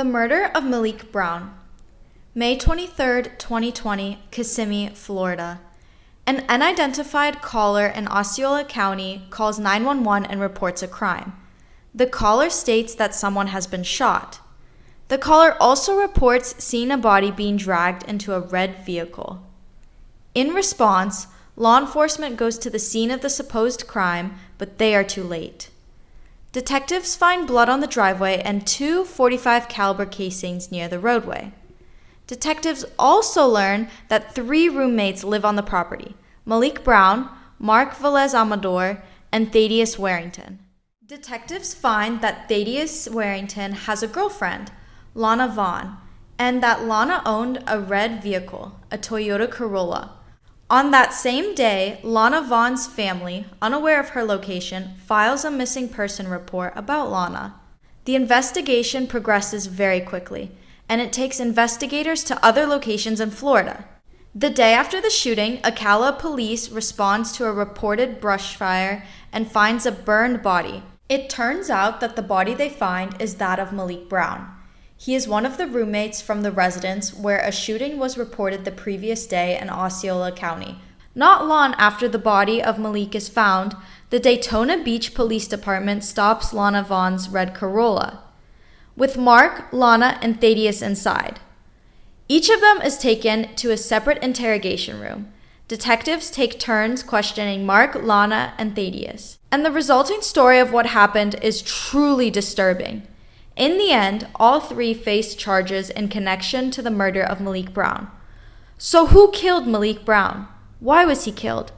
The murder of Malik Brown. May 23, 2020, Kissimmee, Florida. An unidentified caller in Osceola County calls 911 and reports a crime. The caller states that someone has been shot. The caller also reports seeing a body being dragged into a red vehicle. In response, law enforcement goes to the scene of the supposed crime, but they are too late. Detectives find blood on the driveway and two .45 caliber casings near the roadway. Detectives also learn that 3 roommates live on the property: Malik Brown, Mark Velez-Amador, and Thaddeous Warrington. Detectives find that Thaddeous Warrington has a girlfriend, Lana Vaughn, and that Lana owned a red vehicle, a Toyota Corolla. On that same day, Lana Vaughn's family, unaware of her location, files a missing person report about Lana. The investigation progresses very quickly, and it takes investigators to other locations in Florida. The day after the shooting, Ocala police responds to a reported brush fire and finds a burned body. It turns out that the body they find is that of Malik Brown. He is one of the roommates from the residence where a shooting was reported the previous day in Osceola County. Not long after the body of Malik is found, the Daytona Beach Police Department stops Lana Vaughn's red Corolla, with Mark, Lana, and Thaddeous inside. Each of them is taken to a separate interrogation room. Detectives take turns questioning Mark, Lana, and Thaddeous. And the resulting story of what happened is truly disturbing. In the end, all 3 face charges in connection to the murder of Malik Brown. So who killed Malik Brown? Why was he killed?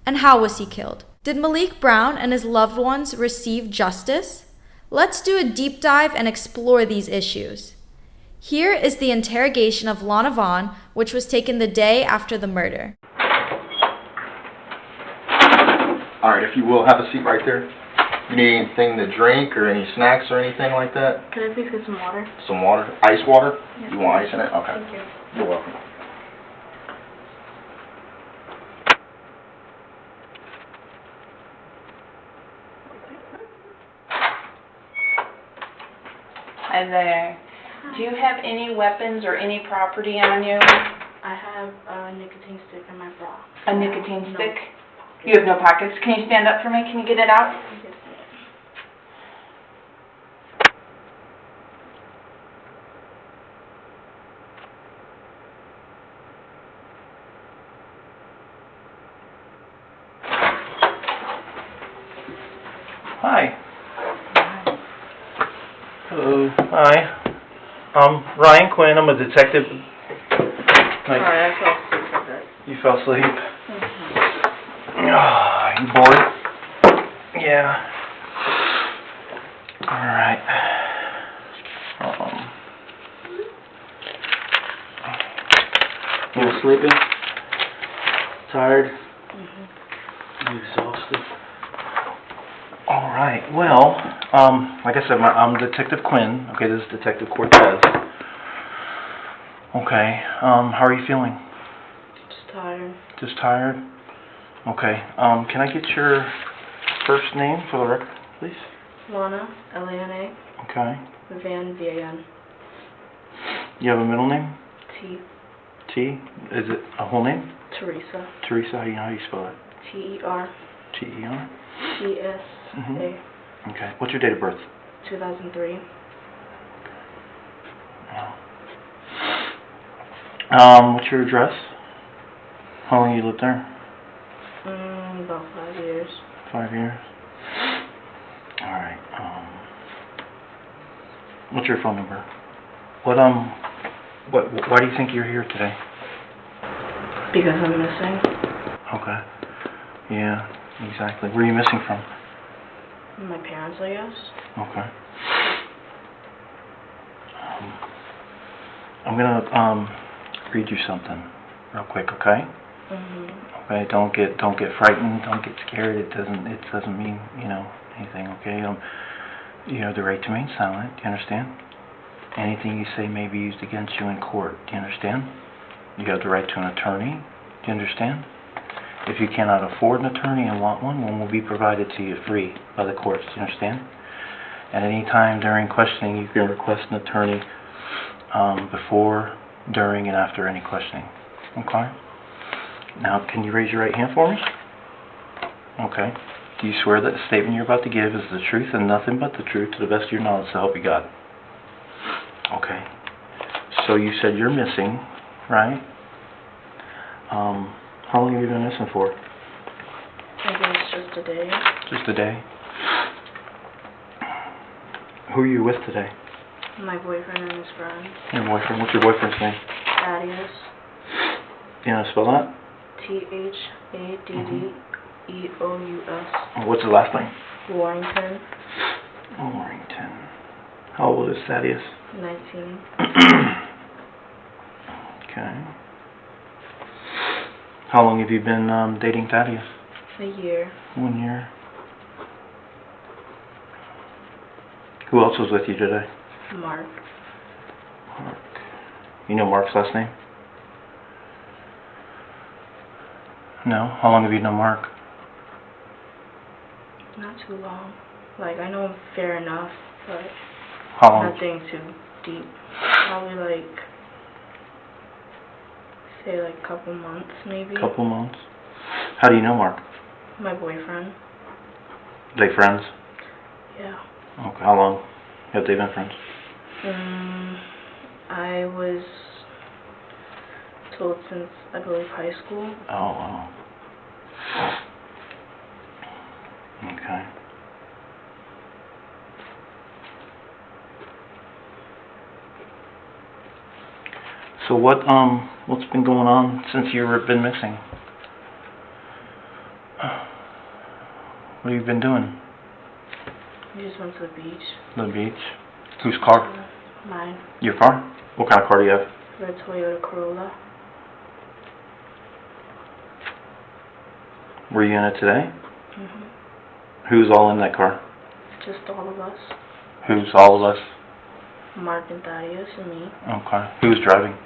And how was he killed? Did Malik Brown and his loved ones receive justice? Let's do a deep dive and explore these issues. Here is the interrogation of Lana Vaughn, which was taken the day after the murder. All right, if you will, have a seat right there. You need anything to drink or any snacks or anything like that? Could I please get some water? Some water? Ice water? Yeah. You want ice in it? Okay. Thank you. You're welcome. Hi there. Do you have any weapons or any property on you? I have a nicotine stick in my bra. A nicotine No. stick? You have no pockets. Can you stand up for me? Can you get it out? Yes, Hi. Hello. Hi. I'm Ryan Quinn. I'm a detective. Sorry, I fell asleep a bit. You fell asleep? Mm-hmm. You bored? Yeah. Alright. You sleeping? Tired? Mm-hmm. You exhausted? Alright, well, like I said, I'm Detective Quinn. Okay, this is Detective Cortez. Okay, how are you feeling? Just tired. Just tired? Okay, can I get your first name for the record, please? Lana, Lana. Okay. Van, VAN. You have a middle name? T. T? Is it a whole name? Teresa. Teresa, how do you spell it? T-E-R. T-E-R? E-S-A. Okay, what's your date of birth? 2003. What's your address? How long you lived there? About 5 years. 5 years. Alright, what's your phone number? Why do you think you're here today? Because I'm missing. Okay. Yeah, exactly. Where are you missing from? My parents, I guess. Okay. I'm gonna read you something real quick, okay? Okay, don't get frightened, don't get scared. It doesn't mean, anything, okay? You have the right to remain silent, do you understand? Anything you say may be used against you in court, do you understand? You have the right to an attorney, do you understand? If you cannot afford an attorney and want one will be provided to you free by the courts, do you understand? At any time during questioning, you can request an attorney before, during, and after any questioning. Okay? Now, can you raise your right hand for me? Okay. Do you swear that the statement you're about to give is the truth and nothing but the truth to the best of your knowledge, so help you God? Okay. So you said you're missing, right? How long have you been missing for? I guess just a day. Just a day? Who are you with today? My boyfriend and his friend. Your boyfriend? What's your boyfriend's name? Thaddeous. You want to spell that? Thaddeous. What's his last name? Warrington. Warrington. How old is Thaddeus? 19. Okay. How long have you been dating Thaddeus? A year. 1 year. Who else was with you today? Mark. Mark. You know Mark's last name? No? How long have you known Mark? Not too long. Like, I know him fair enough, but How long? nothing too deep. Probably like, say like a couple months maybe. Couple months. How do you know Mark? My boyfriend. Are they friends? Yeah. Okay. How long have they been friends? I was told since, I believe, high school. Oh, wow. Okay. So what's been going on since you've been missing? What have you been doing? We just went to the beach. The beach? Whose car? Mine. Your car? What kind of car do you have? Red Toyota Corolla. Were you in it today? Mhm. Who's all in that car? Just all of us. Who's all of us? Mark and Thaddeus and me. Okay. Who's driving?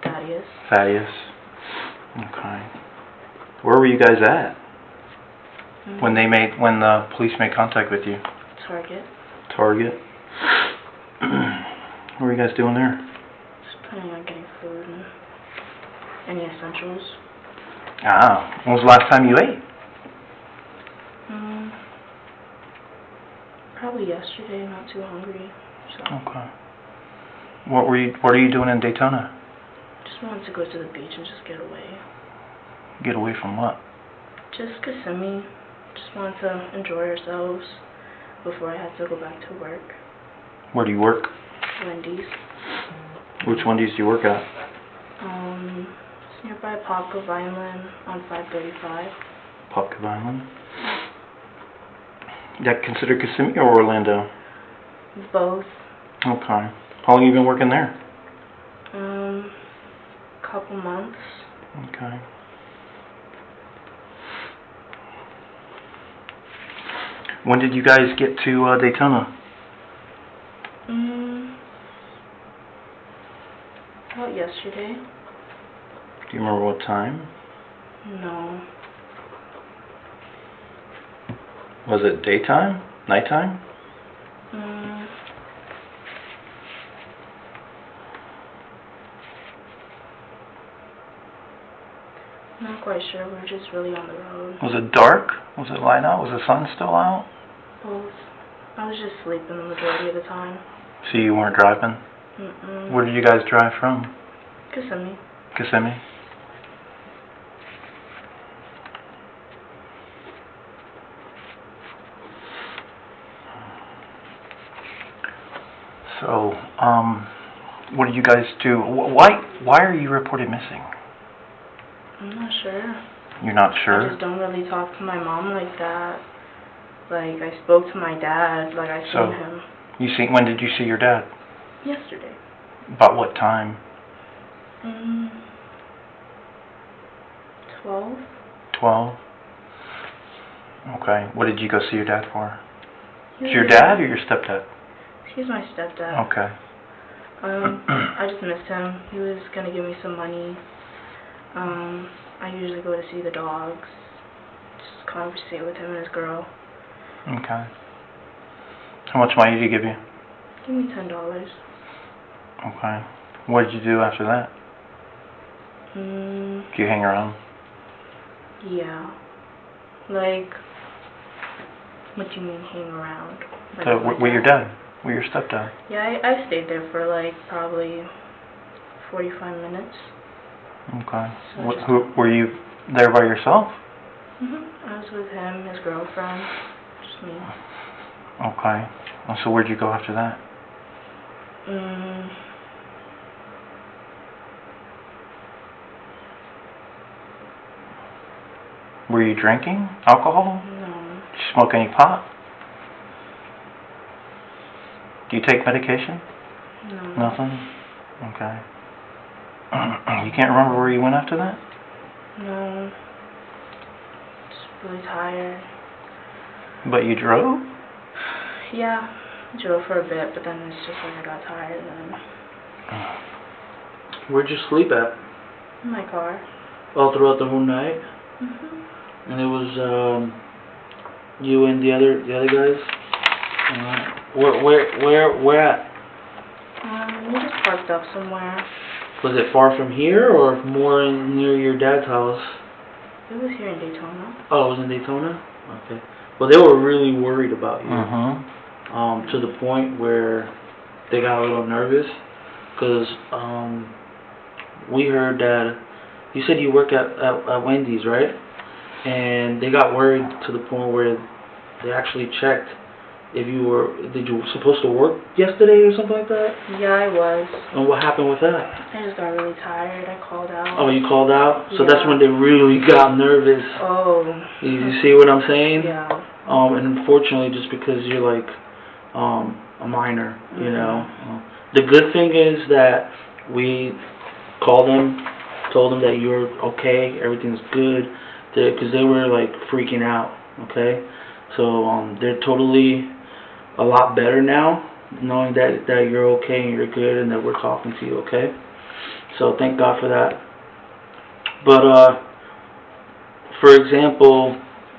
Thaddeus. Thaddeus. Okay. Where were you guys at when the police made contact with you? Target. Target. What were you guys doing there? Just planning on getting food and any essentials. Ah. When was the last time you ate? Probably yesterday. Not too hungry. So Okay. What are you doing in Daytona? just wanted to go to the beach and just get away. Get away from what? Just Kissimmee. Just wanted to enjoy ourselves before I had to go back to work. Where do you work? Wendy's. Which Wendy's do you work at? It's nearby Popcove Island on 535. Popcove Island. Is that considered Kissimmee or Orlando? Both. Okay. How long have you been working there? Couple months. Okay. When did you guys get to Daytona? About yesterday. Do you remember what time? No. Was it daytime? Nighttime? Not quite sure. We're just really on the road. Was it dark? Was it light out? Was the sun still out? Both. I was just sleeping the majority of the time. So you weren't driving? Where did you guys drive from? Kissimmee. Kissimmee? So, what did you guys do? Why are you reported missing? I'm not sure. You're not sure? I just don't really talk to my mom like that. Like, I spoke to my dad, like I seen him. When did you see your dad? Yesterday. About what time? 12. 12? Okay. What did you go see your dad for? Your dad or your stepdad? He's my stepdad. Okay. I just missed him. He was gonna give me some money. I usually go to see the dogs. Just conversate with him and his girl. Okay. How much money did he give you? Give me $10. Okay. What did you do after that? Did you hang around? Yeah. Like, what do you mean hang around? Like, So, with your dad? With your stepdad? Yeah, I stayed there for like probably 45 minutes. Okay. So Who were you there by yourself? I was with him, his girlfriend, just me. Okay. So where'd you go after that? Were you drinking alcohol? No. Did you smoke any pot? Do you take medication? No. Nothing? Okay. You can't remember where you went after that? No. Just really tired. But you drove? Yeah. Drove for a bit, but then it's just like I got tired and then Where'd you sleep at? in my car. All throughout the whole night? And it was you and the other guys? Where at? We just parked up somewhere. Was it far from here or more near your dad's house? It was here in Daytona. Oh, it was in Daytona? Okay. Well, they were really worried about you. To the point where they got a little nervous. Because we heard that you said you work at Wendy's, right? And they got worried to the point where they actually checked if you were supposed to work yesterday or something like that? Yeah, I was. And what happened with that? I just got really tired. I called out. Oh, you called out? So Yeah. that's when they really got nervous. Oh. You see what I'm saying? Yeah. And unfortunately, just because you're like a minor, you know. The good thing is that we called them, told them that you're okay, everything's good, because they were like freaking out, okay? So they're totally a lot better now, knowing that you're okay and you're good and that we're talking to you, okay? So thank God for that. But for example,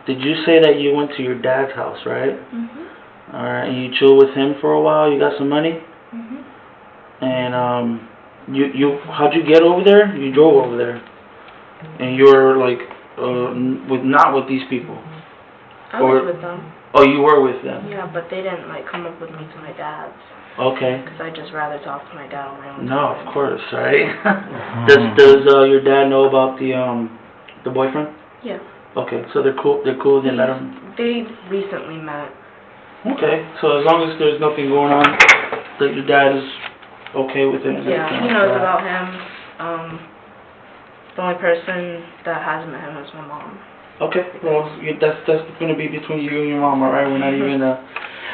did you say that you went to your dad's house, right? Alright, and you chilled with him for a while, you got some money? And how'd you get over there? You drove over there. And you were like not with these people. I was with them. Oh, you were with them? Yeah, but they didn't like come up with me to my dad's. Okay. Because I'd just rather talk to my dad on my own. No, of course, right? Does your dad know about the boyfriend? Yeah. Okay, so they're cool. They're cool. They met him. They recently met. Okay, so as long as there's nothing going on, that your dad is okay with it. And Yeah, everything he like knows that. about him. The only person that hasn't met him is my mom. Okay, well, that's gonna be between you and your mom, all right? We're not even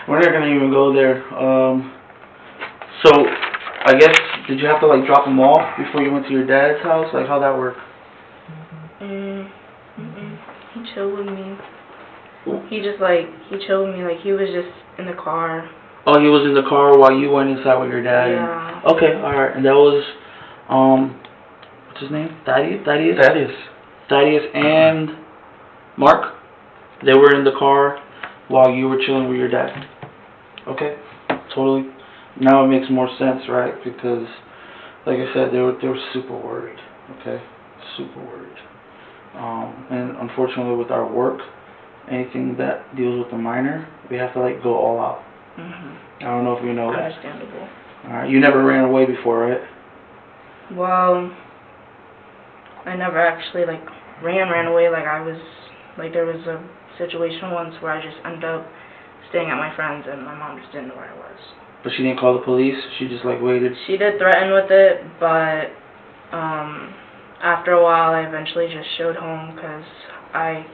we're not gonna even go there. So I guess did you have to like drop him off before you went to your dad's house? Like how'd that work? He chilled with me. He chilled with me, like he was just in the car. Oh, he was in the car while you went inside with your dad. Yeah. Okay, all right, and that was what's his name? Thaddeus and Mark. They were in the car while you were chilling with your dad. Okay, totally. Now it makes more sense, right? Because, like I said, they were super worried. Okay, super worried. And unfortunately, with our work, anything that deals with the minor, we have to like go all out. I don't know if you know that. Understandable. All right, you never ran away before, right? Well, I never actually like ran away. Like there was a situation once where I just ended up staying at my friend's and my mom just didn't know where I was. But she didn't call the police? She just like waited? She did threaten with it, but after a while I eventually just showed home because I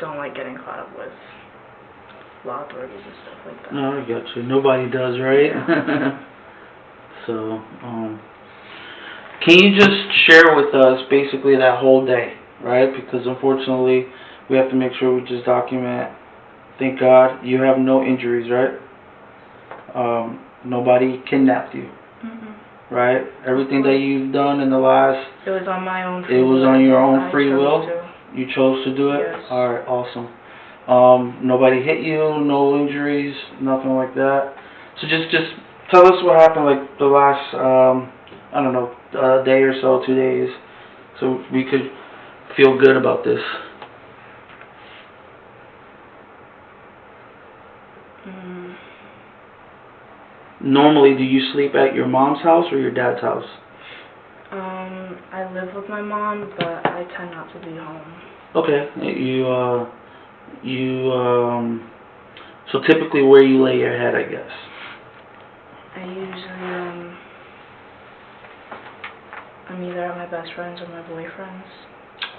don't like getting caught up with law authorities and stuff like that. No, I got you. Nobody does, right? Yeah. So, can you just share with us basically that whole day, right? Because unfortunately, we have to make sure we just document. Thank God you have no injuries, right? Nobody kidnapped you, right? Everything that you've done in the last... It was on my own free will. It was on your own I free chose will? to. You chose to do it? Yes. Alright, awesome. Nobody hit you, no injuries, nothing like that. So just tell us what happened like the last I don't know, a day or so, 2 days, so we could feel good about this. Normally, do you sleep at your mom's house or your dad's house? I live with my mom, but I tend not to be home. Okay, so typically where you lay your head, I guess. I usually, I'm either at my best friend's or my boyfriend's.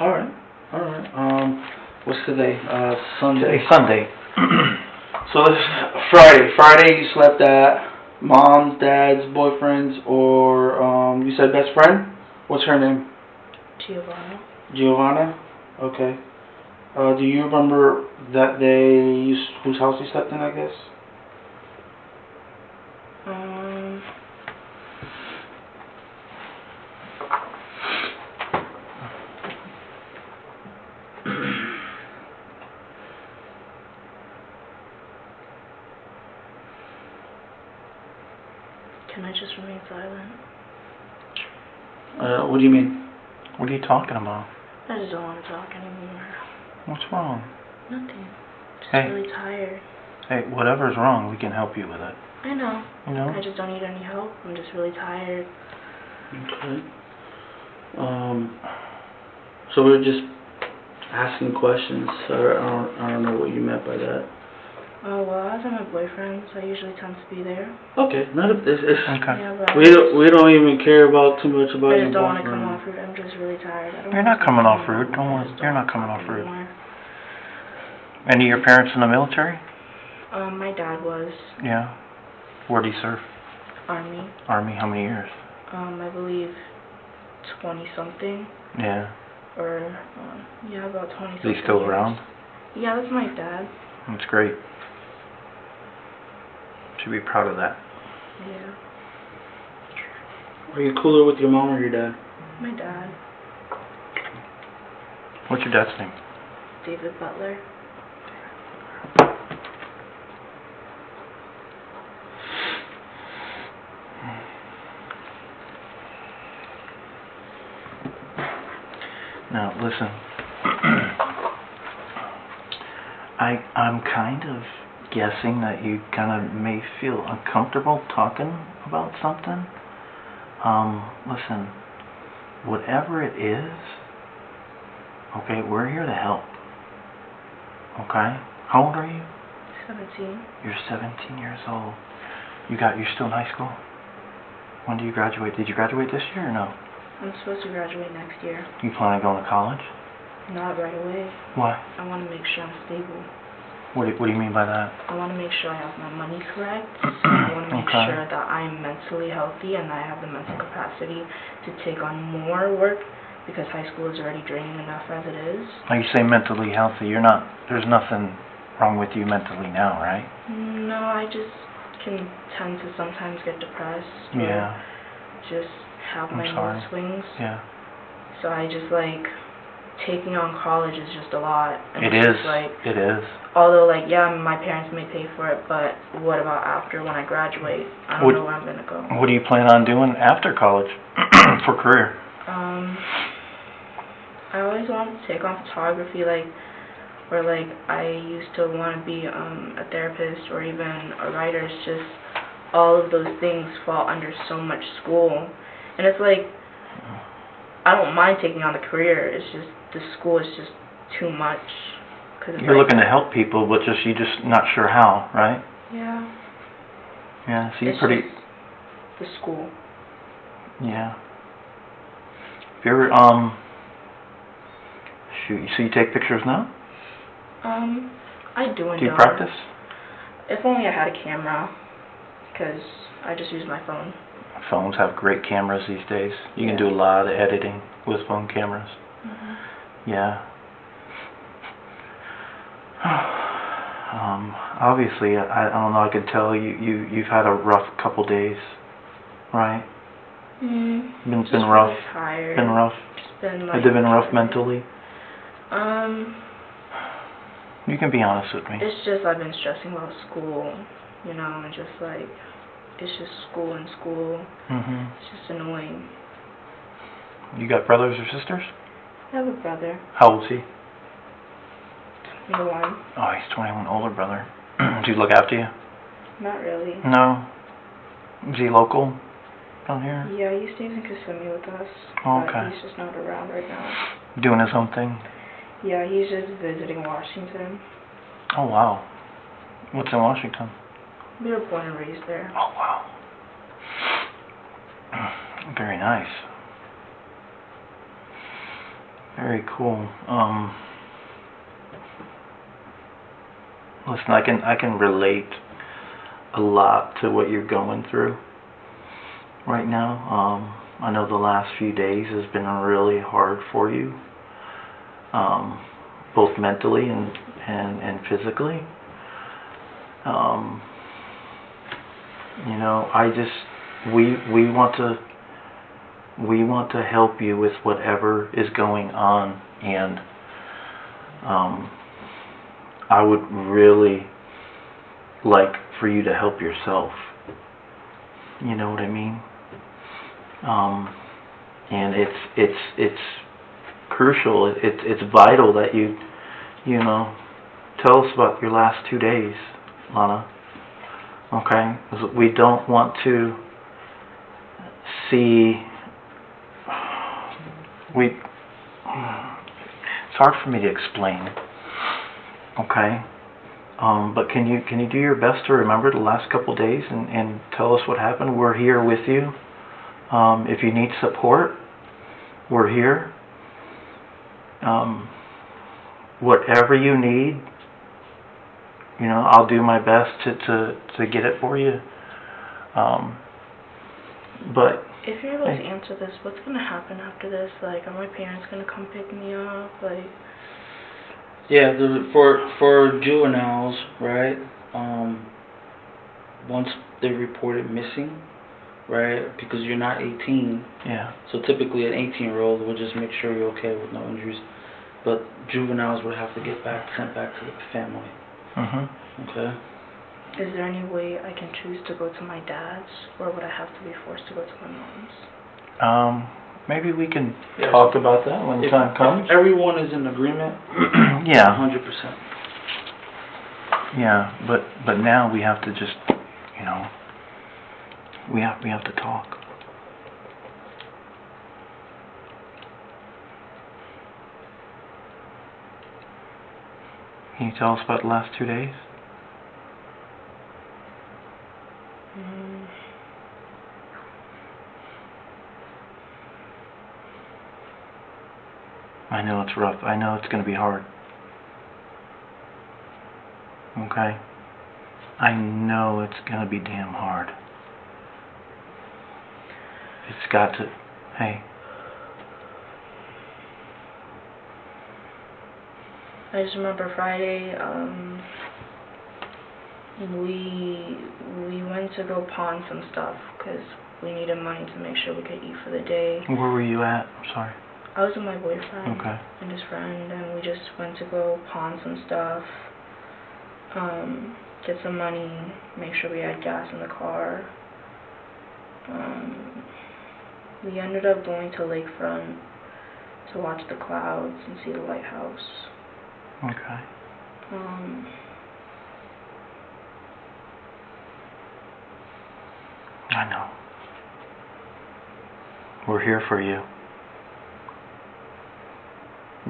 Alright. What's today? Sunday. Today's Sunday. So this is Friday. Friday you slept at mom's, dad's, boyfriend's, or you said best friend? What's her name? Giovanna. Giovanna? Okay. Do you remember that day whose house you slept in, I guess? Can I just remain silent? What do you mean? What are you talking about? I just don't want to talk anymore. What's wrong? Nothing. Just Hey. really tired. Hey, whatever's wrong, we can help you with it. I know. You know? I just don't need any help. I'm just really tired. Okay. So we're just asking questions. I don't know what you meant by that. Oh, well, I was at my boyfriend's. I usually tend to be there. Okay, not if this is. Okay. Yeah, but We don't even care about too much about I your just don't want to come boyfriend. off rude. I'm just really tired. I don't You're wanna not coming off talk rude. Don't anymore. I worry. just You're don't not coming wanna off talk rude. anymore. Any of your parents in the military? My dad was Yeah. Where do you serve? Army. Army. How many years? I believe 20-something. Yeah. Or, yeah, about 20 Is something he still years. around? Yeah, that's my dad. That's great. Should be proud of that. Yeah. Are you cooler with your mom or your dad? My dad. What's your dad's name? David Butler. Now, listen. I'm kind of guessing that you kind of may feel uncomfortable talking about something. Listen, whatever it is, okay, we're here to help. Okay? How old are you? 17. You're 17 years old. You're still in high school? When do you graduate? Did you graduate this year or no? I'm supposed to graduate next year. You plan on going to college? Not right away. Why? I want to make sure I'm stable. What do you mean by that? I want to make sure I have my money correct. I want to make Okay. sure that I'm mentally healthy and I have the mental capacity to take on more work because high school is already draining enough as it is. Like you say, mentally healthy. There's nothing wrong with you mentally now, right? No, I just can tend to sometimes get depressed. Or Yeah. just have I'm my sorry. mood swings. Yeah. So I just taking on college is just a lot. And It it's is. just, It is. although yeah, my parents may pay for it, but what about after when I graduate? I don't know where I'm gonna go. What do you plan on doing after college for career? I always wanted to take on photography, or I used to want to be a therapist or even a writer. It's just all of those things fall under so much school, and it's I don't mind taking on the career. It's just the school is just too much. Cause it's You're looking to help people, but you're just not sure how, right? Yeah. Yeah. So you're It's pretty. just the school. Yeah. If you ever shoot. So you take pictures now? I do and Do you don't. practice? If only I had a camera, because I just use my phone. Phones have great cameras these days. You can do a lot of editing with phone cameras. Yeah. Obviously, I don't know. I can tell you've had a rough couple days, right? It's been rough. Really tired. Been rough. Just been Has it been rough mentally? You can be honest with me. It's just I've been stressing about school, and just it's just school and school. Mhm. It's just annoying. You got brothers or sisters? I have a brother. How old is he? 21. Oh, he's 21, older brother. Does he look after you? Not really. No. Is he local down here? Yeah, he stays in Kissimmee with us. Oh, but okay. he's just not around right now. Doing his own thing? Yeah, he's just visiting Washington. Oh, wow. What's in Washington? We were born and raised there. Oh, wow. Very nice. Very cool. Listen, I can relate a lot to what you're going through right now. I know the last few days has been really hard for you, both mentally and physically. You know, we want to help you with whatever is going on, and I would really like for you to help yourself. You know what I mean? And it's crucial. It's vital that you know, tell us about your last 2 days, Lana. Okay? 'Cause we don't want to see. It's hard for me to explain. Okay? But can you do your best to remember the last couple days and tell us what happened? We're here with you. If you need support, we're here. Whatever you need, you know, I'll do my best to get it for you. But If you're able to answer this, what's going to happen after this? Like, are my parents going to come pick me up? Like... Yeah, for juveniles, right? Once they're reported missing, right? Because you're not 18. yeah. So typically an 18-year-old will just make sure you're okay with no injuries. But juveniles would have to get sent back to the family. Mhm. Okay? Is there any way I can choose to go to my dad's, or would I have to be forced to go to my mom's? Maybe we can Yeah. talk about that when the time comes. If everyone is in agreement, Yeah. 100%. Yeah, but now we have to just, you know, we have to talk. Can you tell us about the last 2 days? I know it's rough. I know it's going to be hard. Okay? I know it's going to be damn hard. It's got to... Hey. I just remember Friday, we went to go pawn some stuff because we needed money to make sure we could eat for the day. Where were you at? I'm sorry. I was with my boyfriend Okay. and his friend, and we just went to go pawn some stuff, get some money, make sure we had gas in the car. We ended up going to lakefront to watch the clouds and see the lighthouse. Okay. I know. We're here for you.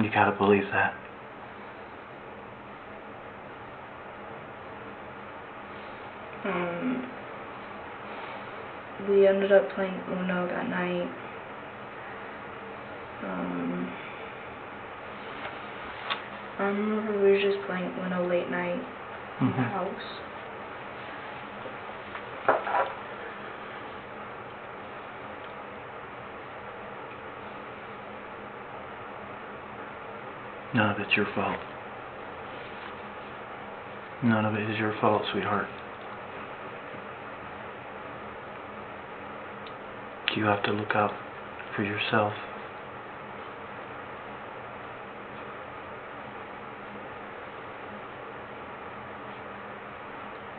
You gotta believe that. We ended up playing Uno that night. I remember we were just playing Uno late night in the house. None of it's your fault. None of it is your fault, sweetheart. You have to look out for yourself.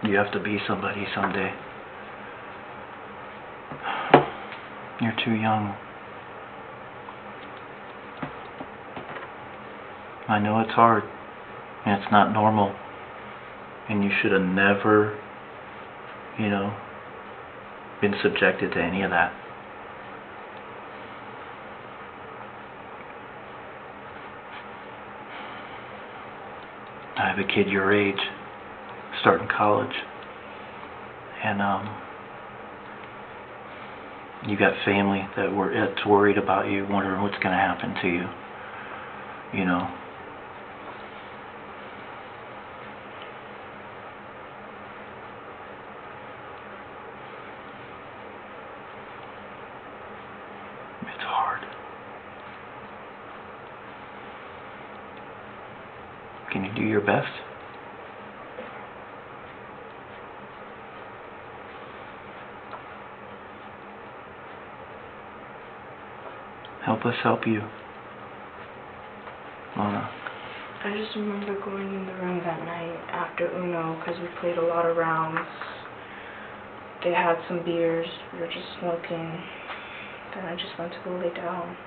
You have to be somebody someday. You're too young. I know it's hard, and it's not normal, and you should have never, you know, been subjected to any of that. I have a kid your age, starting college, and you got family that's worried about you, wondering what's going to happen to you, you know. It's hard. Can you do your best? Help us help you, Lana. I just remember going in the room that night after Uno, because we played a lot of rounds. They had some beers, we were just smoking. Then I just went to go lay down.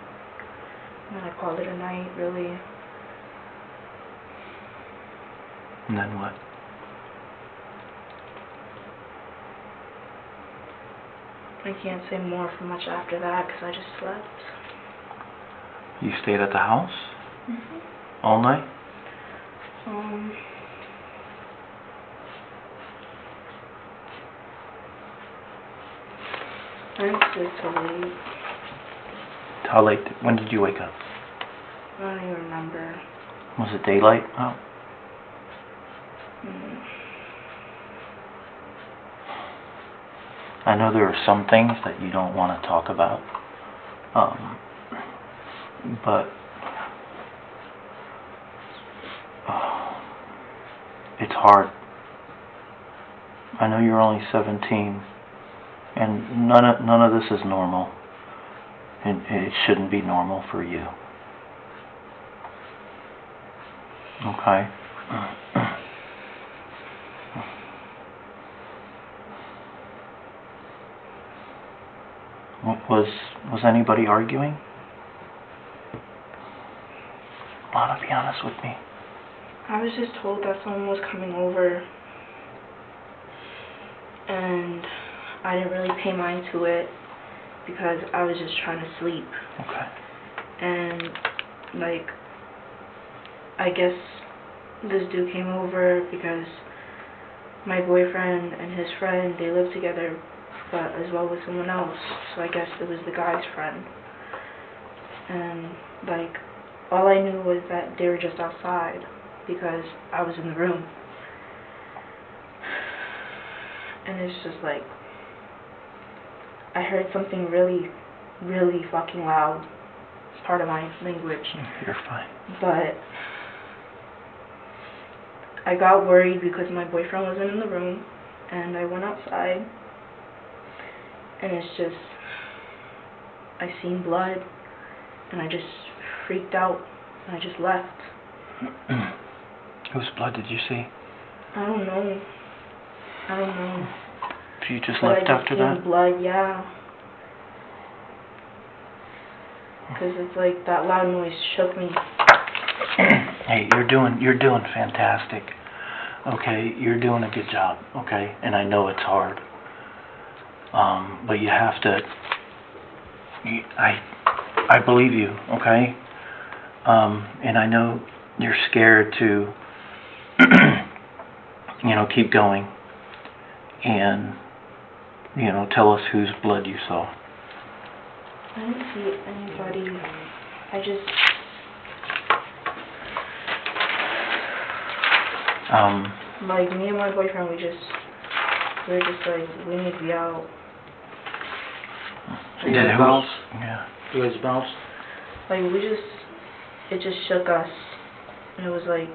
And then I called it a night, really. And then what? I can't say more for much after that, because I just slept. You stayed at the house? Mhm. All night? I didn't sleep till late. How late? When did you wake up? I don't even remember. Was it daylight? Oh. I know there are some things that you don't want to talk about, but it's hard. I know you're only 17, and none of this is normal, and it shouldn't be normal for you. Okay? Was anybody arguing? Lana, be honest with me. I was just told that someone was coming over, and I didn't really pay mind to it because I was just trying to sleep. Okay. And like, I guess this dude came over because my boyfriend and his friend, they live together, but as well with someone else. So I guess it was the guy's friend. And like, all I knew was that they were just outside because I was in the room. And it's just like, I heard something really, really fucking loud. It's part of my language. You're fine. But I got worried because my boyfriend wasn't in the room, and I went outside, and it's just, I seen blood, and I just freaked out, and I just left. Whose blood did you see? I don't know. So you just But left I just after seen that? blood, yeah. Because it's like, that loud noise shook me. Hey, you're doing fantastic. Okay, you're doing a good job. Okay, and I know it's hard. But you have to. I believe you. Okay. And I know you're scared to, keep going. And tell us whose blood you saw. I didn't see anybody. I just... like, me and my boyfriend, we were just like, we need to be out. So you guys bounced? Yeah. You guys bounced? Like, it just shook us. And it was like,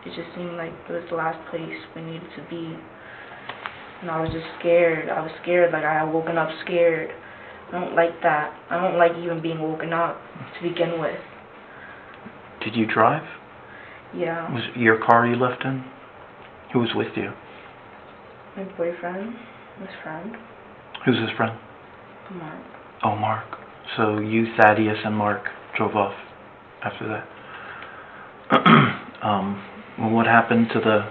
it just seemed like it was the last place we needed to be. And I was just scared. I was scared, like I had woken up scared. I don't like that. I don't like even being woken up to begin with. Did you drive? Yeah. Was it your car you left in? Who was with you? My boyfriend, his friend. Who's his friend? Mark. Oh, Mark. So you, Thaddeus, and Mark drove off after that. Well, what happened to the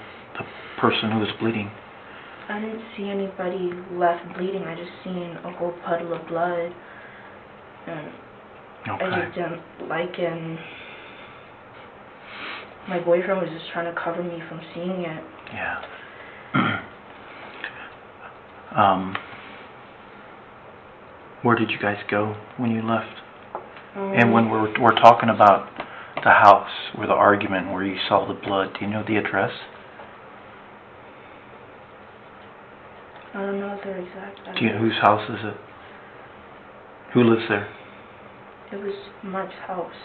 person who was bleeding? I didn't see anybody left bleeding. I just seen a whole puddle of blood. And Okay. I just didn't like it. And my boyfriend was just trying to cover me from seeing it. Yeah. Where did you guys go when you left? And when we're talking about the house, where the argument, where you saw the blood, do you know the address? I don't know their exact address. Do you know whose house is it? Who lives there? It was Mark's house.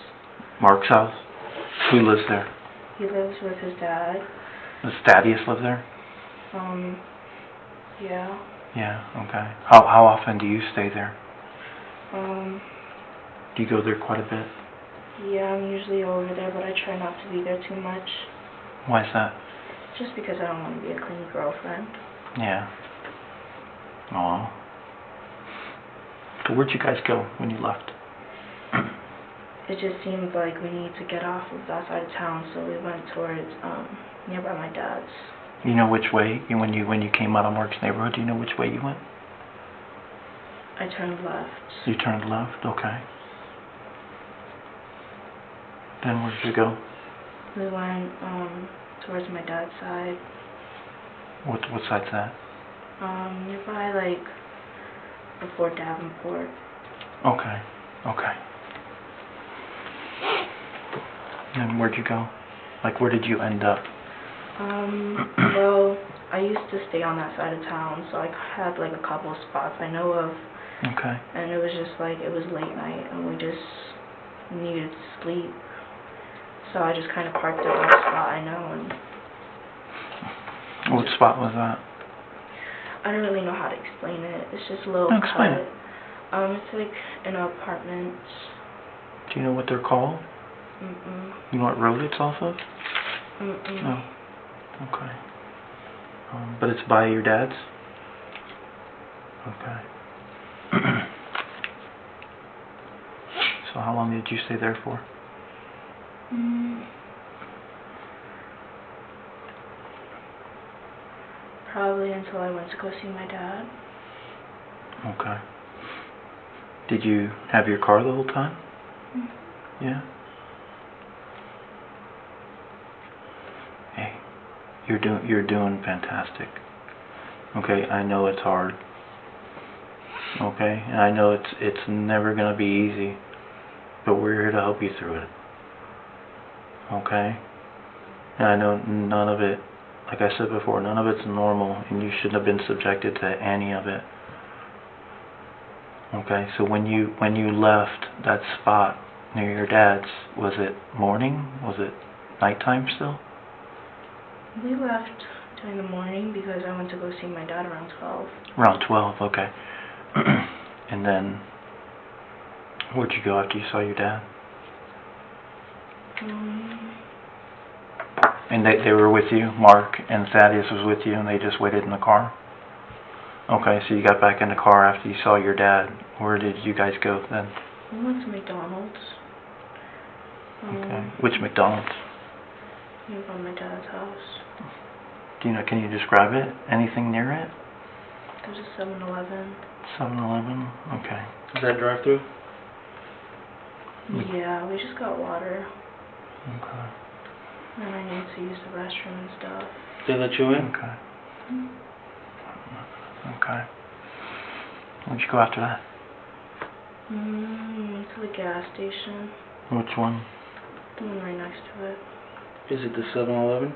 Mark's house? Who lives there? He lives with his dad. Does Thaddeus live there? Yeah. Yeah, okay. How often do you stay there? Do you go there quite a bit? Yeah, I'm usually over there, but I try not to be there too much. Why is that? Just because I don't want to be a clingy girlfriend. Yeah. Aw. So where'd you guys go when you left? It just seemed like we needed to get off of that side of town, so we went towards nearby my dad's. You know which way? When you came out of Mark's neighborhood, do you know which way you went? I turned left. You turned left? Okay. Then where did you go? We went towards my dad's side. What side's that? Nearby, like, before Davenport. Okay. Okay. And where'd you go? Like, where did you end up? Well, I used to stay on that side of town, so I had, like, a couple of spots I know of. Okay. And it was just, like, it was late night, and we just needed to sleep. So I just kind of parked at one spot I know, and... What spot was that? I don't really know how to explain it. It's just a little Explain cut. it. It's like an apartment. Do you know what they're called? Mm-mm. You know what road it's off of? Mm-mm. No. Okay. But it's by your dad's? Okay. So how long did you stay there for? Probably until I went to go see my dad. Okay. Did you have your car the whole time? Yeah? Hey, you're doing fantastic. Okay, I know it's hard. Okay, and I know it's never gonna be easy, but we're here to help you through it. Okay? And I know none of it, like I said before, none of it's normal, and you shouldn't have been subjected to any of it. Okay, so when you left that spot near your dad's, was it morning? Was it nighttime still? We left during the morning because I went to go see my dad around 12. Around 12, okay. And then, where'd you go after you saw your dad? And they were with you? Mark and Thaddeus was with you, and they just waited in the car? Okay, so you got back in the car after you saw your dad. Where did you guys go then? We went to McDonald's. Okay. Which McDonald's? Nearby my dad's house. Do you know, can you describe it? Anything near it? There's a 7-Eleven. 7-Eleven? Okay. Is that drive-through? Yeah, we just got water. Okay. And I need to use the restroom and stuff. They let you in? Okay. Okay. Where'd you go after that? Went to the gas station. Which one? The one right next to it. Is it the 7-Eleven?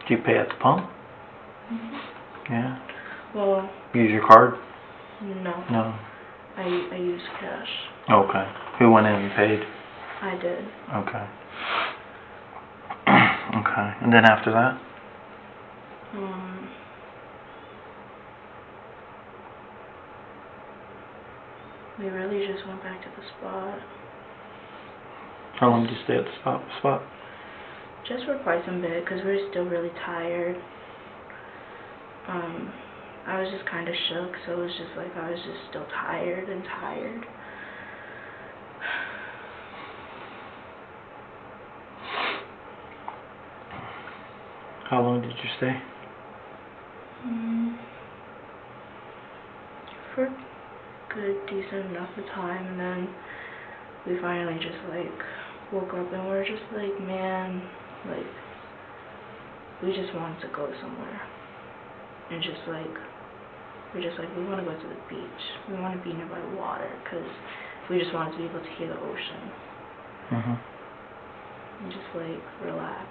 Did you pay at the pump? Yeah. Well, Use your card? no. No. I used cash. Okay. Who went in and paid? I did. Okay. Okay. And then after that? We really just went back to the spot. How long did you stay at the spot? Just for quite some bit, because we were still really tired. I was just kind of shook, so it was just like I was just still tired and tired. How long did you stay? For a good, decent enough of time, and then we finally just like woke up and we're just like, man, like we just wanted to go somewhere, and just like we want to go to the beach, we want to be nearby water, because we just wanted to be able to hear the ocean and just like relax.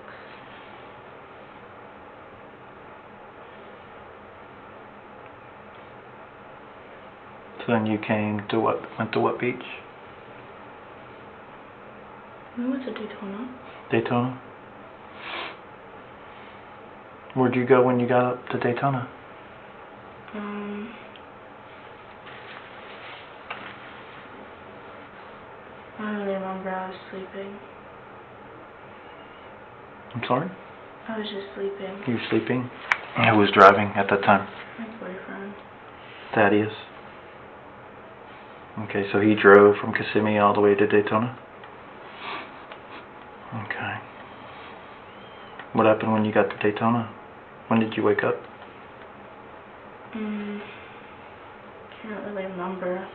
So then you went to what beach? We went to Daytona. Daytona? Where'd you go when you got up to Daytona? I don't really remember, I was sleeping. I'm sorry? I was just sleeping. You were sleeping? Who was driving at that time? My boyfriend. Thaddeous? Okay, so he drove from Kissimmee all the way to Daytona? Okay. What happened when you got to Daytona? When did you wake up? Can't really remember.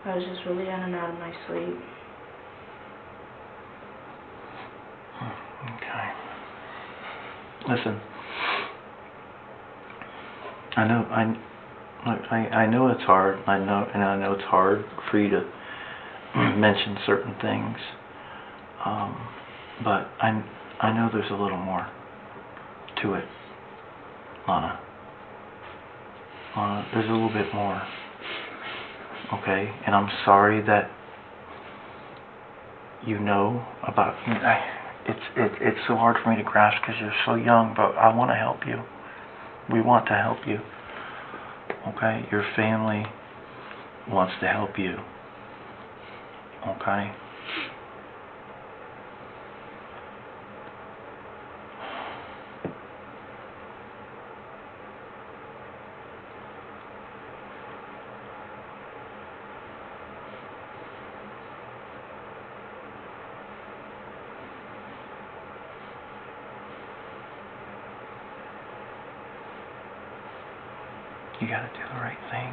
I was just really in and out of my sleep. Okay. Listen. I know it's hard. I know it's hard for you to mention certain things. But I know there's a little more to it, Lana. There's a little bit more. Okay, and I'm sorry that you know about. It's so hard for me to grasp because you're so young, but I want to help you. We want to help you. Okay, your family wants to help you. Okay. You gotta do the right thing.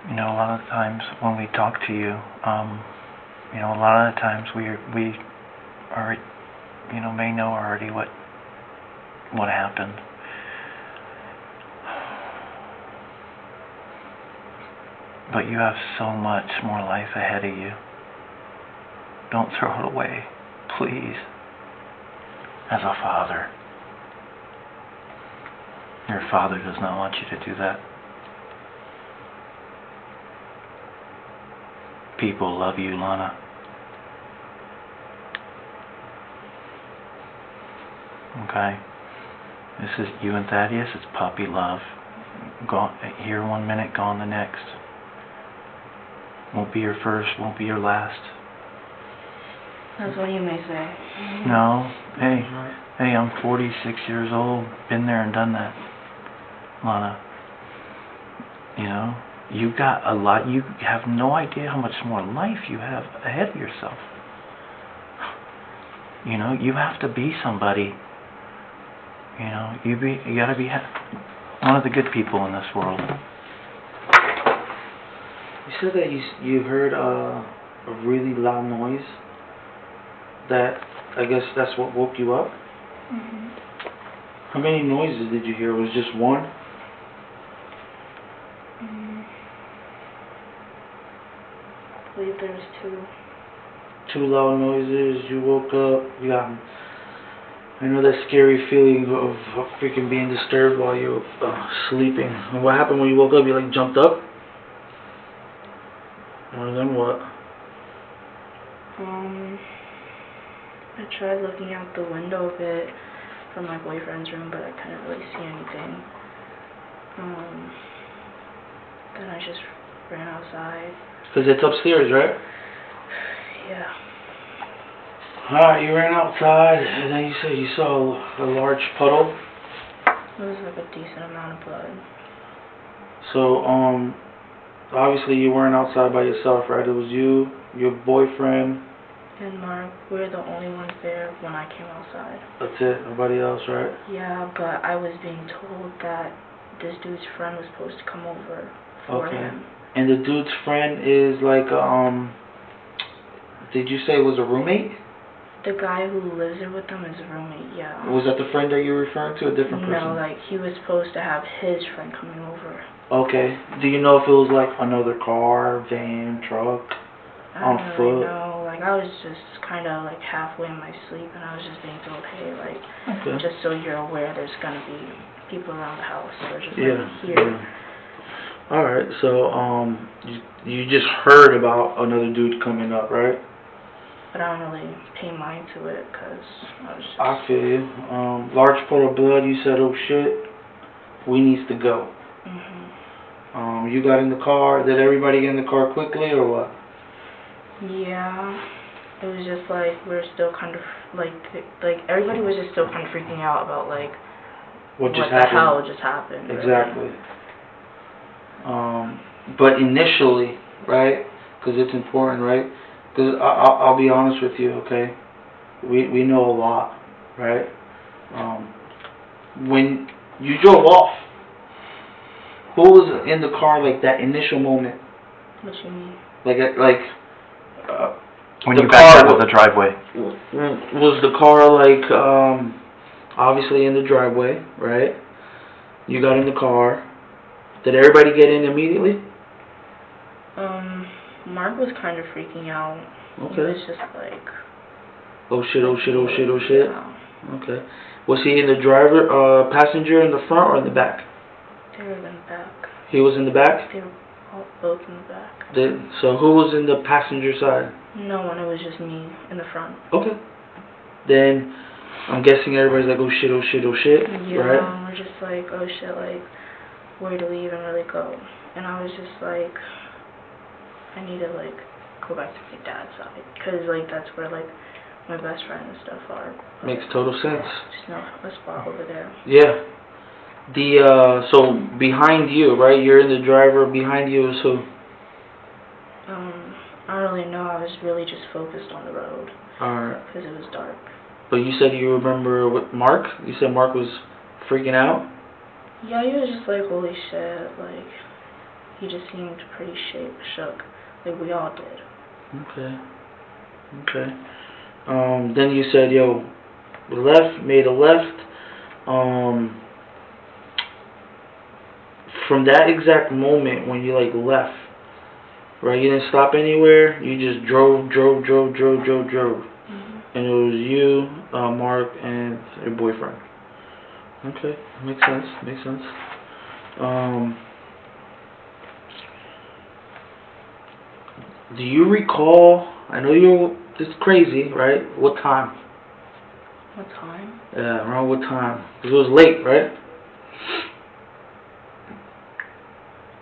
You know, a lot of times when we talk to you, you know, a lot of the times we are, you know, may know already what happened. But you have so much more life ahead of you. Don't throw it away, please. As a father. Your father does not want you to do that. People love you, Lana. Okay? This is you and Thaddeus, it's puppy love. Gone here 1 minute, gone the next. Won't be your first, won't be your last. That's what you may say. No. Hey, I'm 46 years old. Been there and done that. Lana. You know, you got a lot. You have no idea how much more life you have ahead of yourself. You know, you have to be somebody. You know, you gotta be one of the good people in this world. You said that you heard a really loud noise. That, I guess that's what woke you up? Mm-hmm. How many noises did you hear? Was it just one? I believe there was two. Two loud noises, you woke up, I know that scary feeling of freaking being disturbed while you're sleeping. And what happened when you woke up? You like jumped up? And then what? I tried looking out the window a bit from my boyfriend's room, but I couldn't really see anything. Then I just ran outside. Because it's upstairs, right? Yeah. Alright, you ran outside, and then you said you saw a large puddle. It was like a decent amount of blood. So, obviously you weren't outside by yourself, right? It was you, your boyfriend. And Mark, we were the only ones there when I came outside. That's it, nobody else, right? Yeah, but I was being told that this dude's friend was supposed to come over for Okay. him. And the dude's friend is like, did you say it was a roommate? The guy who lives there with them is a roommate, yeah. Was that the friend that you were referring to, a different person? No, like, he was supposed to have his friend coming over. Okay. Do you know if it was like another car, van, truck, on I don't foot? really know. Like, I was just kind of, like, halfway in my sleep, and I was just being told, hey, like, Okay. just so you're aware, there's gonna be people around the house, so just Yeah. like, here. Alright, so, you just heard about another dude coming up, right? But I don't really pay mind to it, because I was just... I feel you. Large pool of blood, you said, oh shit, we needs to go. You got in the car, did everybody get in the car quickly, or what? Yeah, it was just like, we were still kind of, like, everybody was just still kind of freaking out about, like, What just the happened? hell just happened. really. Exactly. But initially, right, because it's important, right, because I'll be honest with you, okay, we know a lot, right, when you drove off, who was in the car, like, that initial moment? What you mean? When The you backed car out of the driveway. Was the car, like, obviously in the driveway, right? You got in the car. Did everybody get in immediately? Mark was kind of freaking out. He Okay. was just like... Oh shit, oh shit, oh shit, oh shit. Yeah. Okay. Was he in the passenger in the front or in the back? They were in the back. He was in the back? They were both in the back. So who was in the passenger side? No one, it was just me in the front. Okay. Then, I'm guessing everybody's like, oh shit, oh shit, oh shit, Yeah, right? and we're just like, oh shit, like, where do we even really go? And I was just like, I need to, like, go back to my dad's side. Because, like, that's where, like, my best friend and stuff are. Makes total sense. Just know a spot over there. Yeah. So behind you, right? You're in the driver. Behind you is who? I don't really know. I was really just focused on the road. Alright. Because it was dark. But you said you remember what Mark? You said Mark was freaking out? Yeah, he was just like, holy shit. Like, he just seemed pretty shook. Like, we all did. Okay. Okay. Then you said, yo, made a left. From that exact moment when you, like, left, right, you didn't stop anywhere, you just drove. And it was you, Mark, and your boyfriend. Okay, makes sense. Do you recall, I know it's crazy, right? What time? What time? Yeah, around what time? Because it was late, right?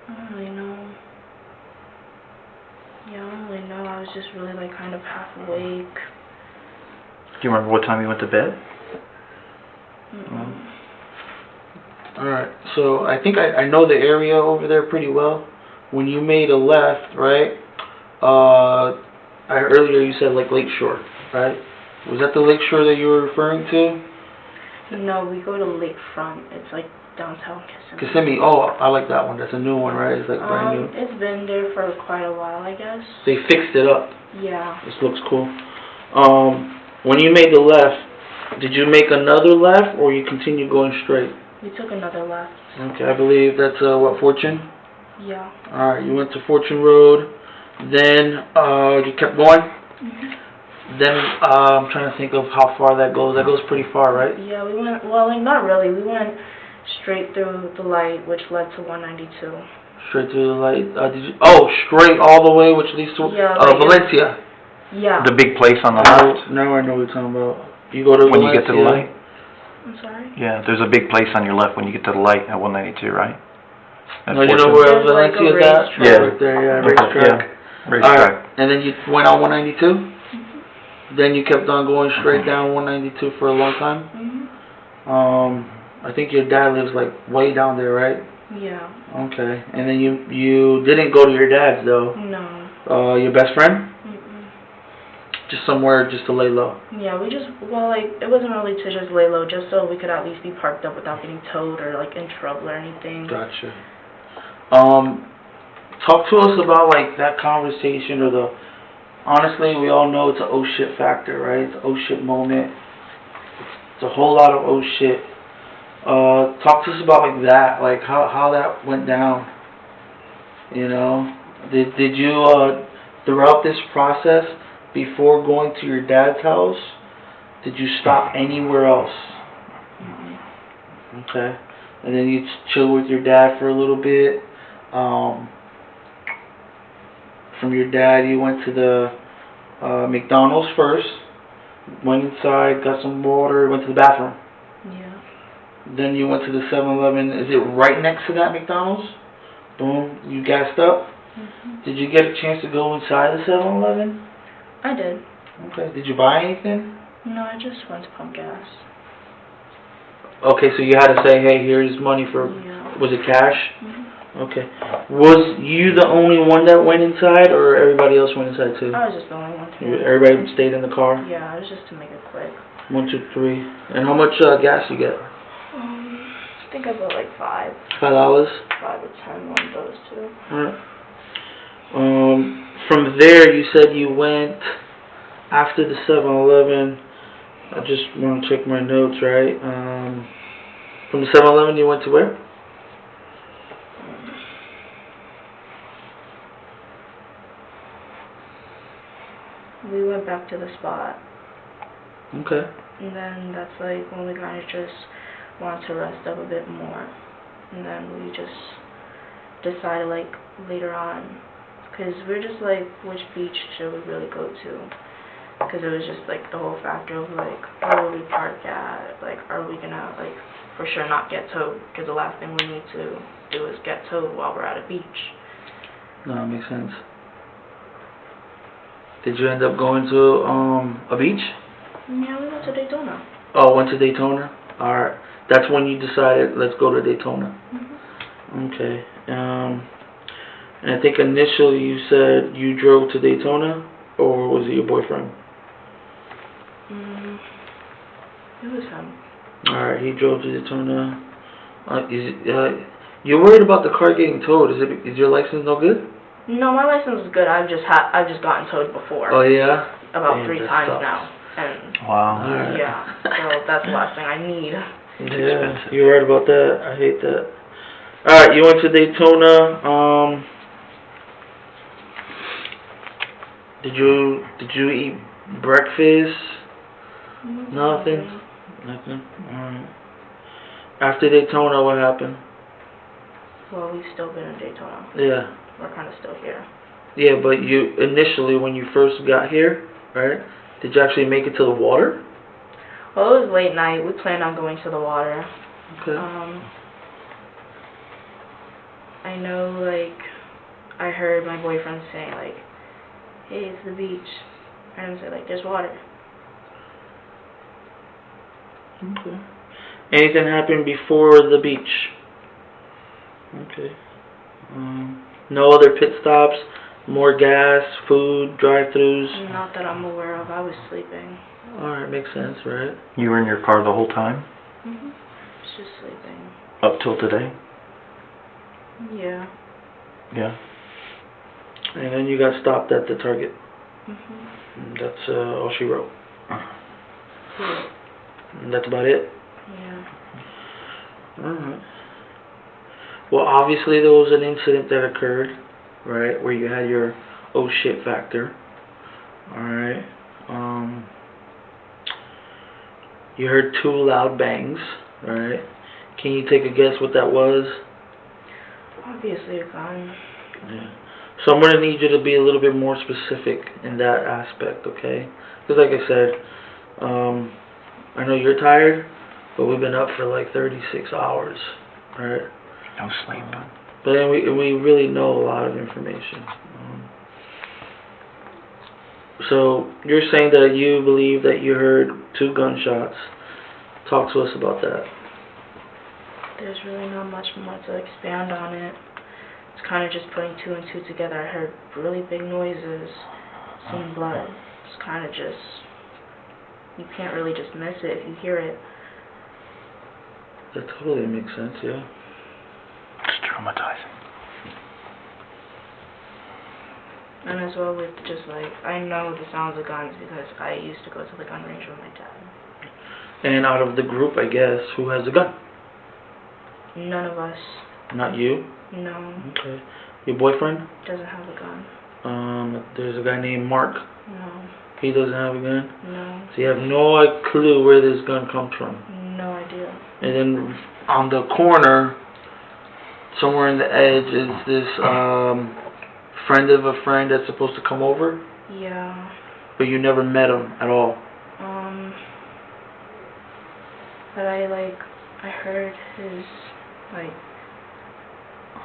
I don't really know. Yeah, I don't really know. I was just really, like, kind of half awake. Do you remember what time you went to bed? Alright, so I think I know the area over there pretty well. When you made a left, right? Earlier you said like Lakeshore, right? Was that the Lakeshore that you were referring to? No, we go to Lakefront. It's like downtown Kissimmee. Kissimmee, oh, I like that one. That's a new one, right? It's like brand new. It's been there for quite a while, I guess. They fixed it up. Yeah. This looks cool. When you made the left, did you make another left or you continue going straight? We took another left. Okay, I believe that's what, Fortune? Yeah. Alright, you went to Fortune Road, then you kept going. Then I'm trying to think of how far that goes. That goes pretty far, right? Yeah, we went, well, like, not really. We went straight through the light, which led to 192. Straight through the light. Straight all the way, which leads to Valencia. Yeah. The big place on the left. Now I know what you're talking about. You go to When Valencia. you get to the light. I'm sorry? Yeah, there's a big place on your left when you get to the light at 192, right? No, you know where There's, like, Valencia a is at? racetrack. Yeah. Right there, yeah, racetrack. Racetrack. And then you went on 192? Then you kept on going straight down 192 for a long time? I think your dad lives like way down there, right? Yeah. Okay. And then you didn't go to your dad's though? No. Your best friend? Just somewhere just to lay low? Yeah, we just, well, like, it wasn't really to just lay low, just so we could at least be parked up without getting towed or, like, in trouble or anything. Gotcha. Talk to us about, like, that conversation or the, honestly, we all know it's a oh shit factor, right? It's a oh shit moment. It's a whole lot of oh shit. Talk to us about, like, that, like, how that went down, you know? Did you, throughout this process, before going to your dad's house, did you stop anywhere else? Okay. And then you chill with your dad for a little bit. From your dad, you went to the McDonald's first. Went inside, got some water, went to the bathroom. Yeah. Then you went to the 7-Eleven. Is it right next to that McDonald's? Boom. You gassed up. Did you get a chance to go inside the 7-Eleven? I did. Okay. Did you buy anything? No, I just went to pump gas. Okay, so you had to say, hey, here's money for, Yeah. was it cash? Okay. Was you the only one that went inside, or everybody else went inside too? I was just the only one to. Everybody stayed in the car? Yeah, it was just to make it quick. 1, 2, 3. And how much gas you get? I think I bought like $5. $5? 5 or 10, one of those two. Alright. From there, you said you went after the 7-Eleven. I just want to check my notes, right? From the 7-Eleven, you went to where? We went back to the spot. Okay. And then that's like when we kind of just wanted to rest up a bit more. And then we just decided like later on, because we're just like, which beach should we really go to? Because it was just like the whole factor of like, where will we park at? Like, are we gonna like for sure not get towed? Because the last thing we need to do is get towed while we're at a beach. No, that makes sense. Did you end up going to a beach? Yeah, we went to Daytona. Oh, went to Daytona? Alright. That's when you decided, let's go to Daytona. Okay. And I think initially you said you drove to Daytona, or was it your boyfriend? It was him. Alright, he drove to Daytona. You're worried about the car getting towed. Is your license no good? No, my license is good. I've just gotten towed before. Oh yeah? About Damn, 3 that times sucks. now. And Wow. Alright. yeah, so that's the last thing I need. Yeah, you're right about that. I hate that. Alright, you went to Daytona. Did you eat breakfast? Nothing. Alright. After Daytona, what happened? Well, we've still been in Daytona. Yeah. We're kind of still here. Yeah, but you initially, when you first got here, right? Did you actually make it to the water? Well, it was late night. We planned on going to the water. Okay. I know, like, I heard my boyfriend saying, like, hey, it's the beach. And I said, like, there's water. Okay. Anything happened before the beach? Okay. No other pit stops, more gas, food, drive-thrus? Not that I'm aware of. I was sleeping. Alright, makes sense, right? You were in your car the whole time? Just sleeping. Up till today? Yeah. Yeah. And then you got stopped at the Target. And that's all she wrote. Yeah. And that's about it? Yeah. Alright. Well, obviously there was an incident that occurred, right, where you had your oh shit factor. Alright. You heard 2 loud bangs, right? Can you take a guess what that was? Obviously a gun. Yeah. So I'm going to need you to be a little bit more specific in that aspect, okay? Because like I said, I know you're tired, but we've been up for like 36 hours, right? No sleep. But then we really know a lot of information. So you're saying that you believe that you heard 2 gunshots. Talk to us about that. There's really not much more to expand on it. It's kind of just putting 2 and 2 together. I heard really big noises, seeing blood. It's kind of just, you can't really just miss it if you hear it. That totally makes sense, yeah. It's traumatizing. And as well with just like, I know the sounds of guns because I used to go to the gun range with my dad. And out of the group, I guess, who has a gun? None of us. Not you? No. Okay. Your boyfriend? Doesn't have a gun. There's a guy named Mark. No. He doesn't have a gun? No. So you have no clue where this gun comes from. No idea. And then on the corner, somewhere in the edge, is this friend of a friend that's supposed to come over? Yeah. But you never met him at all? But I heard his,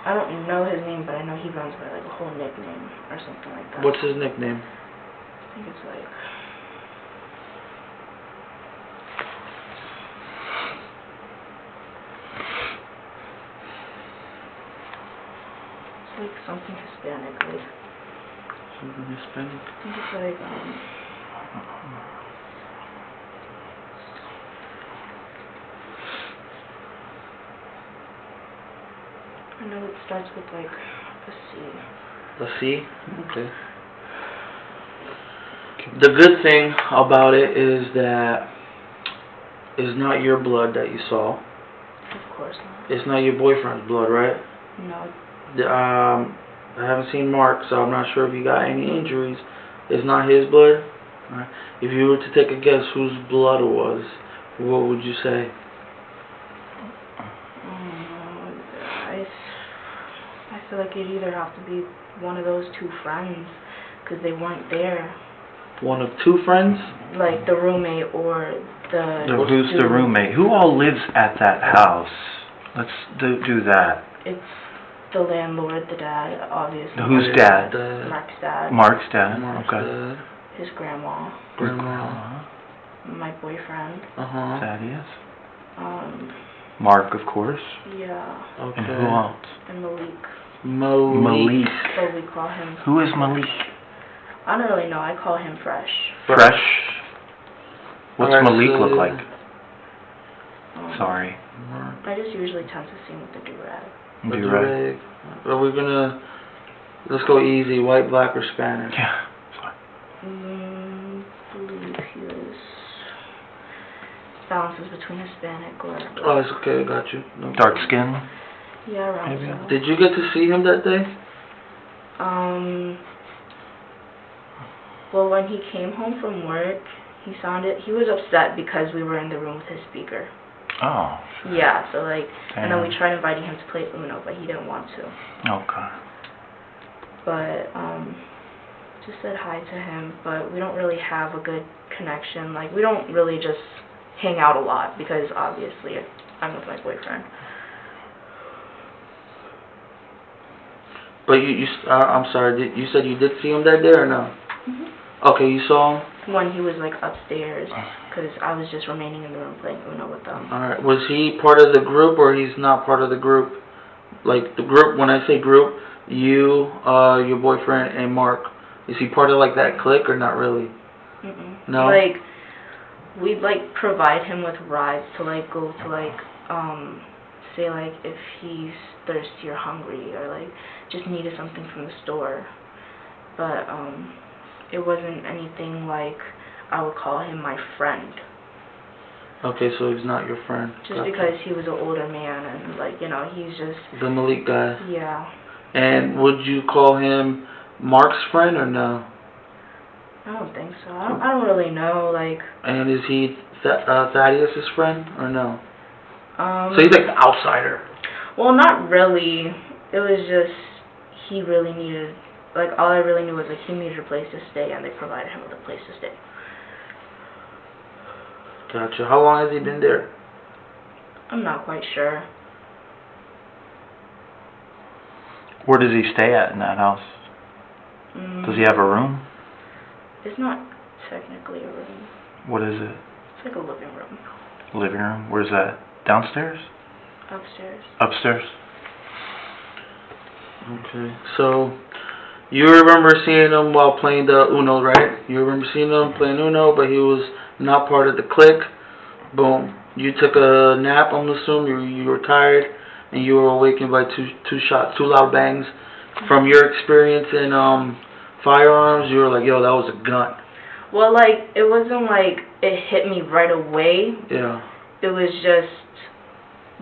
I don't know his name, but I know he runs by a whole nickname or something like that. What's his nickname? I think it's something Hispanic, Something Hispanic? I think it's I know it starts with a C. A C? Okay. The good thing about it is that it's not your blood that you saw. Of course not. It's not your boyfriend's blood, right? No. I haven't seen Mark, so I'm not sure if he got any injuries. It's not his blood. Right. If you were to take a guess whose blood it was, what would you say? I feel like it'd either have to be one of those 2 friends, because they weren't there. One of 2 friends? Like the roommate or Who's the roommate? Who all lives at that house? Let's do that. It's the landlord, the dad, obviously. Whose dad? Mark's dad. Mark's dad. Mark's Okay. dad. His grandma. Grandma. My boyfriend. Thaddeous. Um, Mark, of course. yeah. Okay. And who else? And Malik. Malik. So we call him. Who is Malik? I don't really know. I call him Fresh. Fresh. What's Alright, Malik so look like? Sorry. I just usually tend to see him with the do-rag. Do-rag. Are we gonna... Let's go easy. White, black, or Spanish? Yeah. I believe he was... Balances between Hispanic or... Oh, it's okay. I got you. No. Dark skin? Yeah, around Maybe. so. Did you get to see him that day? Well, when he came home from work, he was upset because we were in the room with his speaker. Oh. Yeah, so and then we Damn. tried inviting him to play Uno, but he didn't want to. Okay. But, just said hi to him, but we don't really have a good connection. We don't really just hang out a lot because obviously I'm with my boyfriend. But I'm sorry, you said you did see him that day or no? Okay, you saw him? When he was upstairs, because I was just remaining in the room playing Uno with them. Alright, was he part of the group or he's not part of the group? The group, when I say group, you, your boyfriend, and Mark, is he part of that clique or not really? No? We'd provide him with rides to go to say if he's thirsty or hungry or just needed something from the store. But it wasn't anything I would call him my friend. Okay, so he's not your friend. Just because he was an older man and he's just... The Malik guy. Yeah. And would you call him Mark's friend or no? I don't think so. I don't really know, And is he Thaddeus' friend or no? So he's the outsider. Well, not really. It was just he really needed, all I really knew was he needed a place to stay, and they provided him with a place to stay. Gotcha. How long has he been there? I'm not quite sure. Where does he stay at in that house? Does he have a room? It's not technically a room. What is it? It's like a living room. Living room? Where's that? Downstairs? Upstairs. Upstairs? Okay. So, you remember seeing him while playing the Uno, right? You remember seeing him playing Uno, but he was not part of the clique. Boom. You took a nap, I'm assuming. You were tired, and you were awakened by two shots, two loud bangs. From your experience in firearms, you were like, yo, that was a gun. Well, like, it wasn't like it hit me right away. Yeah. It was just,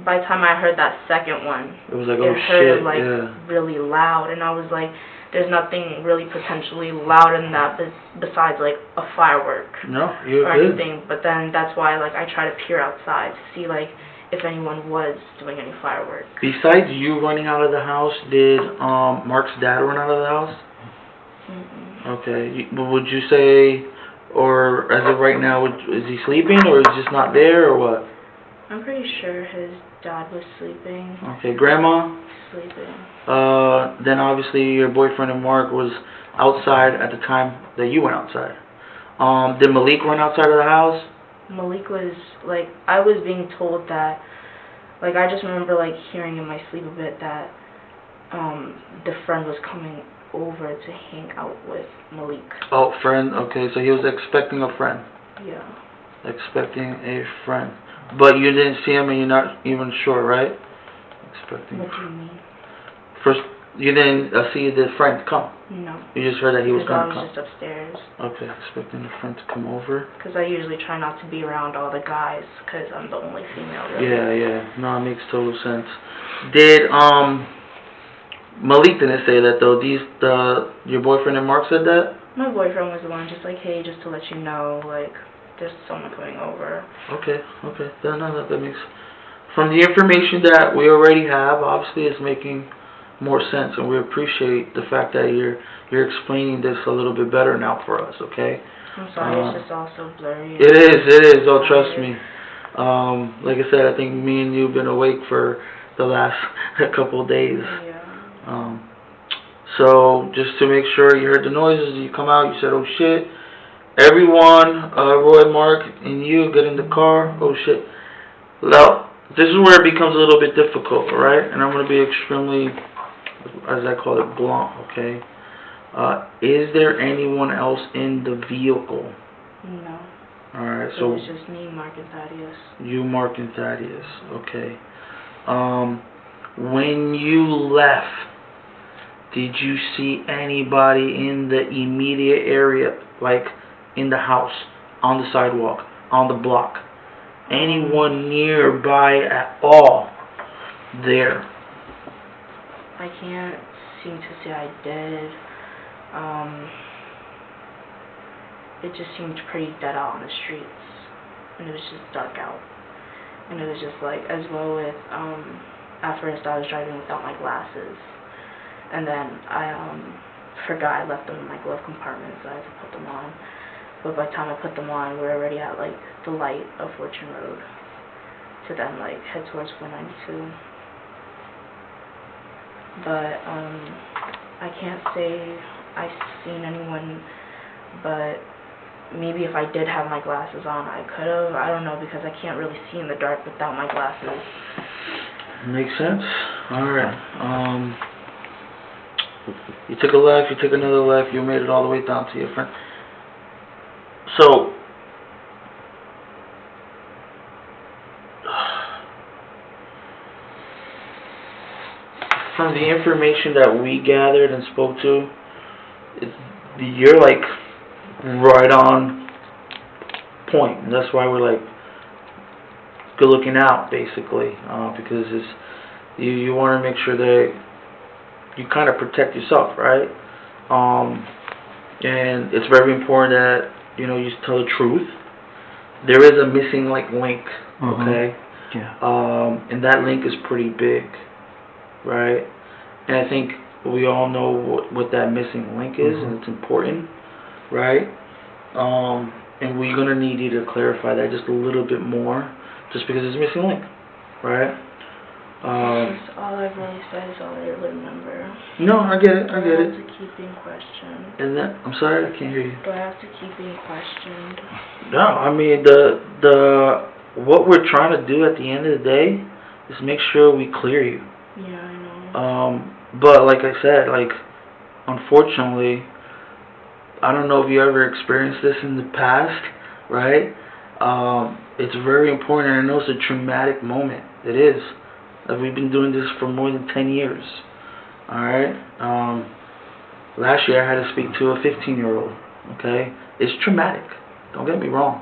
by the time I heard that second one, it was like, it oh heard shit, like yeah. really loud, and I was like, there's nothing really potentially loud in that besides like a firework No, you're or good. anything. But then that's why like I try to peer outside to see like if anyone was doing any fireworks. Besides you running out of the house, did Mark's dad run out of the house? Mm-mm. Okay. Would you say, or as of right now, is he sleeping or is he just not there or what? I'm pretty sure his dad was sleeping. Okay, grandma? Sleeping. Then obviously your boyfriend and Mark was outside at the time that you went outside. Did Malik run outside of the house? Malik was, like, I was being told that, like, I just remember, like, hearing in my sleep a bit that, the friend was coming over to hang out with Malik. Oh, friend, okay, so he was expecting a friend. Yeah. Expecting a friend. But you didn't see him and you're not even sure, right? Expecting. What do you mean? First, you didn't see the friend come? No. You just heard that he was Because I going to was come? just upstairs. Okay, expecting a friend to come over. Because I usually try not to be around all the guys, because I'm the only female, really. Yeah. No, it makes total sense. Did, Malik didn't say that though. Your boyfriend and Mark said that? My boyfriend was the one just like, hey, just to let you know, like, there's someone coming over. Okay. That makes... From the information that we already have, obviously it's making more sense, and we appreciate the fact that you're explaining this a little bit better now for us, okay? I'm sorry, it's just all so blurry. It is. Oh, trust me. Like I said, I think me and you have been awake for the last couple of days. Yeah. So, just to make sure you heard the noises, you come out, you said, oh shit. Everyone, Roy, Mark, and you get in the car, oh shit. Now, this is where it becomes a little bit difficult, alright? And I'm going to be extremely, as I call it, blunt, okay? Is there anyone else in the vehicle? No. Alright, So so... it was just me, Mark, and Thaddeus. You, Mark, and Thaddeus, okay. When you left, did you see anybody in the immediate area, like in the house, on the sidewalk, on the block? Anyone nearby at all there? I can't seem to say I did. It just seemed pretty dead out on the streets, and it was just dark out. And it was just like, as well with, at first I was driving without my glasses, and then I forgot I left them in my glove compartment, so I had to put them on. But by the time I put them on, we were already at like the light of Fortune Road to then like head towards 492. But I can't say I've seen anyone, but maybe if I did have my glasses on, I could have. I don't know, because I can't really see in the dark without my glasses. Makes sense. Alright. You took a left, you took another left, you made it all the way down to your friend. So, from the information that we gathered and spoke to, you're like right on point. And that's why we're like good looking out, basically, because you want to make sure that you kind of protect yourself, right? And it's very important that you tell the truth. There is a missing link, okay? Yeah. And that link is pretty big, right? And I think we all know what that missing link is, and it's important, right? And we're gonna need you to clarify that just a little bit more, just because it's a missing link, right? That's all I've really said is all I remember. No, I get it. I Do get I it. have to keep being questioned? And then, I'm sorry, I can't hear you. Do I have to keep being questioned? No, I mean what we're trying to do at the end of the day is make sure we clear you. Yeah, I know. But like I said, like, unfortunately, I don't know if you ever experienced this in the past, right? It's very important, and I know it's a traumatic moment. It is. Like, we've been doing this for more than 10 years. Alright? Last year I had to speak to a 15-year-old. Okay? It's traumatic. Don't get me wrong.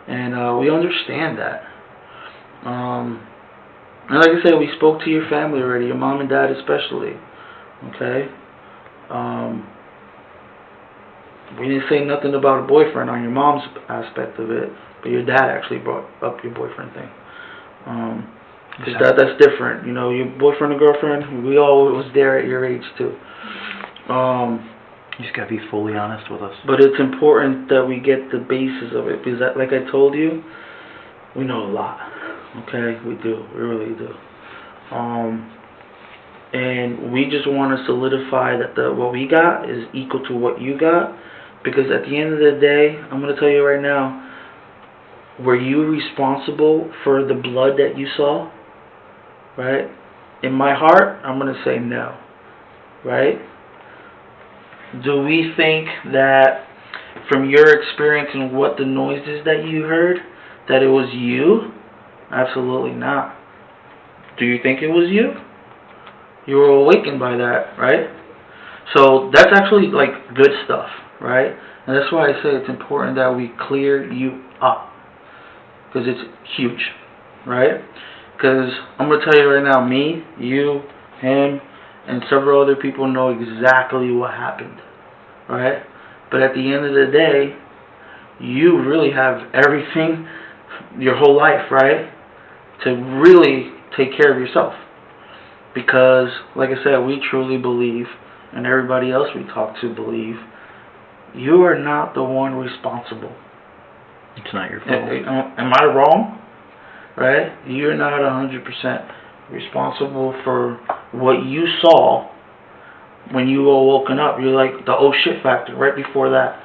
And we understand that. And like I said, we spoke to your family already, your mom and dad especially. Okay? We didn't say nothing about a boyfriend on your mom's aspect of it, but your dad actually brought up your boyfriend thing. Because that's different. You know, your boyfriend and girlfriend, we all was there at your age too. You just gotta be fully honest with us. But it's important that we get the basis of it, because like I told you, we know a lot. Okay, we do. We really do. And we just want to solidify that what we got is equal to what you got, because at the end of the day, I'm going to tell you right now, were you responsible for the blood that you saw? Right? In my heart, I'm going to say no. Right? Do we think that from your experience and what the noises that you heard, that it was you? Absolutely not. Do you think it was you? You were awakened by that, right? So that's actually like good stuff, right? And that's why I say it's important that we clear you up, because it's huge, right? Because I'm going to tell you right now, me, you, him, and several other people know exactly what happened, right? But at the end of the day, you really have everything, your whole life, right, to really take care of yourself. Because, like I said, we truly believe, and everybody else we talk to believe, you are not the one responsible. It's not your fault. Am I wrong? Right? You're not 100% responsible for what you saw when you were woken up. You're like the oh shit factor right before that.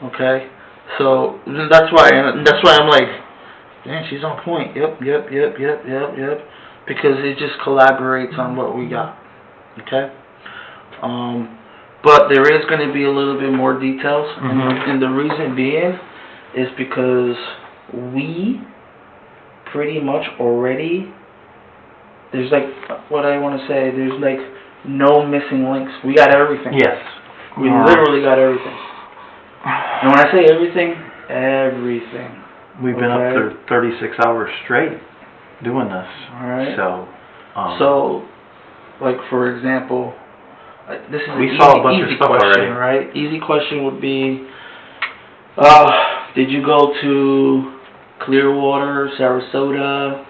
Okay? So that's why I'm like, man, she's on point. Yep. Because it just collaborates on what we got. Okay? But there is going to be a little bit more details. And the reason being is because we pretty much already, there's like, what I want to say, there's like no missing links. We got everything. Yes. We literally got everything. And when I say everything, everything. We've been up there 36 hours straight doing this. Alright. So, like for example, this is we saw a bunch of stuff question, already. right? Easy question would be, did you go to Clearwater, Sarasota,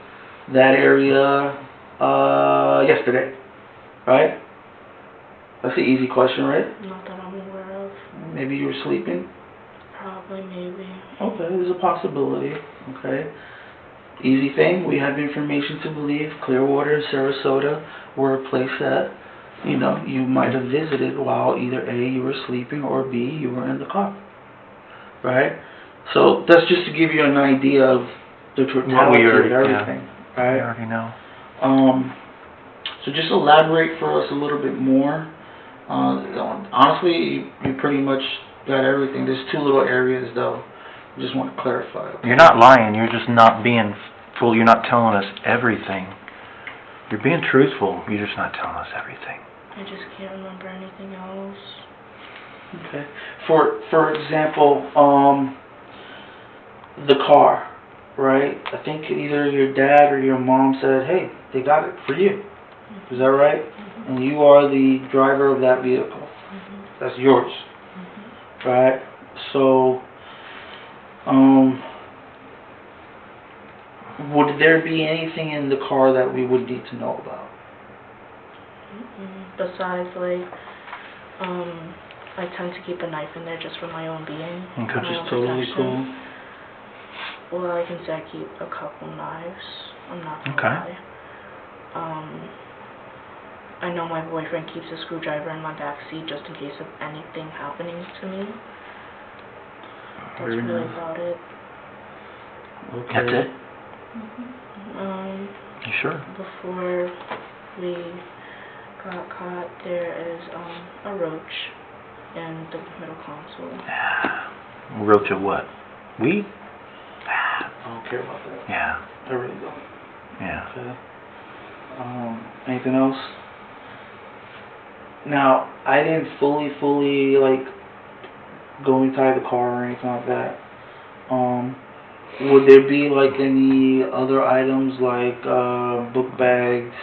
that area, yesterday? Right? That's an easy question, right? Not that I'm aware of. Maybe you were sleeping? Probably, maybe. Okay, there's a possibility. Okay. Easy thing, we have information to believe Clearwater and Sarasota were a place that, you know, you might have visited while either A, you were sleeping, or B, you were in the car. Right? So that's just to give you an idea of the totality of everything. Right? We already know. So just elaborate for us a little bit more. Honestly, you pretty much got everything. There's two little areas though. I just want to clarify. Okay? You're not lying. You're just not being full. You're not telling us everything. You're being truthful. You're just not telling us everything. I just can't remember anything else. Okay. For example, the car, right? I think either your dad or your mom said, "Hey, they got it for you." Is that right? And you are the driver of that vehicle. That's yours. Right? So, would there be anything in the car that we would need to know about? Besides, like, I tend to keep a knife in there just for my own being. Which is totally cool. Well, I can say I keep a couple knives. I'm not gonna lie. I know my boyfriend keeps a screwdriver in my back seat just in case of anything happening to me. That's Very really nice. about it. Okay. That's it? You sure? Before we got caught, there is a roach in the middle console. Roach of what? Weed? I don't care about that. Yeah. I really don't. Yeah. Okay. Anything else? Now, I didn't fully like go inside the car or anything like that. Would there be like any other items like book bags?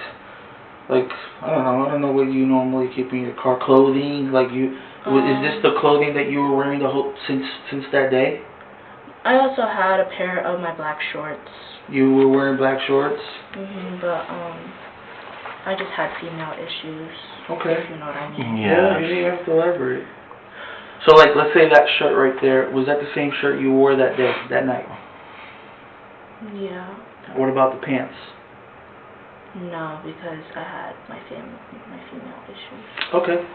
Like I don't know what you normally keep in your car. Clothing, like you. Is this the clothing that you were wearing the whole since that day? I also had a pair of my black shorts. You were wearing black shorts? But I just had female issues. Okay. If you know what I mean. Yeah. You didn't have to elaborate. So like, let's say that shirt right there, was that the same shirt you wore that day, that night? Yeah. What about the pants? No, because I had my female issues. Okay.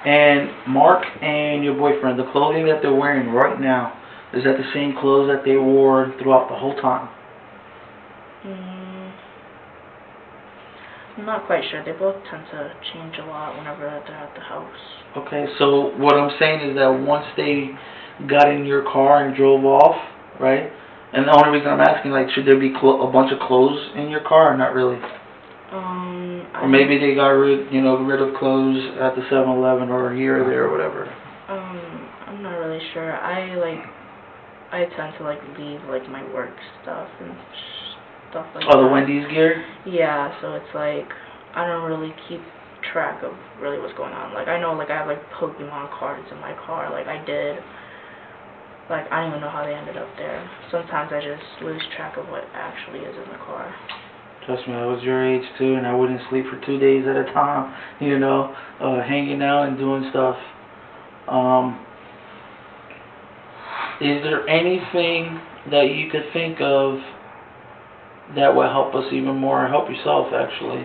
And Mark and your boyfriend, the clothing that they're wearing right now, is that the same clothes that they wore throughout the whole time? I'm not quite sure. They both tend to change a lot whenever they're at the house. Okay, so what I'm saying is that once they got in your car and drove off, right? And the only reason I'm asking, like, should there be a bunch of clothes in your car or not really? Or maybe they got rid of clothes at the 7-Eleven or here or there or whatever. I'm not really sure. I tend to leave my work stuff and stuff like that. Oh, the Wendy's gear? Yeah, so it's I don't really keep track of really what's going on. I know I have Pokemon cards in my car. I did. I don't even know how they ended up there. Sometimes I just lose track of what actually is in the car. Trust me, I was your age too, and I wouldn't sleep for 2 days at a time, hanging out and doing stuff. Is there anything that you could think of that will help us even more, or help yourself actually?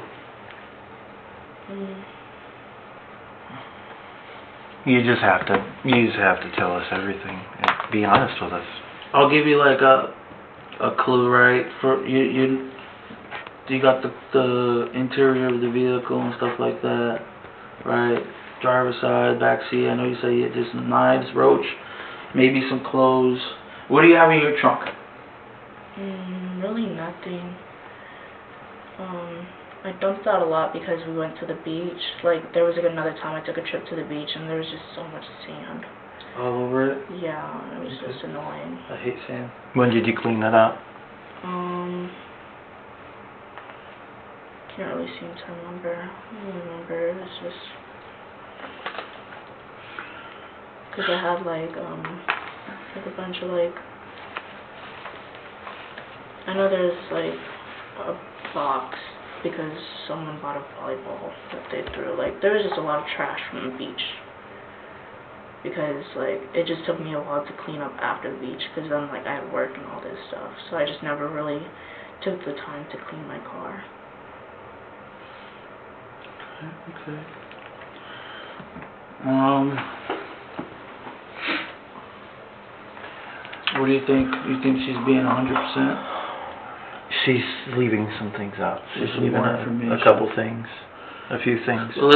You just have to tell us everything and be honest with us. I'll give you a clue, right? For you got the interior of the vehicle and stuff like that, right? Driver's side, back seat. I know you say you had just knives, roach, maybe some clothes. What do you have in your trunk? Really nothing. I dumped out a lot because we went to the beach. There was another time I took a trip to the beach and there was just so much sand. All over it? Yeah, it was just annoying. I hate sand. When did you clean that up? Can't really seem to remember. I don't remember. It was just because I had a bunch of I know there's a box because someone bought a volleyball that they threw. There was just a lot of trash from the beach because it just took me a while to clean up after the beach because then I had work and all this stuff, so I just never really took the time to clean my car. Okay. What do you think? You think she's being 100%? She's leaving some things out. She's Some leaving more a information. couple things, a few things. So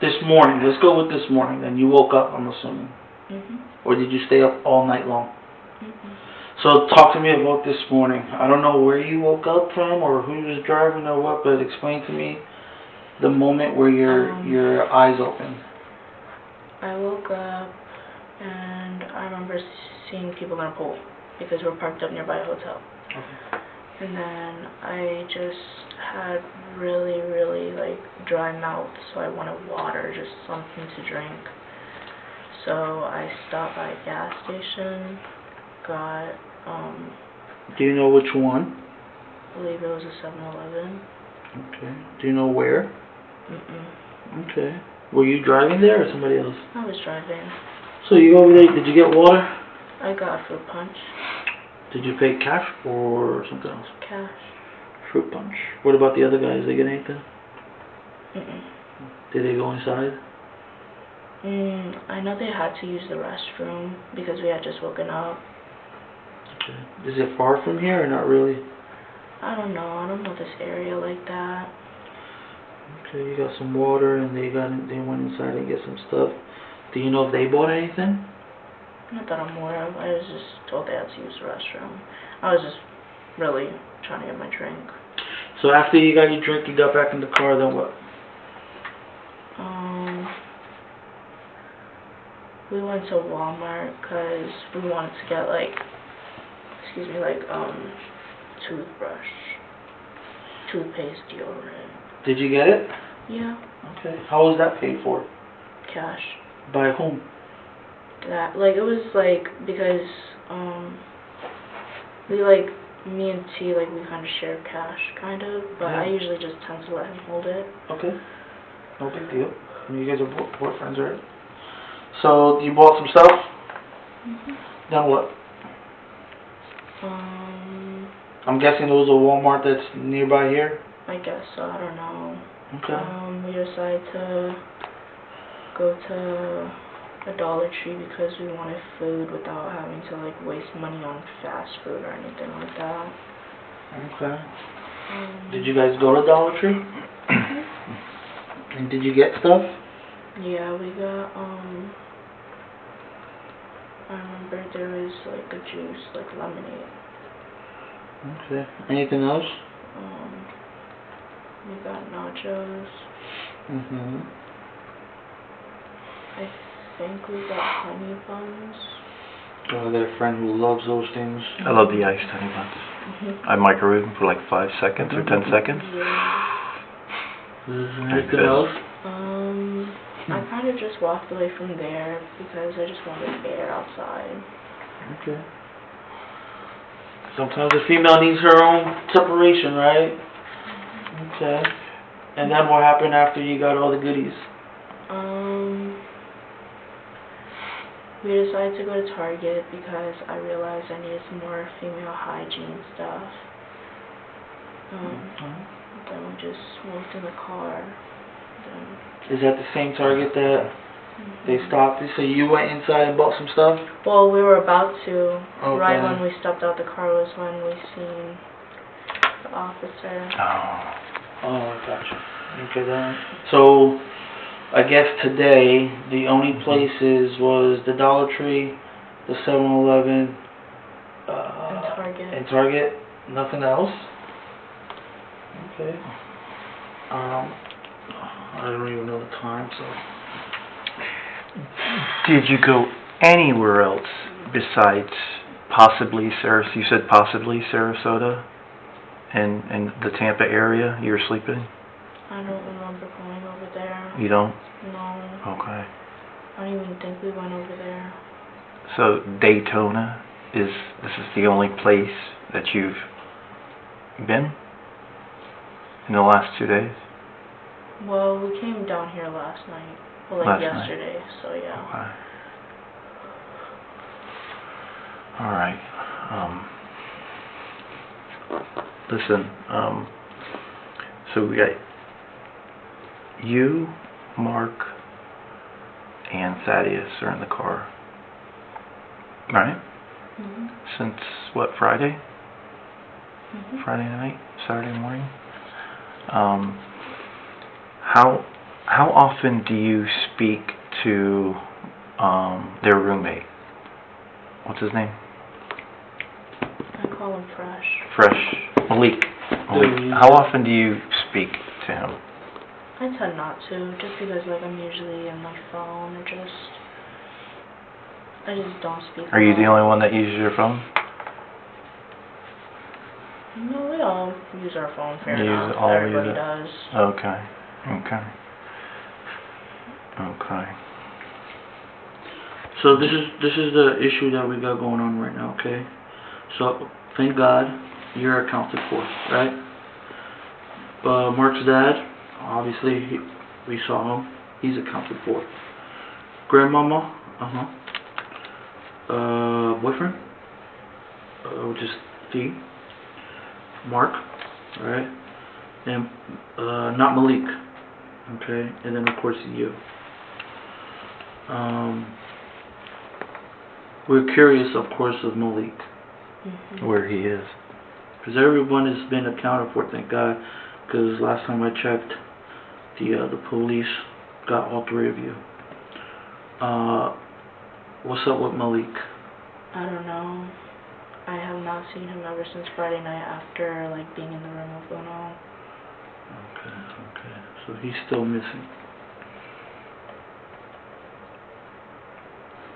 this morning, let's go with this morning then. You woke up, I'm assuming. Or did you stay up all night long? So talk to me about this morning. I don't know where you woke up from or who was driving or what, but explain to me the moment where your eyes opened. I woke up and I remember seeing people in a pool because we're parked up nearby a hotel. Okay. And then I just had really, really dry mouth, so I wanted water, just something to drink. So I stopped by a gas station, got Do you know which one? I believe it was a 7-Eleven. Okay. Do you know where? Mm-mm. Okay. Were you driving there or somebody else? I was driving. So you over there, did you get water? I got a fruit punch. Did you pay cash or something else? Cash. Fruit punch. What about the other guys? They get anything? Mm-mm. Did they go inside? I know they had to use the restroom because we had just woken up. Okay. Is it far from here or not really? I don't know this area like that. Okay, you got some water and they went inside and get some stuff. Do you know if they bought anything? Not that I'm aware of. I was just told they had to use the restroom. I was just really trying to get my drink. So after you got your drink, you got back in the car, then what? We went to Walmart because we wanted to get toothbrush, toothpaste, deodorant. Did you get it? Yeah, Okay. How was that paid for? cash. By whom? That it was because me and T we kind of share cash kind of, but I Yeah. usually just tend to let him hold it. Okay. No big deal. You guys are boyfriends, right? So you bought some stuff? Mhm. Then what? I'm guessing it was a Walmart that's nearby here? I guess so. I don't know. Okay. We decided to go to a Dollar Tree because we wanted food without having to waste money on fast food or anything like that. Okay. Did you guys go to Dollar Tree? And did you get stuff? Yeah, we got I remember there was a juice, lemonade. Okay. Anything else? We got nachos. Mm-hmm. I think we got honey buns. Oh, I got a friend who loves those things. I love the iced honey buns. I microwave them for 5 seconds or 10 seconds. Yeah. Anything good. else? I kind of just walked away from there because I just wanted air outside. Okay. Sometimes the female needs her own separation, right? Okay. And then what happened after you got all the goodies? We decided to go to Target because I realized I needed some more female hygiene stuff. Then we just moved in the car. Is that the same Target that they stopped you? So you went inside and bought some stuff? Well, we were about to. Okay. Right when we stepped out the car was when we seen the officer. Oh, gotcha. Okay, then. So, I guess today, the only places was the Dollar Tree, the 7-Eleven, and Target. Nothing else? Okay. I don't even know the time, so. Did you go anywhere else besides possibly You said possibly Sarasota and the Tampa area you were sleeping? I don't remember going over there. You don't? No. Okay. I don't even think we went over there. So Daytona this is the only place that you've been in the last 2 days? Well, we came down here last night. Well, Last yesterday, so yeah. Okay. All right. Listen, so we got you, Mark, and Thaddeus are in the car. Right? Mhm. Since what, Friday? Mhm. Friday night? Saturday morning? How often do you speak to their roommate? What's his name? I call him Fresh. Fresh. Malik. How often do you speak to him? I tend not to, just because I'm usually in my phone or I just don't speak. Are you the only one that uses your phone? No, we all use our phone fair You enough. all use Everybody it? does. Okay. So this is the issue that we got going on right now, okay? So thank God you're accounted for, right? Mark's dad, obviously we saw him. He's accounted for. Grandmama, boyfriend, which is D, Mark, alright, and not Malik, okay, and then of course you. We're curious, of course, of Malik, Where he is. because everyone has been accounted for, thank God, because last time I checked, the police got all three of you. What's up with Malik? I don't know. I have not seen him ever since Friday night after, like, being in the room with Lana. Okay, so he's still missing.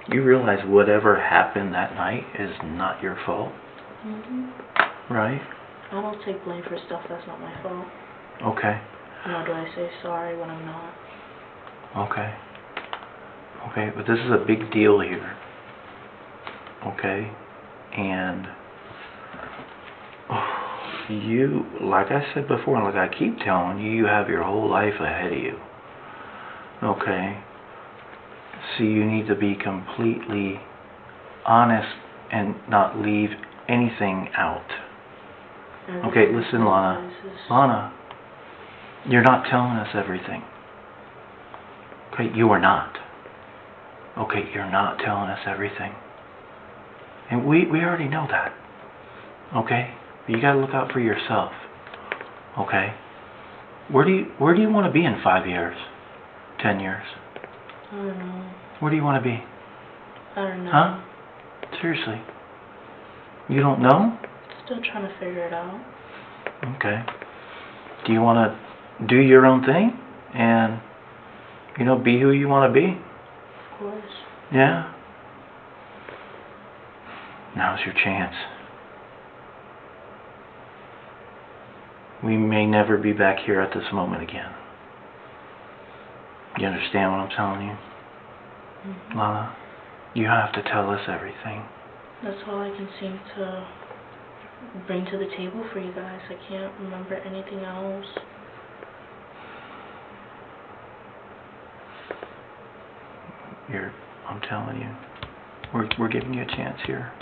You realize whatever happened that night is not your fault, right? I don't take blame for stuff that's not my fault. Okay. Nor do I say sorry when I'm not. Okay. Okay, but this is a big deal here. Okay? And you, like I said before, and like I keep telling you, you have your whole life ahead of you. Okay? So you need to be completely honest and not leave anything out. Okay, listen, Lana. Lana, you're not telling us everything. Okay, you are not. Okay, you're not telling us everything. And we already know that. Okay? But you gotta look out for yourself. Okay? Where do you want to be in 5 years? 10 years? I don't know. Where do you want to be? I don't know. Huh? Seriously? You don't know? Still trying to figure it out. Okay. Do you want to do your own thing? And, be who you want to be? Of course. Yeah? Now's your chance. We may never be back here at this moment again. You understand what I'm telling you? Lana, you have to tell us everything. That's all I can seem to bring to the table for you guys. I can't remember anything else. I'm telling you, we're giving you a chance here.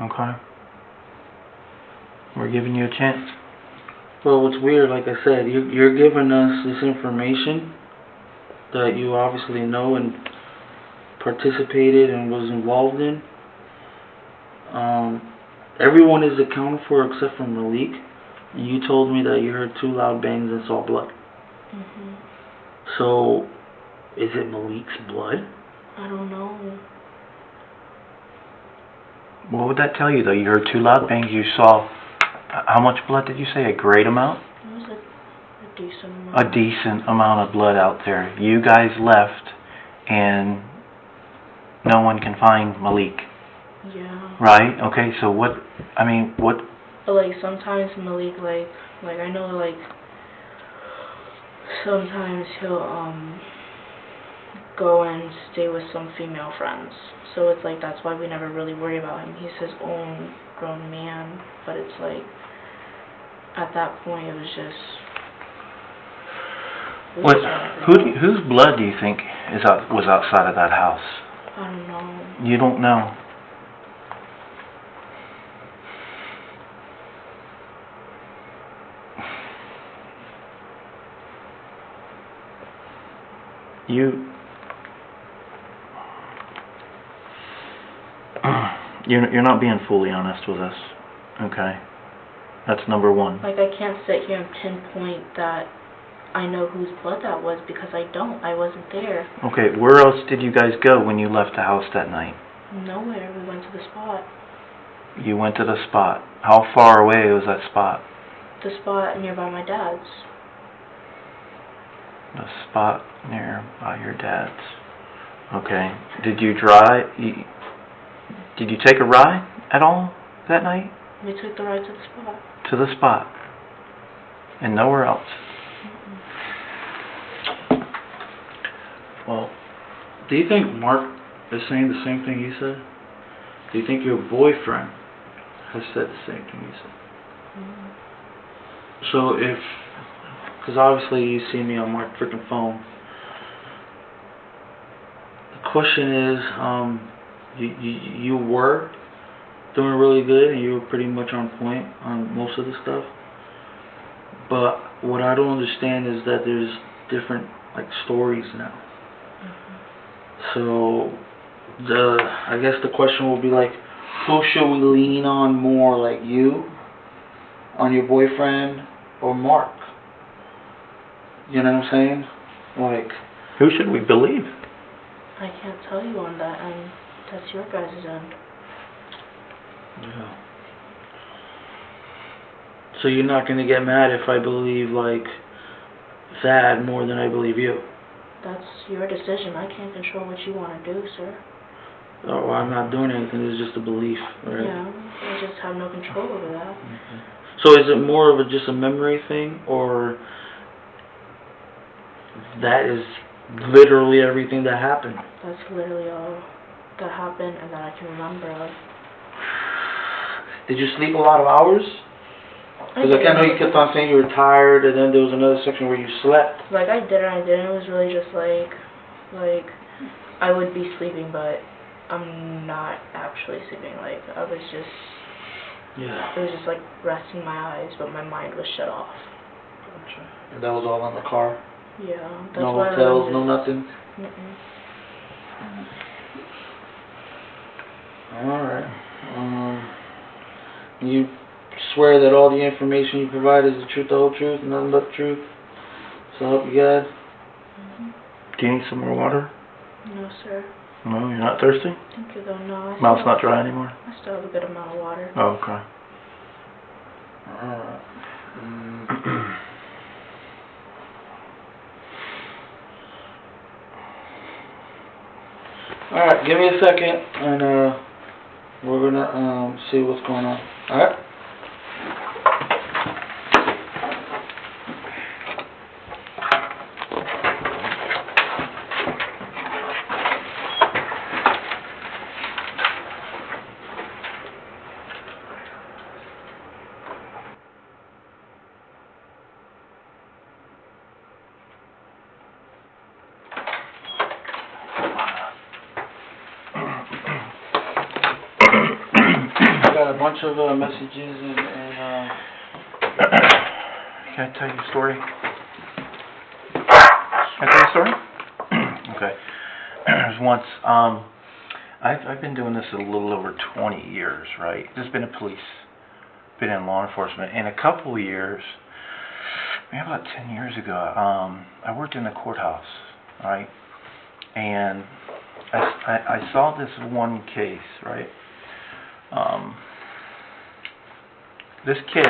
Okay? We're giving you a chance. Well, what's weird, like I said, you're giving us this information that you obviously know and participated and was involved in. Everyone is accounted for except for Malik. And you told me that you heard 2 loud bangs and saw blood. So, is it Malik's blood? I don't know. What would that tell you, though? You heard 2 loud bangs. You saw, how much blood did you say? A great amount? It was a decent amount. A decent amount of blood out there. You guys left, and no one can find Malik. Yeah. Right? Okay, so what? But, like, sometimes Malik, like I know, like, sometimes he'll, go and stay with some female friends. So it's like, that's why we never really worry about him. He's his own grown man, but it's like, at that point, it was just... Whose blood do you think was outside of that house? I don't know. You don't know. You're not being fully honest with us, okay? That's number one. Like, I can't sit here and pinpoint that I know whose blood that was, because I don't. I wasn't there. Okay, where else did you guys go when you left the house that night? Nowhere. We went to the spot. You went to the spot. How far away was that spot? The spot nearby my dad's. The spot nearby your dad's. Okay. Did you drive? Did you take a ride at all that night? We took the ride to the spot. To the spot. And nowhere else? Well, do you think Mark is saying the same thing you said? Do you think your boyfriend has said the same thing you said? So because obviously you see me on my freaking phone. The question is, you were doing really good, and you were pretty much on point on most of the stuff. But what I don't understand is that there's different like stories now. So I guess the question will be like, who should we lean on more, like you, on your boyfriend, or Mark? You know what I'm saying? Like, Who should we believe? I can't tell you on that end. That's your guys' end. yeah. So you're not gonna get mad if I believe like Thad more than I believe you? That's your decision. I can't control what you want to do, sir. Oh, I'm not doing anything. It's just a belief, right? Yeah, I just have no control over that. Okay. So is it more of just a memory thing, or that is literally everything that happened? That's literally all that happened and that I can remember of. Did you sleep a lot of hours? Because like, I know you kept on saying you were tired, and then there was another section where you slept. Like, I did and I didn't. It was really just like, I would be sleeping, but I'm not actually sleeping. Like, I was just, Yeah. it was just like resting my eyes, but my mind was shut off. Gotcha. And that was all in the car? Yeah. That's No why hotels, I no nothing? Mm-mm. Alright. You swear that all the information you provide is the truth, the whole truth, and nothing but the truth? So help you God? Do you need some more water? No, sir. No, you're not thirsty? Thank you, though. No, I Mouth's still, not dry anymore? I still have a good amount of water. Oh, okay. Alright. Alright, give me a second, and we're gonna see what's going on. Alright? Got a bunch of messages and Can I tell you a story? Can I tell you a story? Okay. There's once, I've been doing this a little over 20 years, right? Just been a police, been in law enforcement. In a couple of years, maybe about 10 years ago, I worked in the courthouse, right? And I saw this one case, right? This kid,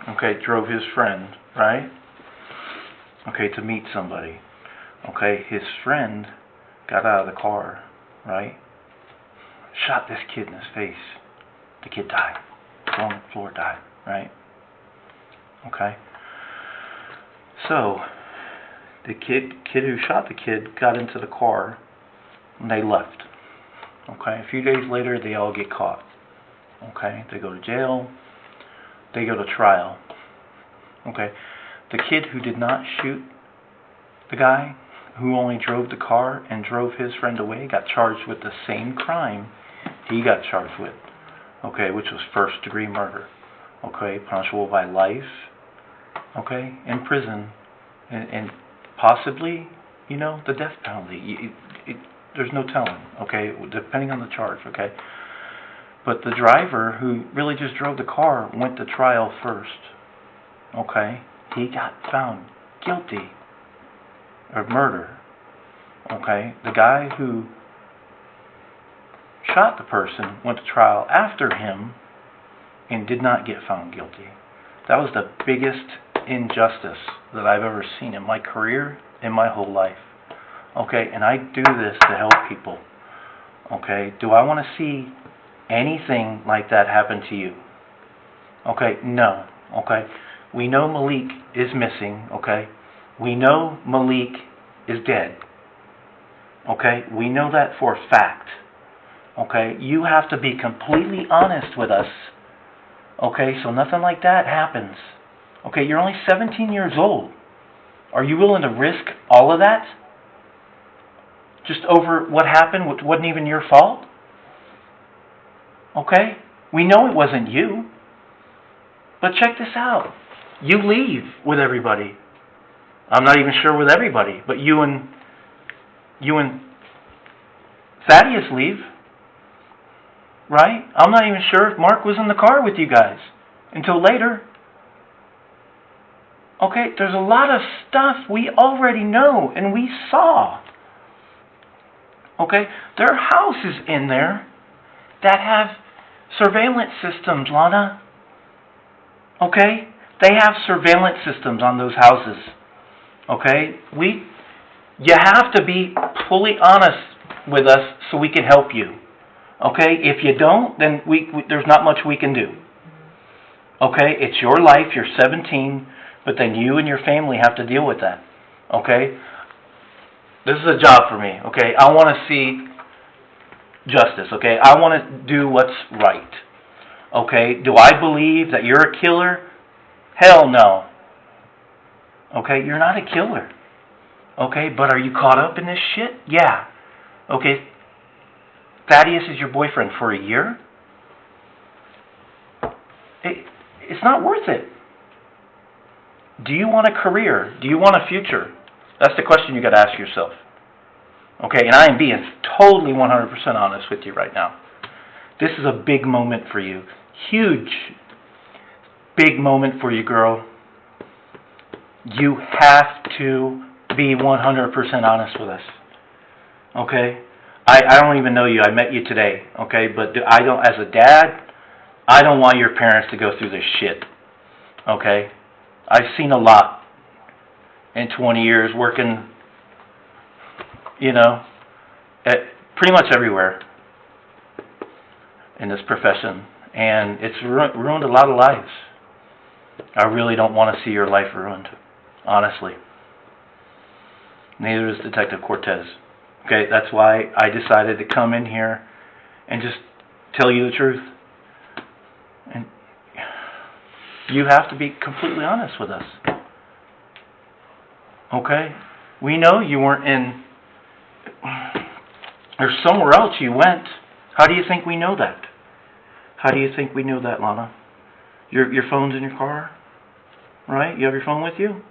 okay, drove his friend, right? Okay, to meet somebody. Okay, his friend got out of the car, right? Shot this kid in his face. The kid died. Fell on the floor, died, right? Okay. So, the kid who shot the kid got into the car and they left. Okay, a few days later they all get caught. Okay, they go to jail, they go to trial. Okay, the kid who did not shoot the guy, who only drove the car and drove his friend away, got charged with the same crime he got charged with. Okay, which was first-degree murder. Okay, punishable by life. Okay, in prison, and possibly, you know, the death penalty. There's no telling. Okay, depending on the charge. Okay. But the driver, who really just drove the car, went to trial first. Okay? He got found guilty of murder. Okay? The guy who shot the person went to trial after him and did not get found guilty. That was the biggest injustice that I've ever seen in my career, in my whole life. Okay? And I do this to help people. Okay? Do I want to see anything like that happen to you? Okay, no. Okay, we know Malik is missing. Okay, we know Malik is dead. Okay, we know that for a fact. Okay, you have to be completely honest with us. Okay, so nothing like that happens. Okay, you're only 17 years old. Are you willing to risk all of that? Just over what happened, which wasn't even your fault? Okay? We know it wasn't you. But check this out. You leave with everybody. I'm not even sure with everybody, but you and Thaddeous leave. Right? I'm not even sure if Mark was in the car with you guys until later. Okay, there's a lot of stuff we already know and we saw. Okay, there are houses in there that have surveillance systems, Lana. Okay, they have surveillance systems on those houses. Okay, you have to be fully honest with us so we can help you. Okay, if you don't, then there's not much we can do. Okay, it's your life, you're 17, but then you and your family have to deal with that. Okay, this is a job for me. Okay, I want to see justice. Okay, I want to do what's right. Okay, do I believe that you're a killer? Hell no. Okay, you're not a killer. Okay, but are you caught up in this shit? Yeah. Okay, Thaddeous is your boyfriend for a year? It's not worth it. Do you want a career? Do you want a future? That's the question you got to ask yourself. Okay, and I am being totally 100% honest with you right now. This is a big moment for you. Huge, big moment for you, girl. You have to be 100% honest with us. Okay? I don't even know you. I met you today. Okay? But I don't, as a dad, I don't want your parents to go through this shit. Okay? I've seen a lot in 20 years working, at pretty much everywhere in this profession. And it's ruined a lot of lives. I really don't want to see your life ruined, honestly. Neither does Detective Cortez. Okay, that's why I decided to come in here and just tell you the truth. And you have to be completely honest with us. Okay? We know you weren't in... There's somewhere else you went. How do you think we know that? How do you think we know that, Lana? Your phone's in your car? Right? You have your phone with you?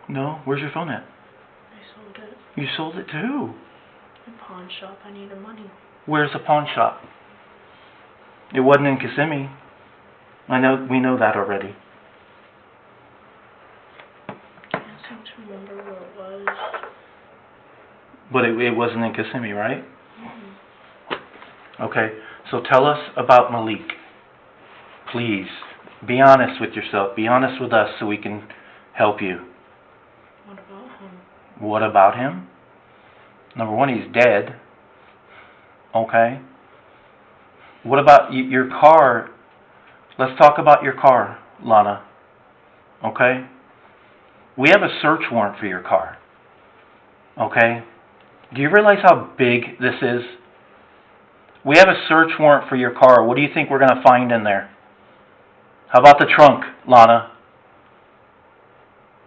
No? Where's your phone at? I sold it. You sold it to who? The pawn shop. I needed money. Where's the pawn shop? It wasn't in Kissimmee. We know that already. I can't seem to remember where it was. But it wasn't in Kissimmee, right? Mm-hmm. Okay, so tell us about Malik. Please, be honest with yourself. Be honest with us so we can help you. What about him? What about him? Number one, he's dead. Okay. What about your car? Let's talk about your car, Lana. Okay? We have a search warrant for your car. Okay? Do you realize how big this is? We have a search warrant for your car. What do you think we're going to find in there? How about the trunk, Lana?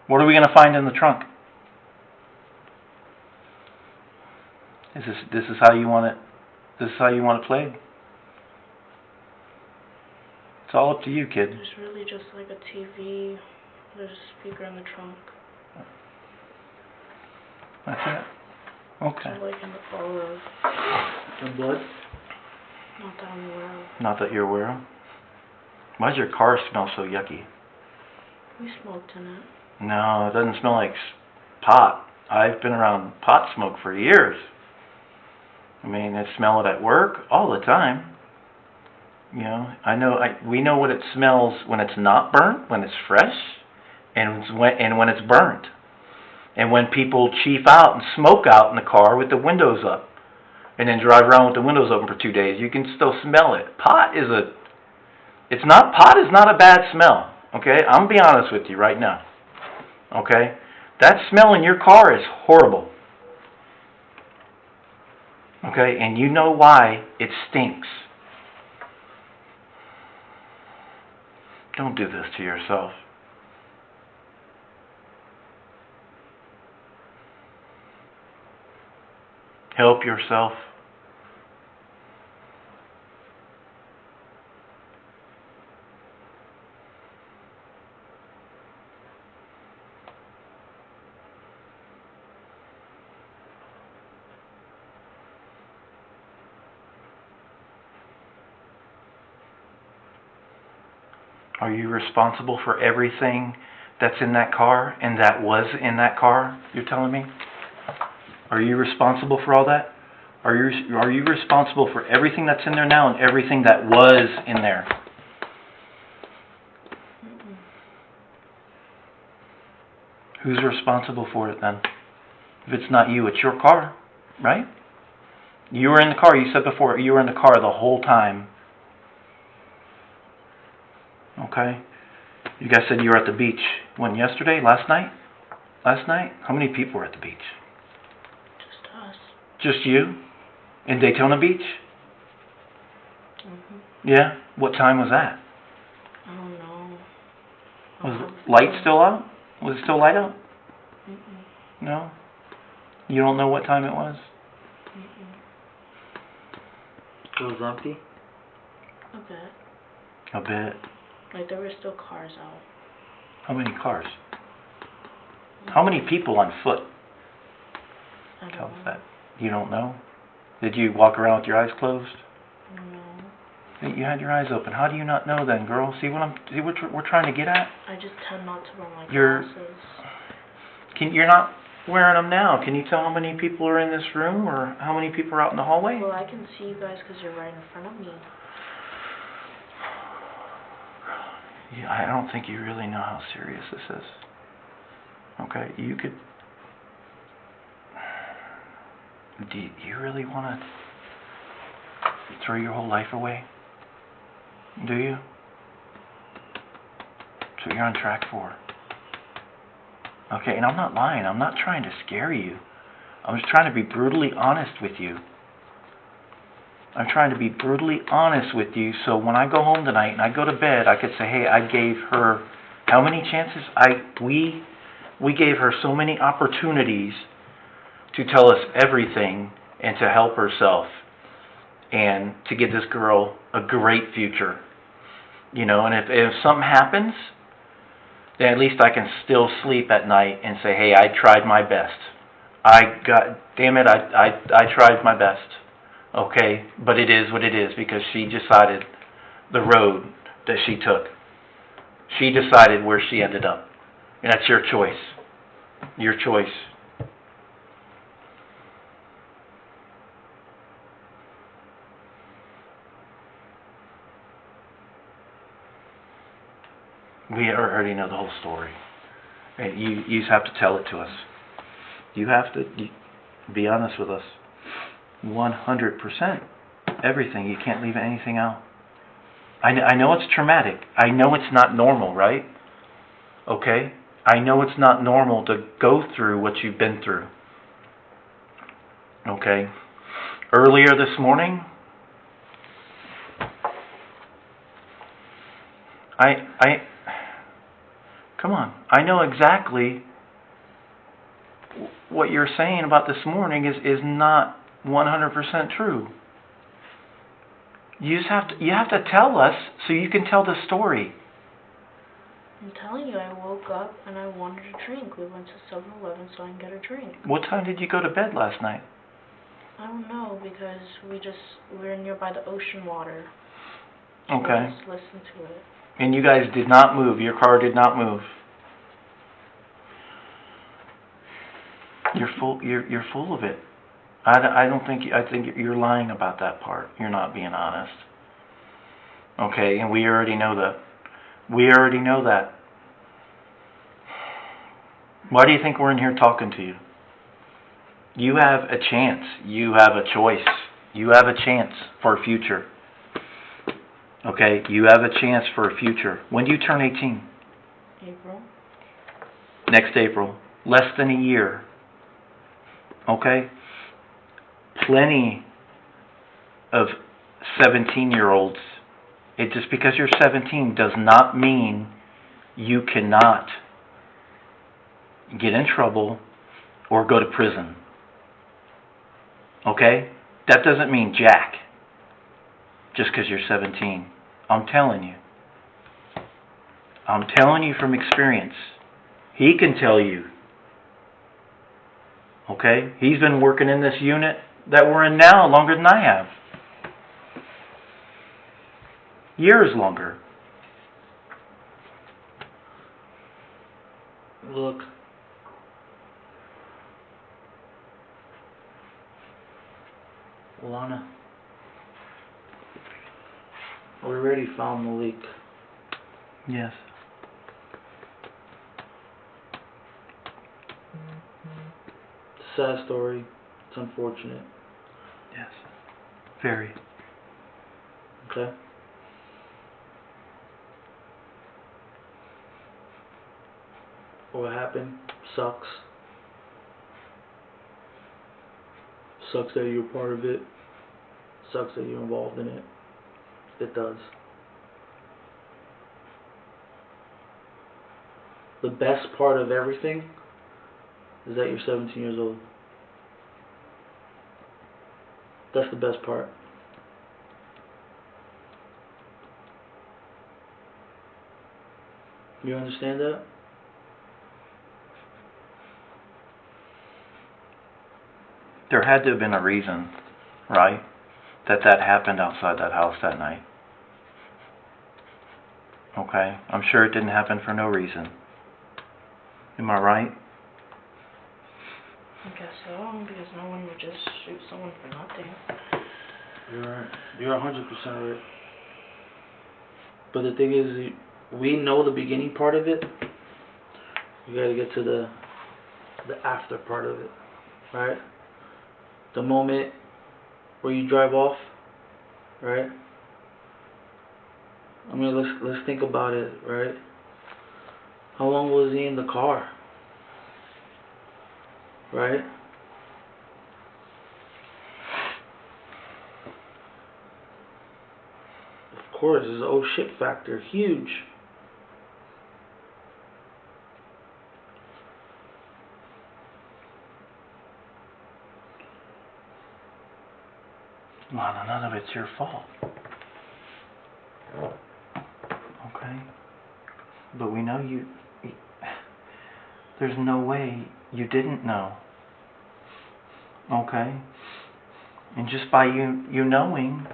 What are we going to find in the trunk? This is how you want it. This is how you want it played. It's all up to you, kid. There's really just like a TV. There's a speaker in the trunk. That's it. Okay. So like in the fall of... And blood? Not that I'm aware of. Not that you're aware of. Why does your car smell so yucky? We smoked in it. No, it doesn't smell like pot. I've been around pot smoke for years. I mean, I smell it at work all the time. We know what it smells when it's not burnt, when it's fresh, and when it's burnt. And when people chief out and smoke out in the car with the windows up, and then drive around with the windows open for 2 days, you can still smell it. Pot is not a bad smell. Okay, I'm gonna be honest with you right now. Okay, that smell in your car is horrible. Okay, and you know why it stinks. Don't do this to yourself. Help yourself. Are you responsible for everything that's in that car and that was in that car, you're telling me? Are you responsible for all that? Are you responsible for everything that's in there now and everything that was in there? Who's responsible for it then? If it's not you, it's your car, right? You were in the car. You said before you were in the car the whole time. Okay? You guys said you were at the beach. When, yesterday? Last night? Last night? How many people were at the beach? Just us. Just you? In Daytona Beach? Yeah? What time was that? I don't know. Was the light still out? Was it still light out? No? You don't know what time it was? It was empty? A bit. A bit. Like, there were still cars out. How many cars? How many people on foot? I don't Tell us know. that. You don't know? Did you walk around with your eyes closed? No. You had your eyes open. How do you not know then, girl? See what we're trying to get at? I just tend not to wear my You're- glasses. You're not wearing them now. Can you tell how many people are in this room or how many people are out in the hallway? Well, I can see you guys because you're right in front of me. Yeah, I don't think you really know how serious this is. Okay, you could... Do you really want to throw your whole life away? Do you? That's what you're on track for. Okay, and I'm not lying. I'm not trying to scare you. I'm just trying to be brutally honest with you. I'm trying to be brutally honest with you so when I go home tonight and I go to bed, I could say, hey, I gave her how many chances? We gave her so many opportunities to tell us everything and to help herself and to give this girl a great future. You know, and if something happens, then at least I can still sleep at night and say, hey, I tried my best. I tried my best. Okay, but it is what it is because she decided the road that she took. She decided where she ended up. And that's your choice. Your choice. We already know the whole story. And you just have to tell it to us. You have to be honest with us. 100%. Everything. You can't leave anything out. I know it's traumatic. I know it's not normal, right? Okay? I know it's not normal to go through what you've been through. Okay? Earlier this morning, come on. I know exactly what you're saying about this morning is not 100% true. You have to tell us so you can tell the story. I'm telling you, I woke up and I wanted a drink. We went to 7-Eleven so I can get a drink. What time did you go to bed last night? I don't know because we were nearby the ocean water. So Okay. I just listened to it. And you guys did not move. Your car did not move. You're full of it. I think you're lying about that part. You're not being honest. Okay, and we already know that. We already know that. Why do you think we're in here talking to you? You have a chance. You have a choice. You have a chance for a future. Okay, you have a chance for a future. When do you turn 18? April? Next April. Less than a year. Okay? Plenty of 17-year-olds. Just because you're 17 does not mean you cannot get in trouble or go to prison. Okay? That doesn't mean jack. Just because you're 17. I'm telling you. I'm telling you from experience. He can tell you. Okay? He's been working in this unit that we're in now longer than I have. Years longer. Look. Lana. We already found Malik. Yes. It's a sad story. It's unfortunate. Yes. Very. Okay? What happened sucks. Sucks that you're part of it. Sucks that you're involved in it. It does. The best part of everything is that you're 17 years old. That's the best part. You understand that? There had to have been a reason, right? That happened outside that house that night. Okay? I'm sure it didn't happen for no reason. Am I right? I guess so, because no one would just shoot someone for nothing. You're right. You're 100% right. But the thing is, we know the beginning part of it. You gotta get to the after part of it, right? The moment where you drive off, right? I mean, let's think about it, right? How long was he in the car? Right? Of course, his oh shit factor, huge. Lana, none of it's your fault. Okay? But we know you... There's no way you didn't know. Okay? And just by you knowing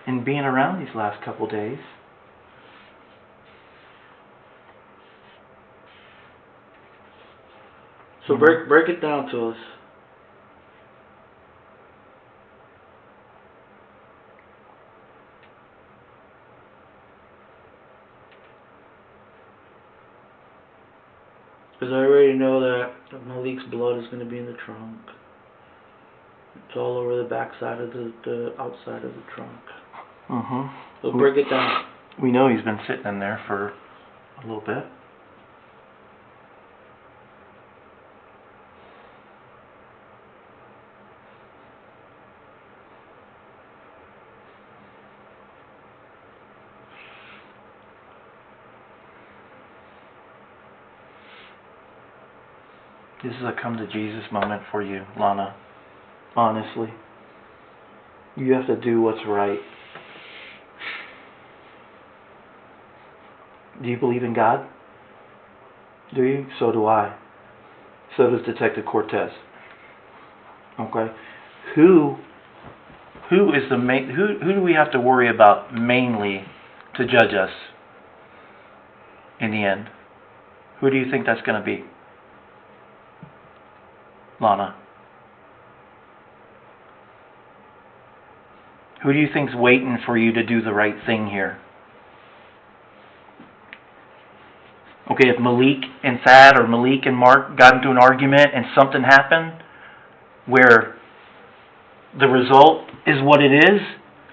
and being around these last couple days... So break it down to us. Because I already know that Malik's blood is going to be in the trunk. It's all over the backside of the outside of the trunk. So break it down. We know he's been sitting in there for a little bit. This is a come to Jesus moment for you, Lana. Honestly. You have to do what's right. Do you believe in God? Do you? So do I. So does Detective Cortez. Okay? Who is the main... Who do we have to worry about mainly to judge us in the end? Who do you think that's going to be? Lana. Who do you think's waiting for you to do the right thing here? Okay, if Malik and Thad or Malik and Mark got into an argument and something happened where the result is what it is,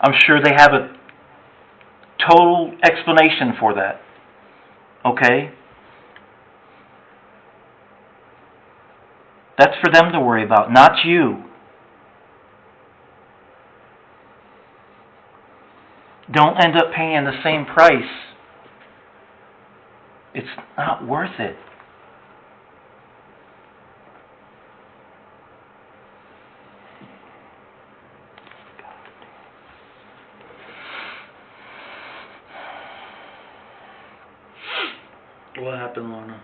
I'm sure they have a total explanation for that. Okay? That's for them to worry about, not you. Don't end up paying the same price. It's not worth it. What happened, Lana?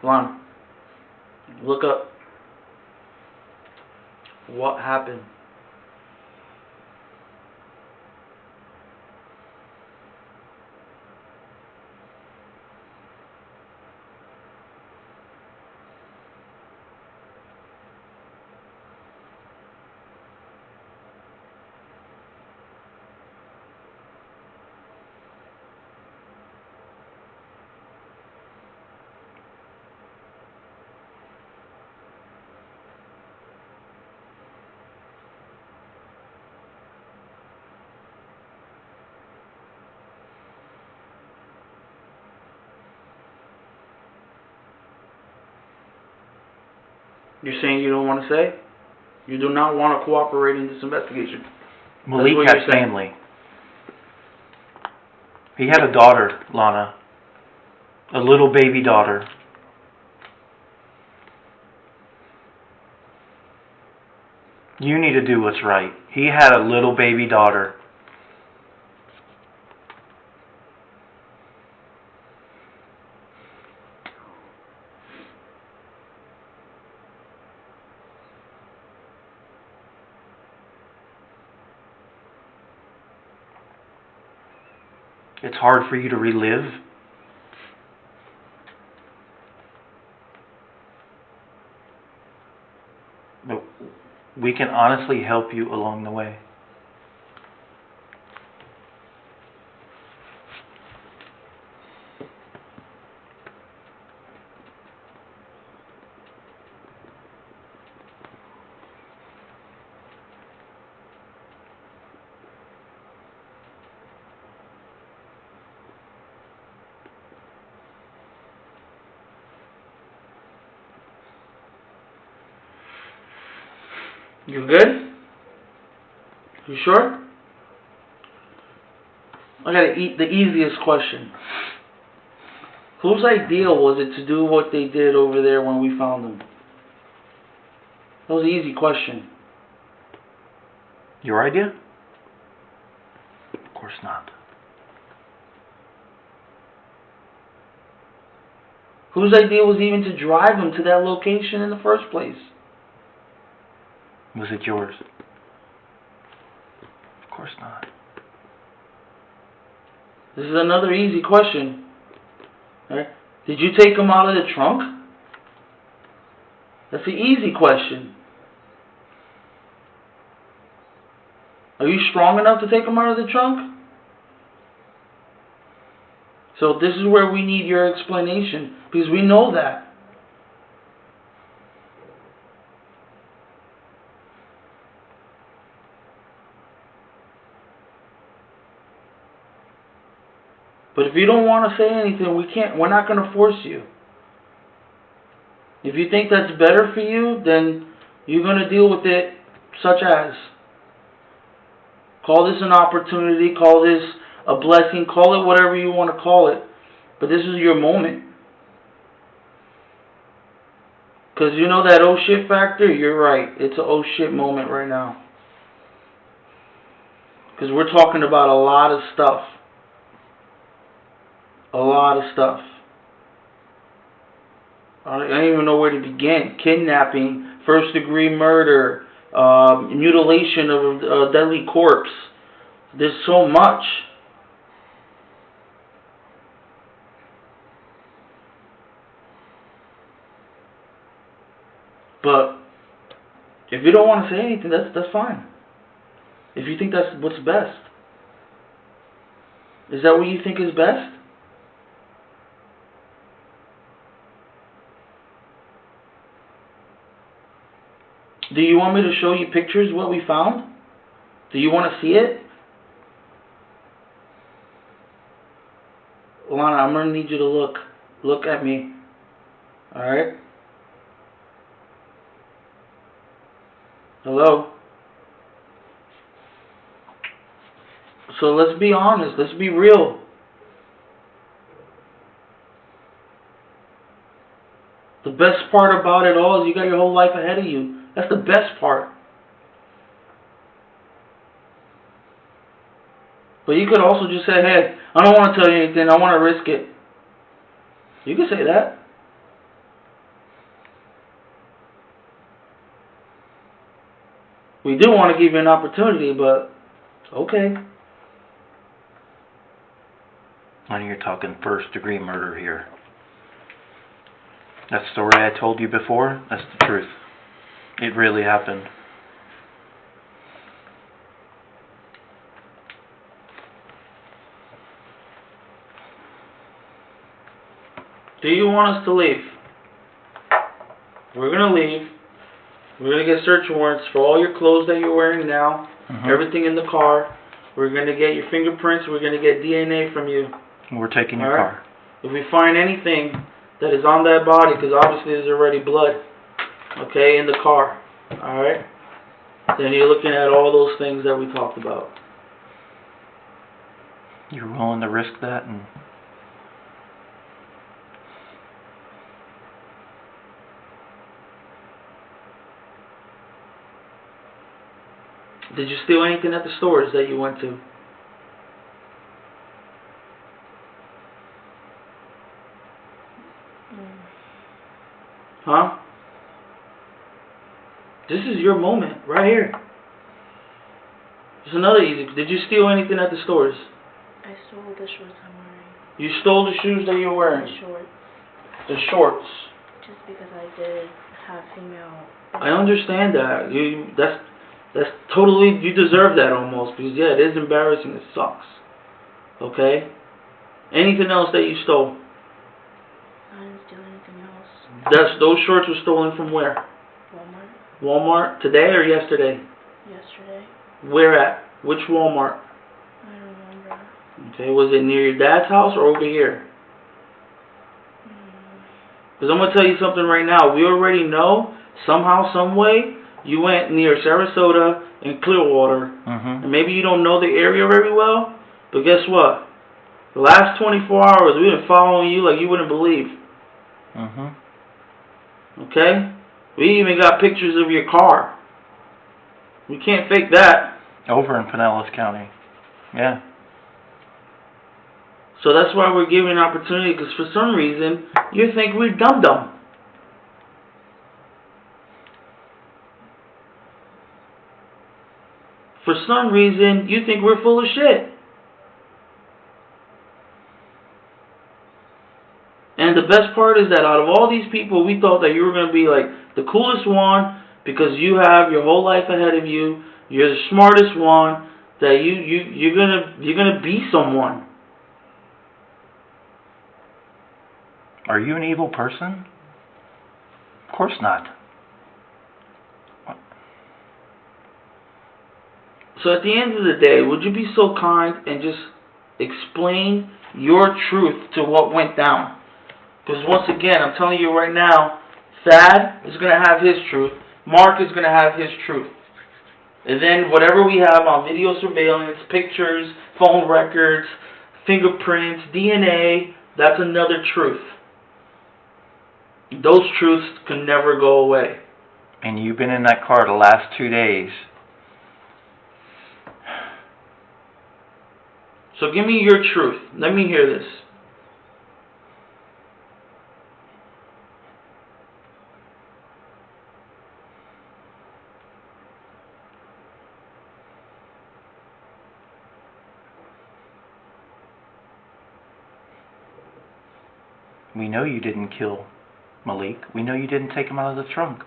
Lana, look up. What happened? You're saying you don't want to say? You do not want to cooperate in this investigation? Malik what had you're saying. family. He had a daughter, Lana. A little baby daughter. You need to do what's right. He had a little baby daughter. It's hard for you to relive. But we can honestly help you along the way. You good? You sure? I gotta eat the easiest question. Whose idea was it to do what they did over there when we found them? That was an easy question. Your idea? Of course not. Whose idea was even to drive them to that location in the first place? Was it yours? Of course not. This is another easy question. Right? Did you take them out of the trunk? That's an easy question. Are you strong enough to take them out of the trunk? So this is where we need your explanation, because we know that. But if you don't want to say anything, we're not going to force you. If you think that's better for you, then you're going to deal with it such as. Call this an opportunity, call this a blessing, call it whatever you want to call it. But this is your moment. Because you know that oh shit factor? You're right. It's a oh shit moment right now. Because we're talking about a lot of stuff. A lot of stuff. I don't even know where to begin. Kidnapping, first degree murder, mutilation of a deadly corpse. There's so much. But if you don't want to say anything, that's fine. If you think that's what's best. Is that what you think is best? Do you want me to show you pictures of what we found? Do you want to see it? Lana, I'm going to need you to look. Look at me. Alright? Hello? So let's be honest. Let's be real. The best part about it all is you got your whole life ahead of you. That's the best part. But you could also just say, hey, I don't want to tell you anything. I want to risk it. You could say that. We do want to give you an opportunity, but okay. And you're talking first-degree murder here. That story I told you before, that's the truth. It really happened. Do you want us to leave? We're going to leave. We're going to get search warrants for all your clothes that you're wearing now, everything in the car. We're going to get your fingerprints. We're going to get DNA from you. We're taking your car. If we find anything that is on that body, because obviously there's already blood, okay, in the car, alright, then you're looking at all those things that we talked about. You're willing to risk that? And did you steal anything at the stores that you went to? Huh? This is your moment, right here. Just another easy. Did you steal anything at the stores? I stole the shorts I'm wearing. You stole the shoes that you're wearing? The shorts. The shorts. Just because I did have female... I understand that. That's totally... You deserve that almost. Because, yeah, it is embarrassing. It sucks. Okay? Anything else that you stole? I didn't steal anything else. Those shorts were stolen from where? Walmart. Walmart? Today or yesterday? Yesterday. Where at? Which Walmart? I don't remember. Okay, was it near your dad's house or over here? Because I'm going to tell you something right now. We already know, somehow, some way, you went near Sarasota and Clearwater. And maybe you don't know the area very well, but guess what? The last 24 hours, we've been following you like you wouldn't believe. Okay? We even got pictures of your car. We can't fake that. over in Pinellas County. Yeah. So that's why we're giving an opportunity, because for some reason, you think we're dumb. For some reason, you think we're full of shit. And the best part is that out of all these people, we thought that you were going to be like the coolest one, because you have your whole life ahead of you. You're the smartest one. That you're gonna be someone. Are you an evil person? Of course not. So at the end of the day, would you be so kind and just explain your truth to what went down? Because once again, I'm telling you right now, Thad is going to have his truth. Mark is going to have his truth. And then whatever we have on video surveillance, pictures, phone records, fingerprints, DNA, that's another truth. Those truths can never go away. And you've been in that car the last 2 days. So give me your truth. Let me hear this. We know you didn't kill Malik. We know you didn't take him out of the trunk.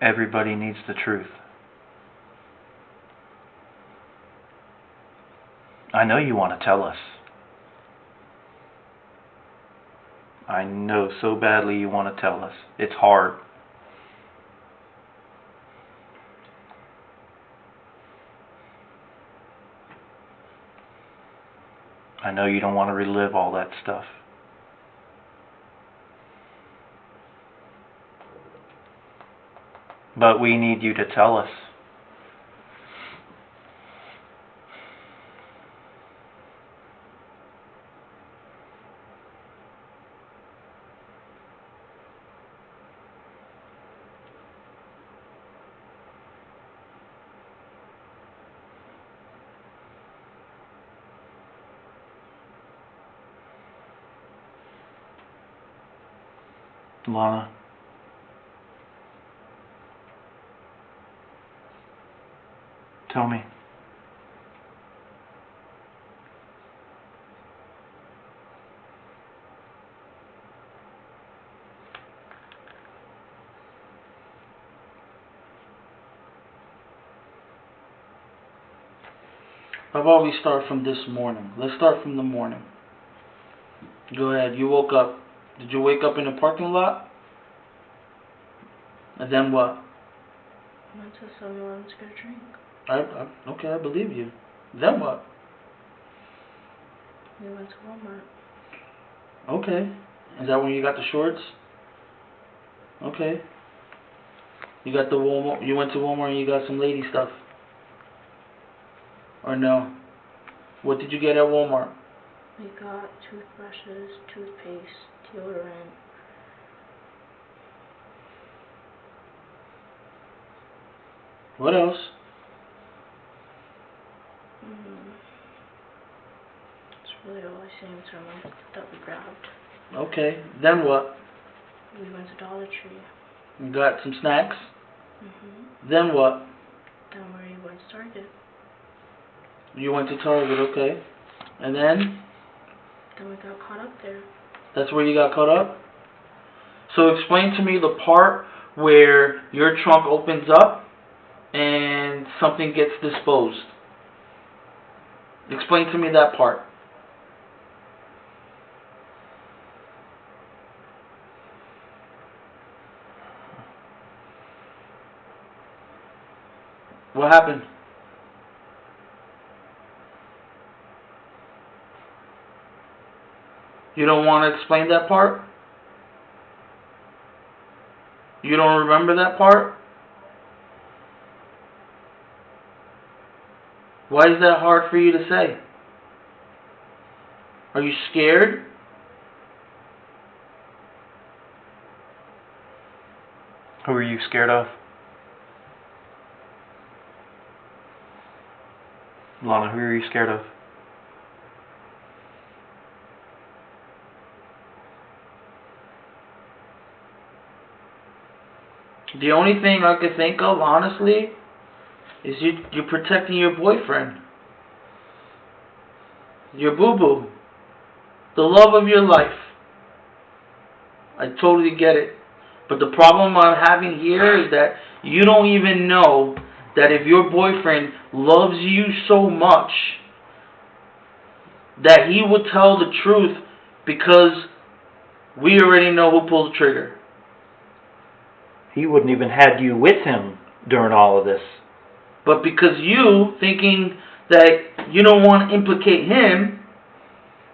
Everybody needs the truth. I know you want to tell us. I know so badly you want to tell us. It's hard. I know you don't want to relive all that stuff. But we need you to tell us. Lana. Tell me. How about we start from this morning? Let's start from the morning. Go ahead. You woke up. Did you wake up in a parking lot? And then what? I went to 7-Eleven to get a drink. Okay, I believe you. Then what? We went to Walmart. Okay. Is that when you got the shorts? Okay. You got the Walmart. You went to Walmart and you got some lady stuff. Or no? What did you get at Walmart? We got toothbrushes, toothpaste, deodorant. What else? That's really all I see in terms that we grabbed. Okay. Then what? We went to Dollar Tree. You got some snacks? Mhm. Then what? Then we went to Target. You went to Target, okay. And then? Then we got caught up there. That's where you got caught up? So explain to me the part where your trunk opens up and something gets disposed. Explain to me that part. What happened? You don't want to explain that part? You don't remember that part? Why is that hard for you to say? Are you scared? Who are you scared of? Lana, who are you scared of? The only thing I could think of, honestly, is you're protecting your boyfriend. Your boo-boo. The love of your life. I totally get it. But the problem I'm having here is that you don't even know that if your boyfriend loves you so much, that he would tell the truth, because we already know who pulled the trigger. He wouldn't even had you with him during all of this. But because you, thinking that you don't want to implicate him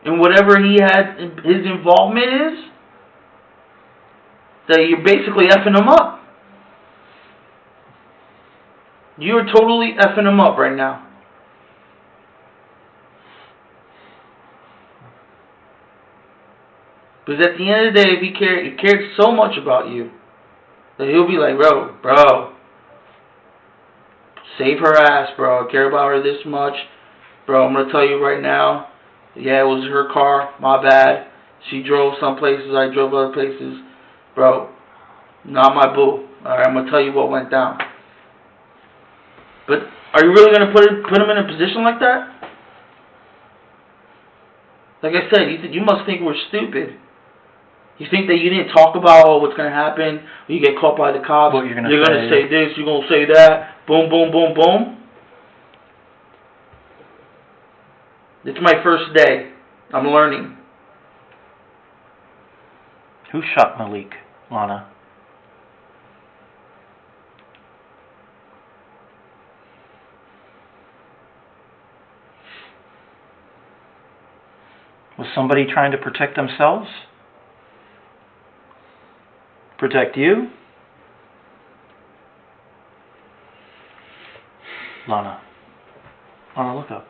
in whatever his involvement is, that you're basically effing him up. You're totally effing him up right now. Because at the end of the day, if he cared so much about you, that he'll be like, bro, save her ass, bro. I care about her this much. Bro, I'm going to tell you right now, yeah, it was her car, my bad. She drove some places, I drove other places. Bro, not my boo. Alright, I'm going to tell you what went down. But are you really going to put him in a position like that? Like I said, you must think we're stupid. You think that you didn't talk about what's going to happen when you get caught by the cops. What you're going to say this, you're going to say that. Boom, boom, boom, boom. It's my first day. I'm learning. Who shot Malik, Lana? Was somebody trying to protect themselves? Protect you? Lana. Lana, look up.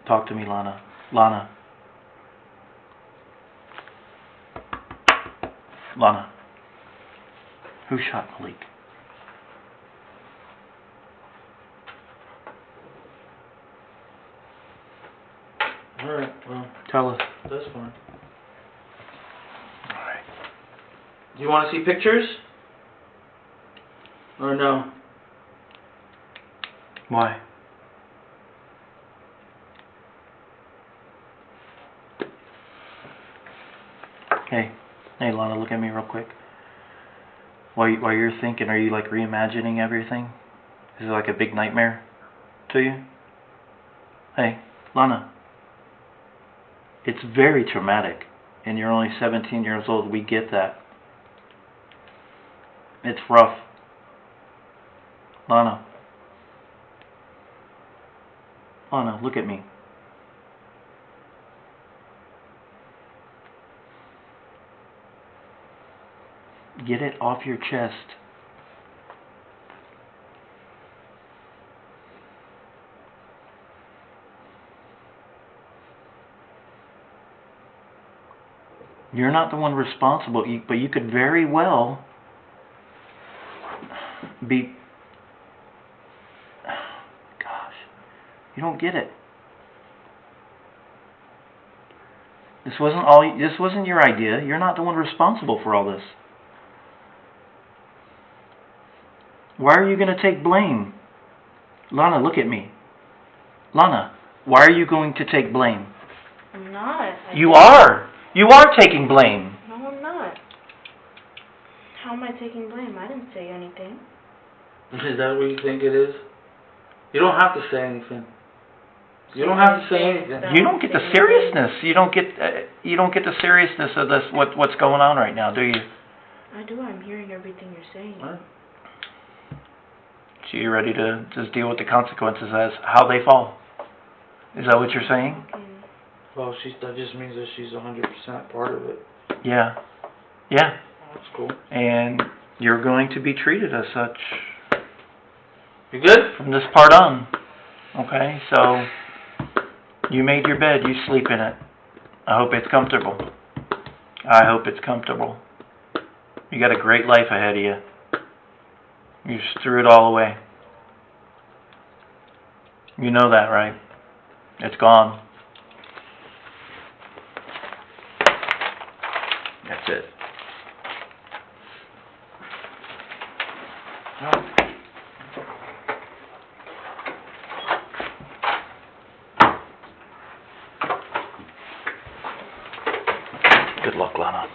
Talk to me, Lana. Lana. Lana. Who shot Malik? Alright, well, Tell us. that's fine. Alright. Do you want to see pictures? Or no? Why? Hey, Lana, look at me real quick. While you're thinking, are you like reimagining everything? Is it like a big nightmare to you? Hey, Lana. It's very traumatic, and you're only 17 years old. We get that. It's rough. Lana. Lana, look at me. Get it off your chest. You're not the one responsible, but you could very well be... Gosh, you don't get it. This wasn't your idea. You're not the one responsible for all this. Why are you going to take blame? Lana, look at me. Lana, why are you going to take blame? I'm not. You are. You are taking blame. No, I'm not. How am I taking blame? I didn't say anything. Is that what you think it is? You don't have to say anything. You don't have to say anything. You don't get the seriousness. You don't get the seriousness of this. What's going on right now, do you? I do. I'm hearing everything you're saying. What? So you're ready to just deal with the consequences as how they fall? Is that what you're saying? Okay. Well, that just means that she's 100% part of it. Yeah. Yeah. That's cool. And you're going to be treated as such. You good? From this part on. Okay, so you made your bed, you sleep in it. I hope it's comfortable. I hope it's comfortable. You got a great life ahead of you. You just threw it all away. You know that, right? It's gone. That's it. Good luck, Lana.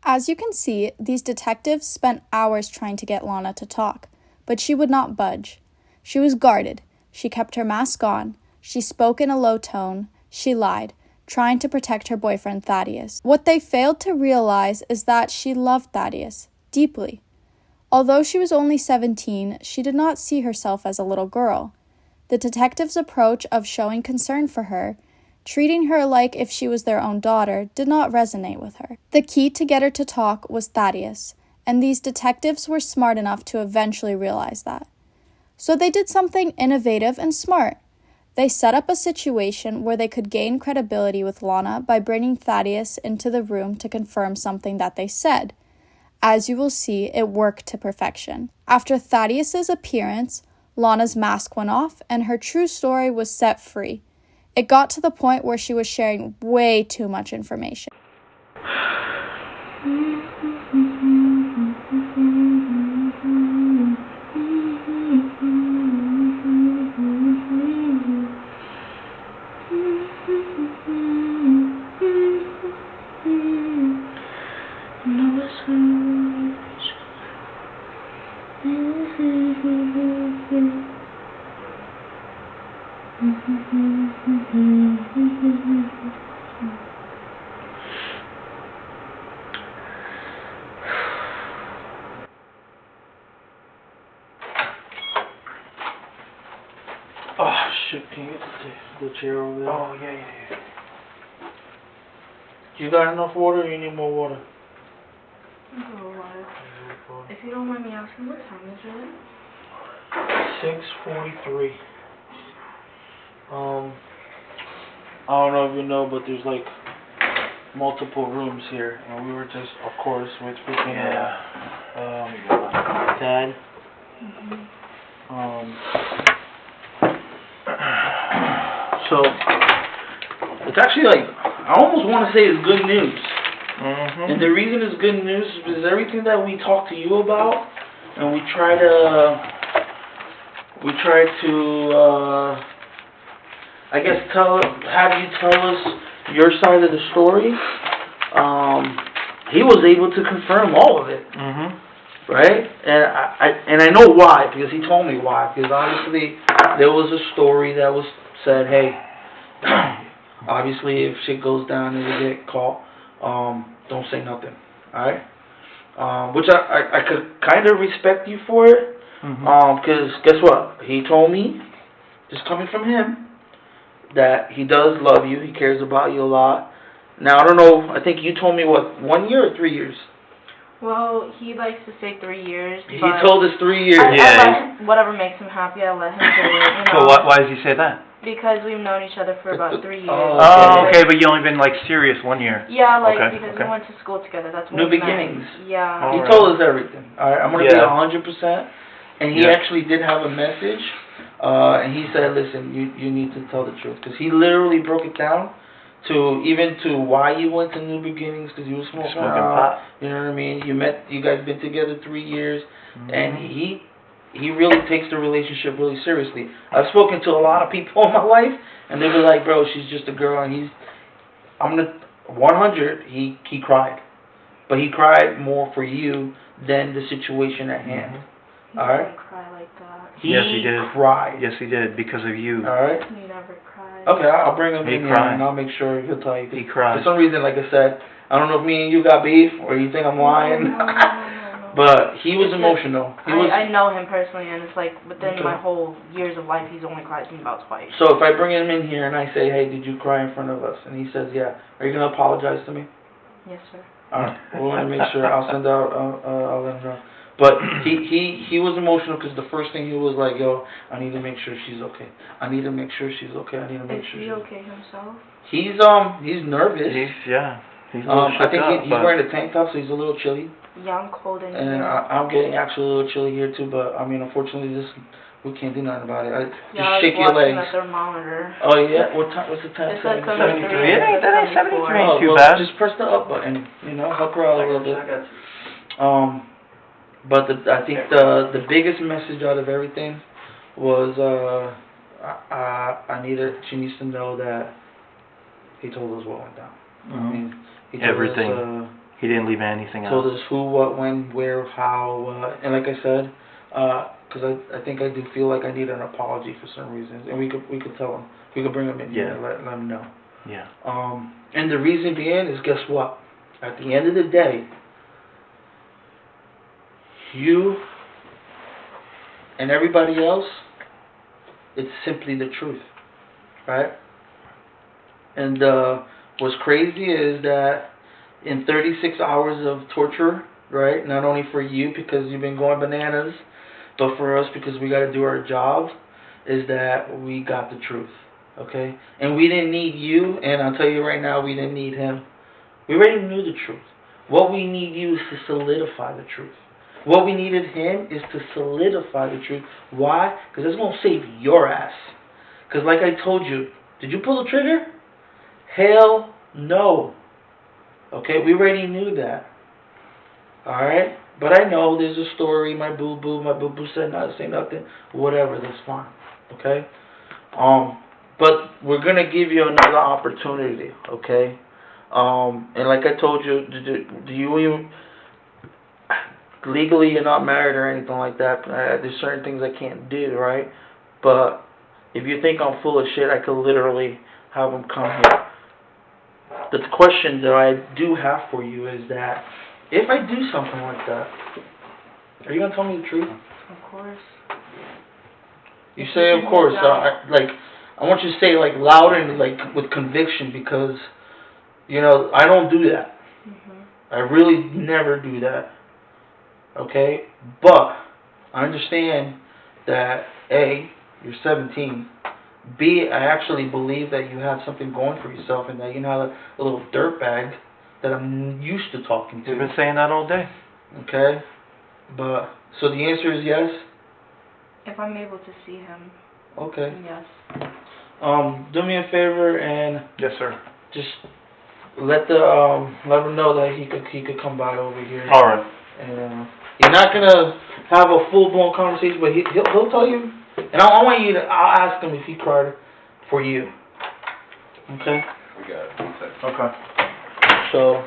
As you can see, these detectives spent hours trying to get Lana to talk, but she would not budge. She was guarded. She kept her mask on. She spoke in a low tone. She lied, trying to protect her boyfriend Thaddeous. What they failed to realize is that she loved Thaddeous deeply. Although she was only 17, she did not see herself as a little girl. The detectives' approach of showing concern for her, treating her like if she was their own daughter, did not resonate with her. The key to get her to talk was Thaddeous, and these detectives were smart enough to eventually realize that. So they did something innovative and smart. They set up a situation where they could gain credibility with Lana by bringing Thaddeous into the room to confirm something that they said. As you will see, it worked to perfection. After Thaddeus's appearance, Lana's mask went off and her true story was set free. It got to the point where she was sharing way too much information. Oh, shit, can you get the chair over there? Oh, yeah. You got enough water or you need more water? If you don't mind me asking, what time is it? 6:43. I don't know if you know, but there's like multiple rooms here, and we were just, of course, we're speaking Dad. So it's actually like I almost want to say it's good news. And the reason it's good news is because everything that we talk to you about, and we try to, I guess have you tell us your side of the story. He was able to confirm all of it, right? And I know why, because he told me why. Because obviously there was a story that was said, hey, obviously if shit goes down and you get caught, don't say nothing, alright? Which I could kind of respect you for it, because guess what? He told me, just coming from him, that he does love you, he cares about you a lot. Now, I don't know, I think you told me, what, 1 year or 3 years? Well, he likes to say 3 years. He told us 3 years. I let him, whatever makes him happy, I let him do it. So why does he say that? Because we've known each other for about 3 years. Oh, okay, but you only been like serious 1 year. Yeah, like because we went to school together. That's when New beginnings. Yeah. He told us everything. All right, I'm gonna be 100%. And he actually did have a message, and he said, "Listen, you need to tell the truth," because he literally broke it down to why you went to New Beginnings, because you were smoking pot. You know what I mean? You guys been together 3 years, and he really takes the relationship really seriously. I've spoken to a lot of people in my life, and they were like, "Bro, she's just a girl," and I'm gonna 100. He cried, but he cried more for you than the situation at hand. He all right. Didn't cry like that. Yes, he did. Cried. Yes, he did, because of you. All right. He never cried. Okay, I'll bring him in here cried. and I'll make sure he'll tell you. He cried. For some reason, like I said, I don't know if me and you got beef or you think I'm lying. No. But he was emotional. I know him personally, and it's like within my whole years of life, he's only cried to me about twice. So if I bring him in here and I say, "Hey, did you cry in front of us?" and he says, "Yeah," are you gonna apologize to me? Yes, sir. All right. We'll want to make sure. I'll send out. I'll let him know. But he was emotional because the first thing he was like, "Yo, I need to make sure she's okay. I need to make sure she's okay. I need to make sure." Is he okay himself? He's nervous. He's a little I think he's wearing a tank top, so he's a little chilly. Yeah, I'm cold in here. And I'm getting actually a little chilly here too, but I mean, unfortunately, we can't do nothing about it. Just shake your legs. The thermometer. Oh yeah, what's the time? It says 73. It That ain't 73. Oh, Too well, bad. just press the up button. Help her out a little bit. But I think the biggest message out of everything was she needs to know that he told us what went down. I mean, he told everything. Us, he didn't leave anything else. Told us who, what, when, where, how, and like I said, because I think I do feel like I need an apology for some reasons, and we could tell him, we could bring him in here and let him know. Yeah. And the reason being is, guess what? At the end of the day, you and everybody else, it's simply the truth, right? And what's crazy is that in 36 hours of torture, right, not only for you because you've been going bananas, but for us because we got to do our job, is that we got the truth, okay? And we didn't need you, and I'll tell you right now, we didn't need him. We already knew the truth. What we need you is to solidify the truth. What we needed him is to solidify the truth. Why? Because it's going to save your ass. Because like I told you, did you pull the trigger? Hell no. Okay, we already knew that. Alright? But I know there's a story, my boo-boo said not say nothing. Whatever, that's fine. Okay? But we're going to give you another opportunity. Okay? And like I told you, do you even... Legally, you're not married or anything like that. There's certain things I can't do, right? But if you think I'm full of shit, I could literally have them come here. The question that I do have for you is that if I do something like that, are you going to tell me the truth? Of course. You say, of course. I want you to say like loud and like with conviction, because, I don't do that. I really never do that. Okay? But I understand that A, you're 17. B, I actually believe that you have something going for yourself and that you're not a little dirtbag that I'm used to talking to. You've been saying that all day. Okay? But, so the answer is yes? If I'm able to see him, Okay. then yes. Do me a favor and Yes, sir. just let him know that he could come by over here. All right. And you're not gonna have a full blown conversation, but he'll tell you. And I'll ask him if he cried for you. Okay. We got it. One second. Okay. So,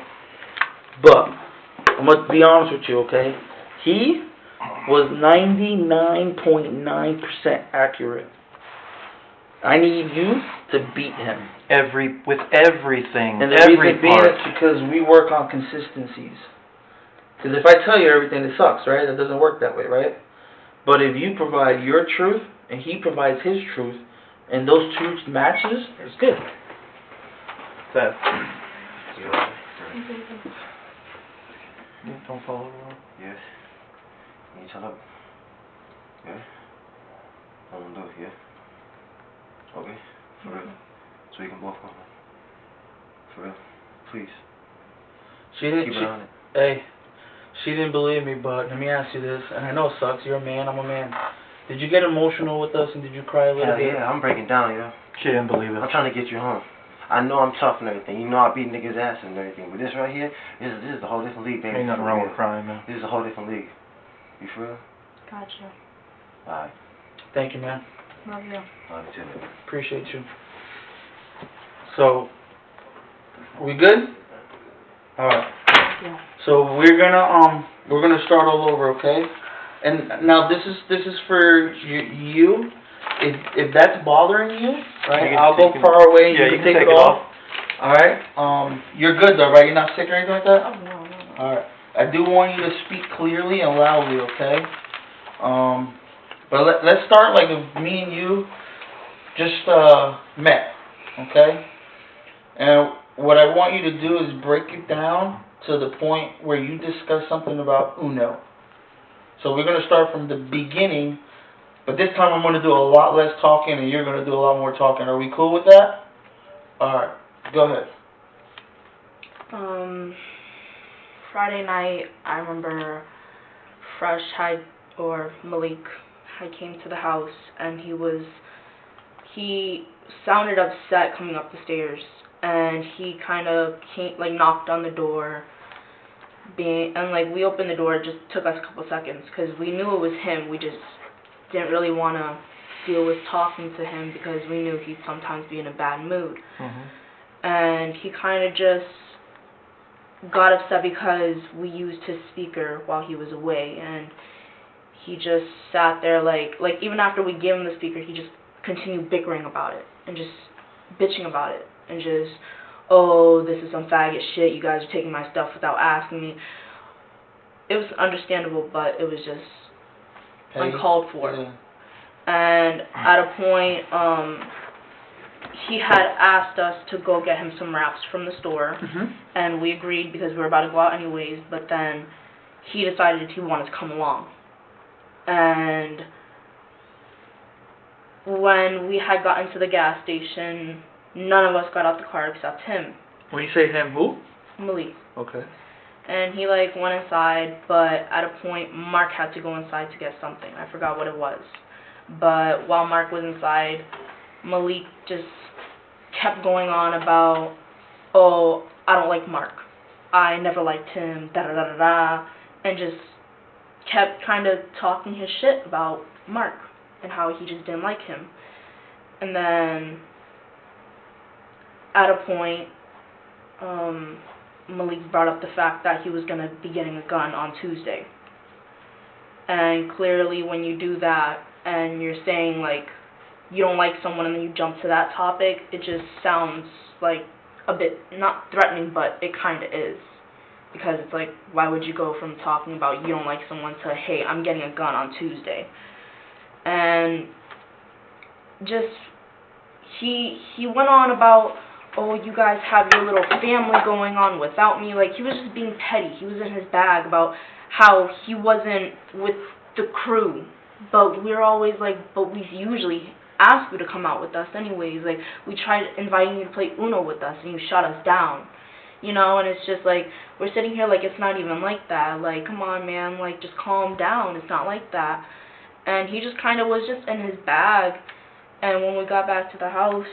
but I'm gonna be honest with you, okay? He was 99.9% accurate. I need you to beat him. With everything. And the reason being is because we work on consistencies. Because if I tell you everything, it sucks, right? It doesn't work that way, right? But if you provide your truth and he provides his truth, and those truths matches, it's good. That. Don't follow along. Yes. Can you tell up? Yeah? I don't do it, yeah? Okay? For real? So we can both go home. For real? Please. She didn't. Keep it on it. Hey, she didn't believe me, but let me ask you this, and I know it sucks. You're a man. I'm a man. Did you get emotional with us, and did you cry a little Hell bit? yeah, I'm breaking down, yo. She didn't believe it. I'm trying to get you home. I know I'm tough and everything. You know I beat niggas' ass and everything. But this right here, this is a whole different league, baby. Ain't nothing wrong with crying, man. This is a whole different league. You for real? Gotcha. Alright. Thank you, man. Love you. Love you too. Appreciate you. So, we good? All right. Yeah. So we're gonna start all over, okay? And now this is for you. If that's bothering you, right? I'll go far away. Yeah, you can take it off. All right. You're good though, right? You're not sick or anything like that. Oh, no. All right. I do want you to speak clearly and loudly, okay? But let's start like if me and you just met, okay? And what I want you to do is break it down to the point where you discuss something about Uno. So we're gonna start from the beginning, but this time I'm gonna do a lot less talking and you're gonna do a lot more talking. Are we cool with that? All right. Go ahead. Friday night, I remember Malik had came to the house and he sounded upset coming up the stairs, and he kind of knocked on the door, and we opened the door. It just took us a couple seconds because we knew it was him. We just didn't really want to deal with talking to him because we knew he'd sometimes be in a bad mood. And he kind of just got upset because we used his speaker while he was away, and he just sat there even after we gave him the speaker, he just continued bickering about it and just bitching about it and just, oh, this is some faggot shit, you guys are taking my stuff without asking me. It was understandable, but it was just uncalled for. Yeah. And at a point, he had asked us to go get him some wraps from the store, and we agreed because we were about to go out anyways, but then he decided he wanted to come along. And when we had gotten to the gas station, none of us got out the car except him. When you say him, who? Malik. Okay. And he went inside, but at a point Mark had to go inside to get something. I forgot what it was. But while Mark was inside, Malik just kept going on about, oh, I don't like Mark. I never liked him, da-da-da-da-da, and just kept kind of talking his shit about Mark and how he just didn't like him. And then at a point, Malik brought up the fact that he was going to be getting a gun on Tuesday. And clearly when you do that and you're saying you don't like someone and then you jump to that topic, it just sounds like a bit, not threatening, but it kind of is. Because it's why would you go from talking about you don't like someone to, hey, I'm getting a gun on Tuesday? And just, he went on about, oh, you guys have your little family going on without me. He was just being petty. He was in his bag about how he wasn't with the crew. But we're always but we usually ask you to come out with us anyways. We tried inviting you to play Uno with us and you shut us down. you know, and it's just like, we're sitting here like it's not even like that. Like, come on, man, like, just calm down. It's not like that. And he just kind of was just in his bag. And when we got back to the house,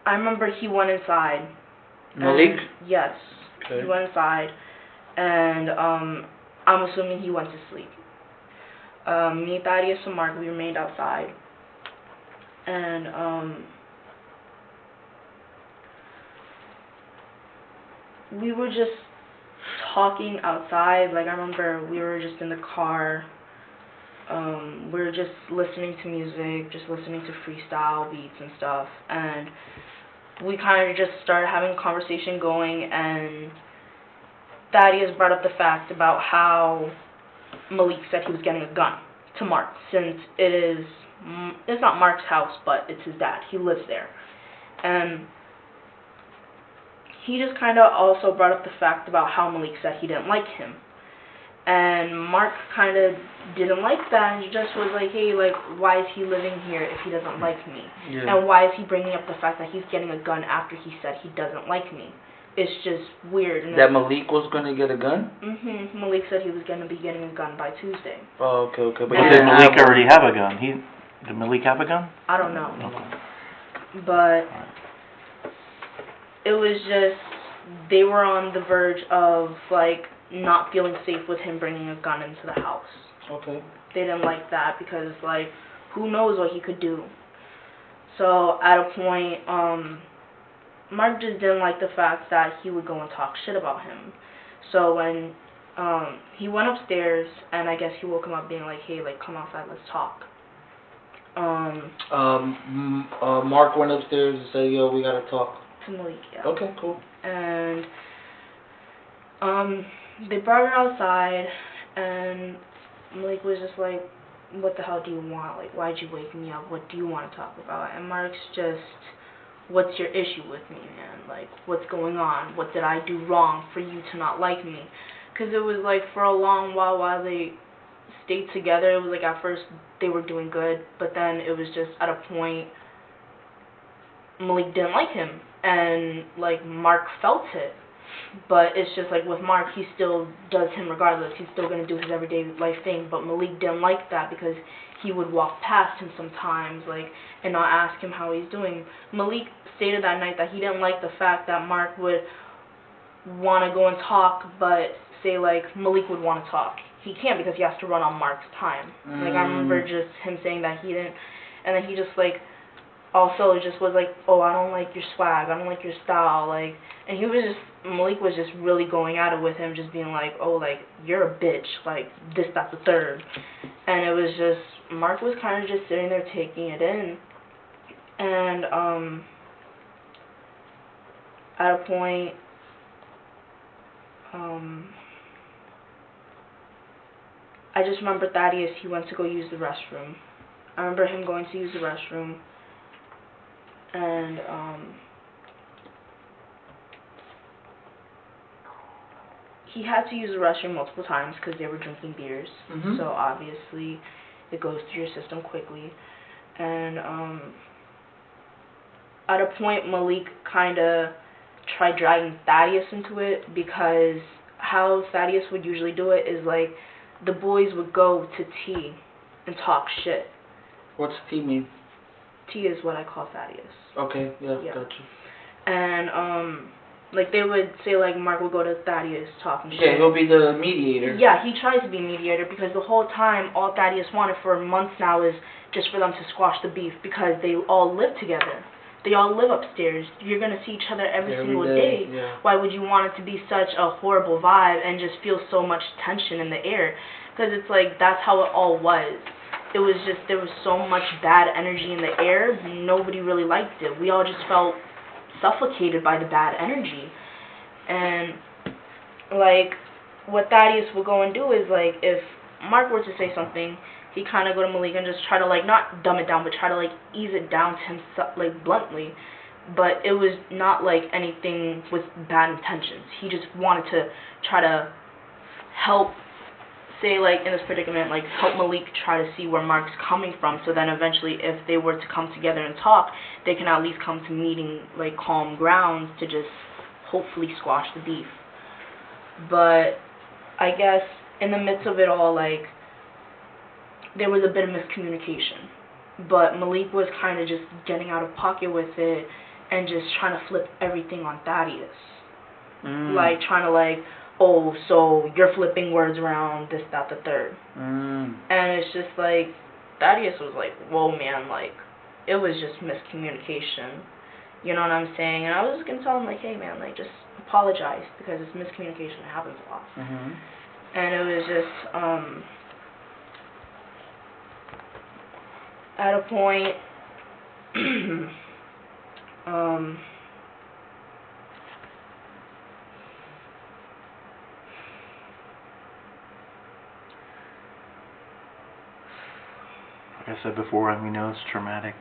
I remember he went inside. Malik? Yes. Okay. He went inside, and I'm assuming he went to sleep. Me, Thaddeus, and Mark, we remained outside. And we were just talking outside. Like, I remember we were just in the car. We were just listening to music, just listening to freestyle beats and stuff. And we kind of just started having a conversation going, and Thaddeus brought up the fact about how Malik said he was getting a gun to Mark, since it's not Mark's house, but it's his dad. He lives there. And he just kind of also brought up the fact about how Malik said he didn't like him. And Mark kind of didn't like that, and he just was like, hey, like, why is he living here if he doesn't like me? Yeah. And why is he bringing up the fact that he's getting a gun after he said he doesn't like me? It's just weird. And That Malik was gonna get a gun? Malik said he was going to be getting a gun by Tuesday. Oh, okay. But But did Malik already have a gun? Did Malik have a gun? I don't know. Okay. But it was just, they were on the verge of, like, not feeling safe with him bringing a gun into the house. Okay. They didn't like that because, like, who knows what he could do. So at a point, Mark just didn't like the fact that he would go and talk shit about him. So when he went upstairs, and I guess he woke him up being like, hey, like, come outside, let's talk. Mark went upstairs and said, yo, we gotta talk. To Malik, yeah. Okay, cool. And they brought her outside, and Malik was just like, what the hell do you want? Like, why'd you wake me up? What do you want to talk about? And Mark's just, what's your issue with me, man? Like, what's going on? What did I do wrong for you to not like me? Because it was like, for a long while they stayed together, it was like, at first they were doing good, but then it was just at a point Malik didn't like him, and like, Mark felt it. But it's just like, with Mark, he still does him regardless. He's still going to do his everyday life thing. But Malik didn't like that because he would walk past him sometimes, like, and not ask him how he's doing. Malik stated that night that he didn't like the fact that Mark would want to go and talk, but say, like, Malik would want to talk. He can't because he has to run on Mark's time. Like, I remember just him saying that he didn't, and then he just, like, also just was like, oh, I don't like your swag, I don't like your style, like, and he was just, Malik was just really going at it with him, just being like, oh, like, you're a bitch, like, this, that, the third. And it was just, Mark was kind of just sitting there taking it in. And, at a point, I just remember Thaddeus, he went to go use the restroom. I remember him going to use the restroom, and, he had to use the restroom multiple times because they were drinking beers. So obviously it goes through your system quickly. And at a point, Malik kind of tried dragging Thaddeus into it, because how Thaddeus would usually do it is, like, the boys would go to T and talk shit. What's T mean? T is what I call Thaddeus. Okay, yeah. Gotcha. And like, they would say, like, Mark would go to Thaddeus talking shit. Yeah, he'll be the mediator. Yeah, he tries to be mediator, because the whole time, all Thaddeus wanted for months now is just for them to squash the beef, because they all live together. They all live upstairs. You're going to see each other every single day. Yeah. Why would you want it to be such a horrible vibe and just feel so much tension in the air? Because it's like, that's how it all was. It was just, there was so much bad energy in the air, nobody really liked it. We all just felt suffocated by the bad energy. And, like, what Thaddeus would go and do is, like, if Mark were to say something, he'd kind of go to Malik and just try to, like, not dumb it down, but try to, like, ease it down to him, like, bluntly. But it was not, like, anything with bad intentions. He just wanted to try to help say, like, in this predicament, like, help Malik try to see where Mark's coming from, so then eventually if they were to come together and talk, they can at least come to meeting, like, calm grounds to just hopefully squash the beef. But I guess in the midst of it all, like, there was a bit of miscommunication. But Malik was kind of just getting out of pocket with it and just trying to flip everything on Thaddeous. Like, trying to, like, oh, so you're flipping words around, this, that, the third. And it's just like, Thaddeus was like, whoa, man, like, it was just miscommunication. You know what I'm saying? And I was just going to tell him, like, hey, man, like, just apologize, because it's miscommunication. It happens a lot. And it was just, at a point, like I said before, and we know it's traumatic.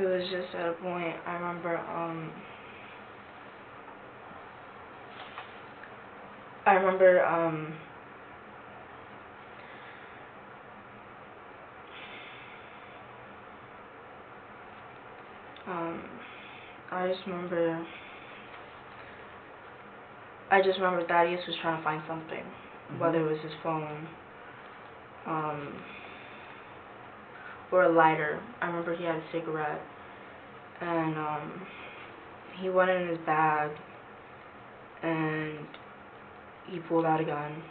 it was just at a point, I remember, I just remember Thaddeus was trying to find something, whether it was his phone, or a lighter. I remember he had a cigarette, and he went in his bag, and he pulled out a gun,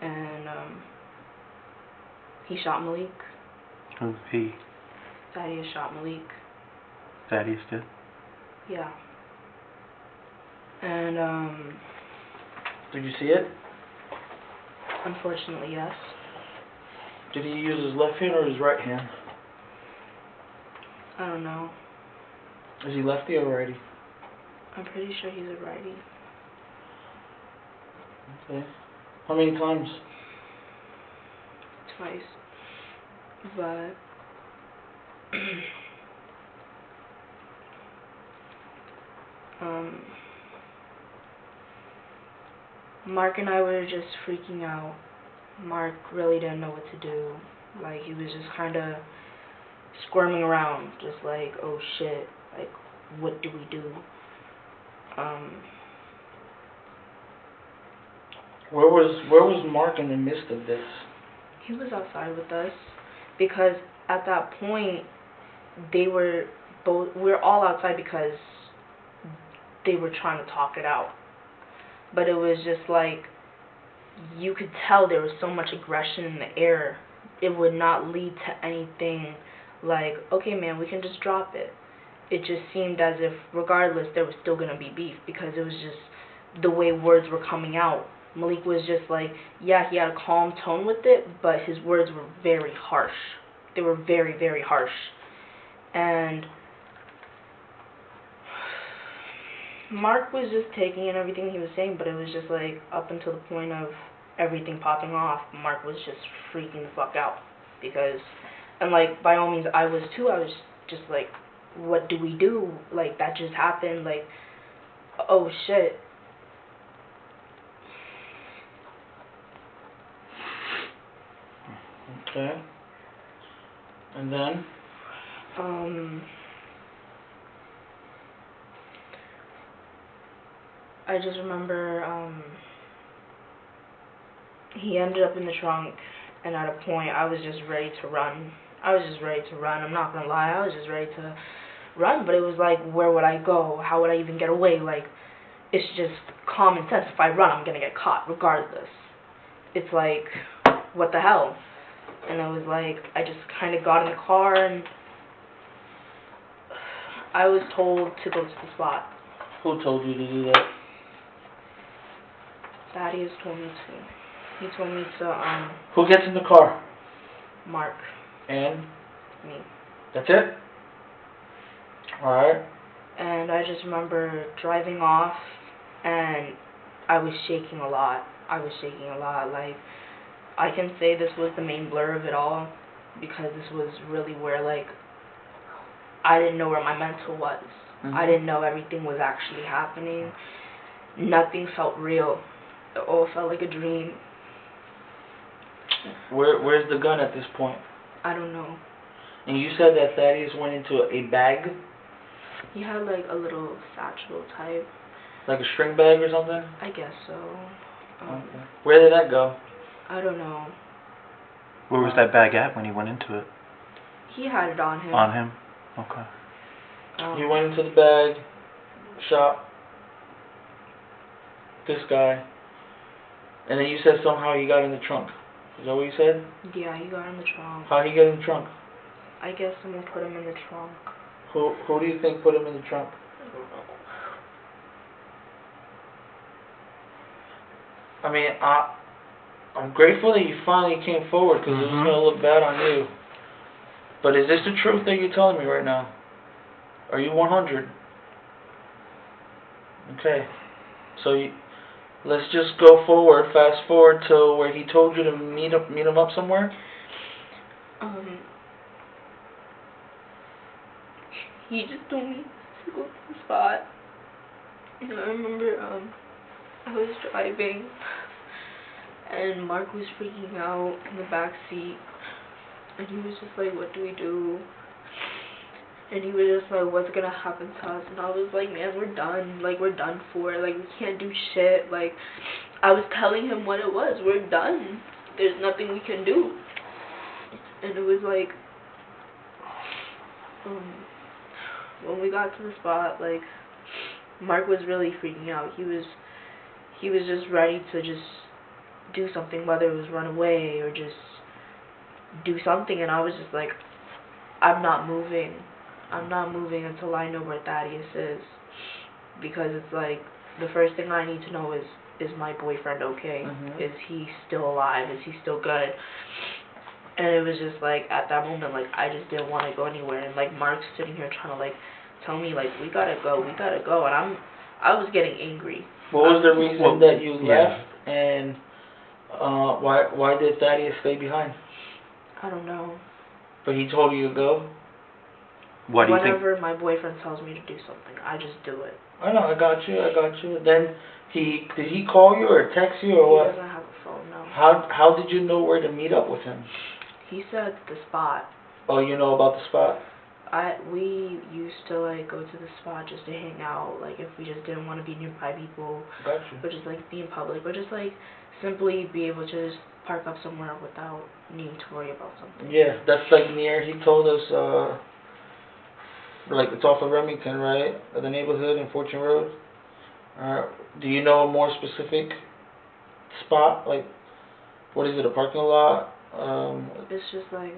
and he shot Malik. Who's he? Thaddeus shot Malik. Thaddeus did? Yeah. And Did you see it? unfortunately, yes. Did he use his left hand or his right hand? I don't know. Is he lefty or righty? I'm pretty sure he's a righty. Okay. How many times? Twice. But Mark and I were just freaking out. Mark really didn't know what to do. Like, he was just kind of squirming around, just like, oh shit, like, what do we do? Where was Mark in the midst of this? He was outside with us, because at that point, we're all outside because they were trying to talk it out. But it was just like, you could tell there was so much aggression in the air. It would not lead to anything like, okay, man, we can just drop it. It just seemed as if, regardless, there was still going to be beef, because it was just the way words were coming out. Malik was just like, yeah, he had a calm tone with it, but his words were very harsh. They were very, very harsh. And Mark was just taking in everything he was saying, but it was just like, up until the point of everything popping off, Mark was just freaking the fuck out. Because, and like, by all means, I was too. I was just like, what do we do? Like, that just happened. Like, oh shit. Okay. And then? I just remember, he ended up in the trunk, and at a point, I was just ready to run. I'm not gonna lie, I was just ready to run, but it was like, where would I go? How would I even get away? Like, it's just common sense. If I run, I'm gonna get caught, regardless. It's like, what the hell? And I was like, I just kind of got in the car, and I was told to go to the spot. Who told you to do that? Thaddeus told me to. He told me to, Who gets in the car? Mark. And? Me. That's it? Alright. And I just remember driving off, and I was shaking a lot. Like, I can say this was the main blur of it all, because this was really where, like, I didn't know where my mental was. I didn't know everything was actually happening. Nothing felt real. It all felt like a dream. Where's the gun at this point? I don't know. And you said that Thaddeus went into a bag? He had like a little satchel type. Like a string bag or something? I guess so. Okay. Where did that go? I don't know. Where was that bag at when he went into it? He had it on him. On him? Okay. He went into the bag, shot this guy, and then you said somehow he got in the trunk. Is that what you said? Yeah, he got in the trunk. How'd he get in the trunk? I guess someone put him in the trunk. Who do you think put him in the trunk? I mean, I'm grateful that you finally came forward because it was going to look bad on you. But is this the truth that you're telling me right now? Are you 100? Okay. So let's just go forward, fast forward to where he told you to meet him up somewhere? He just told me to go to the spot. And I remember, I was driving, and Mark was freaking out in the back seat, and he was just like, what do we do? And he was just like, what's gonna happen to us? And I was like, man, we're done. Like, we're done for. Like, we can't do shit. Like, I was telling him what it was. We're done. There's nothing we can do. And it was like, when we got to the spot, like, Mark was really freaking out. He was just ready to just do something, whether it was run away or just do something. And I was just like, I'm not moving. I'm not moving until I know where Thaddeus is. Because it's like, the first thing I need to know is my boyfriend okay? Is he still alive? Is he still good? And it was just like, at that moment, like, I just didn't want to go anywhere. And like, Mark's sitting here trying to like tell me like, we gotta go. And I was getting angry. What was the reason that you left? And why did Thaddeus stay behind? I don't know. But he told you to go? What do you think? Whenever my boyfriend tells me to do something, I just do it. I know, I got you. Then did he call you or text you or what? He doesn't have a phone, no. How did you know where to meet up with him? He said the spot. Oh, you know about the spot? We used to like go to the spot just to hang out, like if we just didn't want to be nearby people, Gotcha. or just like be in public, or just like simply be able to just park up somewhere without needing to worry about something. Yeah, that's like near, he told us, like it's off of Remington, right? The neighborhood in Fortune Road. Do you know a more specific spot? Like, what is it, a parking lot? It's just like,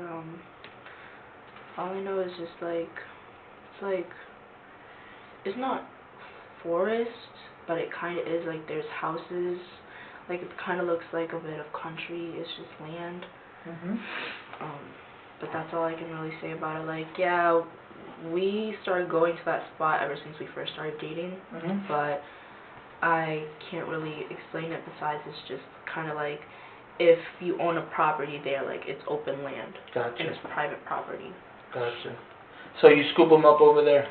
all I know is just like, it's not forest, but it kind of is. Like, there's houses, like it kind of looks like a bit of country. It's just land. But that's all I can really say about it. Like, yeah, we started going to that spot ever since we first started dating, but I can't really explain it. Besides, it's just kind of like, if you own a property there, like it's open land. Gotcha. And it's private property. Gotcha. So you scoop him up over there?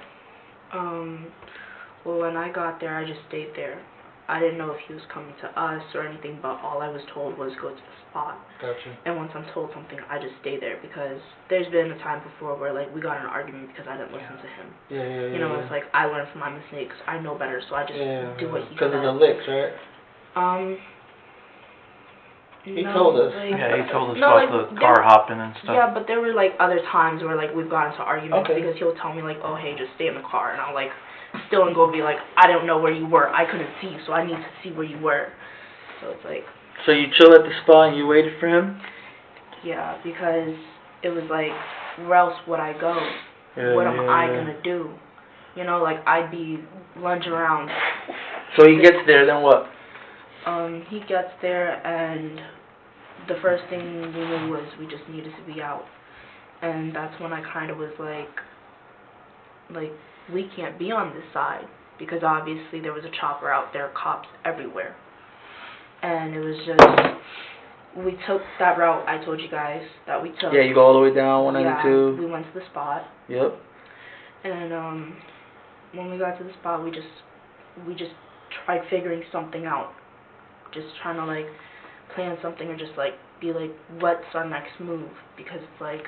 Well, when I got there, I just stayed there. I didn't know if he was coming to us or anything, but all I was told was go to the spot. Gotcha. And once I'm told something, I just stay there, because there's been a time before where like we got in an argument because I didn't listen to him. Yeah. You know, it's like I learned from my mistakes. I know better, so I just do what he said. Because of the licks, right? He told us. Like, Yeah, he told us about the car hopping and stuff. Yeah, but there were like other times where like we've gotten into arguments because he'll tell me like, oh hey, just stay in the car, and I'll like still and go be like, I don't know where you were. I couldn't see you, so I need to see where you were. So it's like. So you chill at the spot and you waited for him? Yeah, because it was like, where else would I go? What am I gonna do? You know, like I'd be lunging around. So he gets there, then what? He gets there, and the first thing we knew was we just needed to be out. And that's when I kind of was like, we can't be on this side, because obviously there was a chopper out there, cops everywhere. And it was just, we took that route I told you guys that we took. Yeah, you go all the way down 192. Yeah, we went to the spot. Yep. And when we got to the spot, we just tried figuring something out, just trying to like plan something or just like be like, what's our next move? Because it's like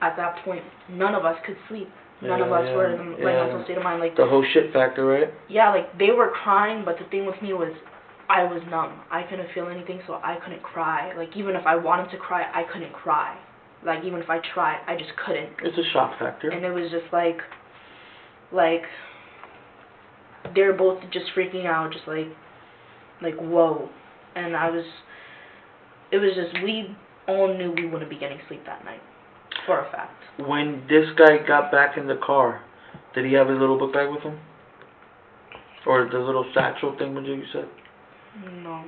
at that point, none of us could sleep. None of us were in the mental state of mind. Like the whole shit factor, right? Yeah, like they were crying, but the thing with me was I was numb. I couldn't feel anything, so I couldn't cry. Like even if I wanted to cry, I couldn't cry. Like even if I tried, I just couldn't. It's a shock factor. And it was just like they were both just freaking out, just like whoa. And it was just, we all knew we wouldn't be getting sleep that night, for a fact. When this guy got back in the car, did he have his little book bag with him? Or the little satchel thing you said? No.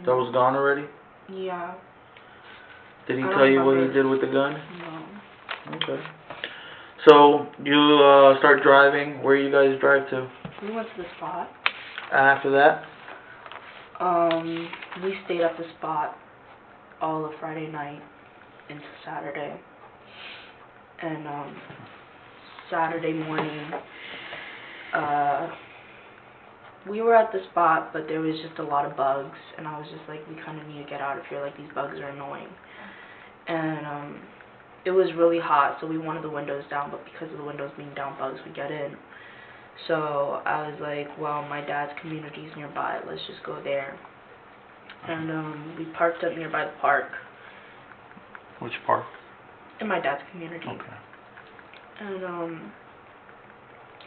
That was gone already? Yeah. Did he tell you what he did with the gun? No. Okay. So, you start driving. Where you guys drive to? We went to the spot. After that? We stayed at the spot all of Friday night into Saturday. And, Saturday morning, we were at the spot, but there was just a lot of bugs, and I was just like, we kind of need to get out of here, like, these bugs are annoying. And, it was really hot, so we wanted the windows down, but because of the windows being down, bugs would get in. So I was like, well, my dad's community is nearby, let's just go there. And we parked up nearby the park. Which park? In my dad's community. Okay. And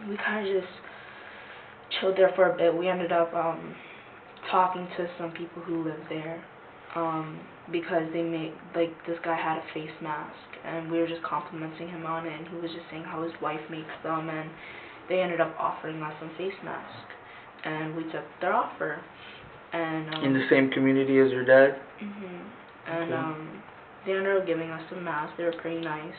we kind of just chilled there for a bit. We ended up talking to some people who live there, because they made, like, this guy had a face mask, and we were just complimenting him on it, and he was just saying how his wife makes them, and they ended up offering us some face masks, and we took their offer. And in the same community as your dad? And okay. They ended up giving us some masks. They were pretty nice.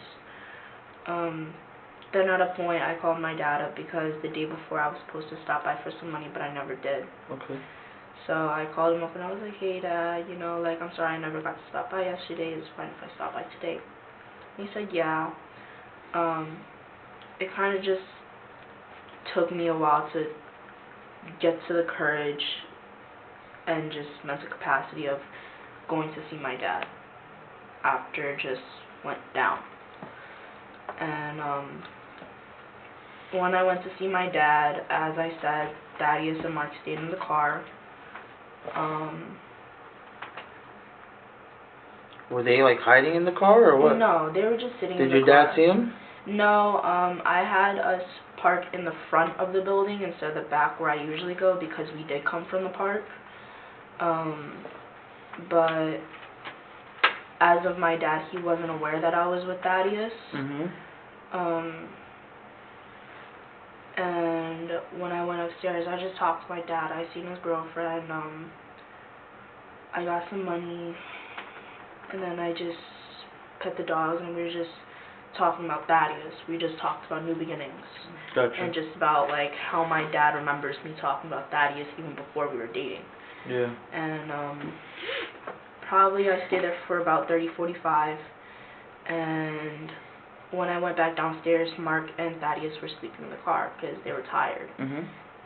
Then at a point, I called my dad up because the day before I was supposed to stop by for some money, but I never did. Okay. So I called him up and I was like, hey Dad, you know, like, I'm sorry I never got to stop by yesterday. It's fine if I stop by today. And he said, yeah. It kind of just took me a while to get to the courage and just mental capacity of going to see my dad after it just went down. And when I went to see my dad, as I said, Thaddeous and Mark stayed in the car. Were they like hiding in the car or what? No, they were just sitting in the car. Did your dad see him? No, I had us park in the front of the building instead of the back where I usually go because we did come from the park. But as of my dad, he wasn't aware that I was with Thaddeous. And when I went upstairs, I just talked to my dad. I seen his girlfriend. I got some money, and then I just pet the dogs, and we were just talking about Thaddeous. We just talked about new beginnings. Gotcha. And just about like how my dad remembers me talking about Thaddeous even before we were dating. Yeah. And probably I stayed there for about 30-45, and when I went back downstairs, Mark and Thaddeus were sleeping in the car because they were tired.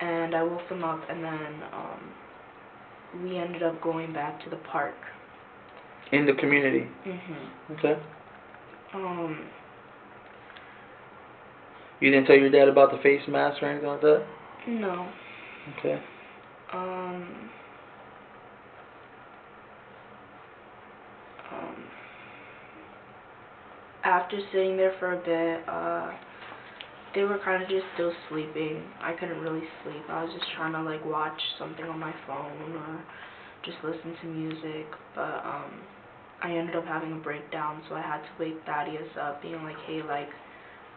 And I woke them up, and then we ended up going back to the park. In the community? Okay. You didn't tell your dad about the face mask or anything like that? No. Okay. After sitting there for a bit, they were kind of just still sleeping. I couldn't really sleep. I was just trying to like watch something on my phone or just listen to music. But I ended up having a breakdown, so I had to wake Thaddeus up, being like, hey, like,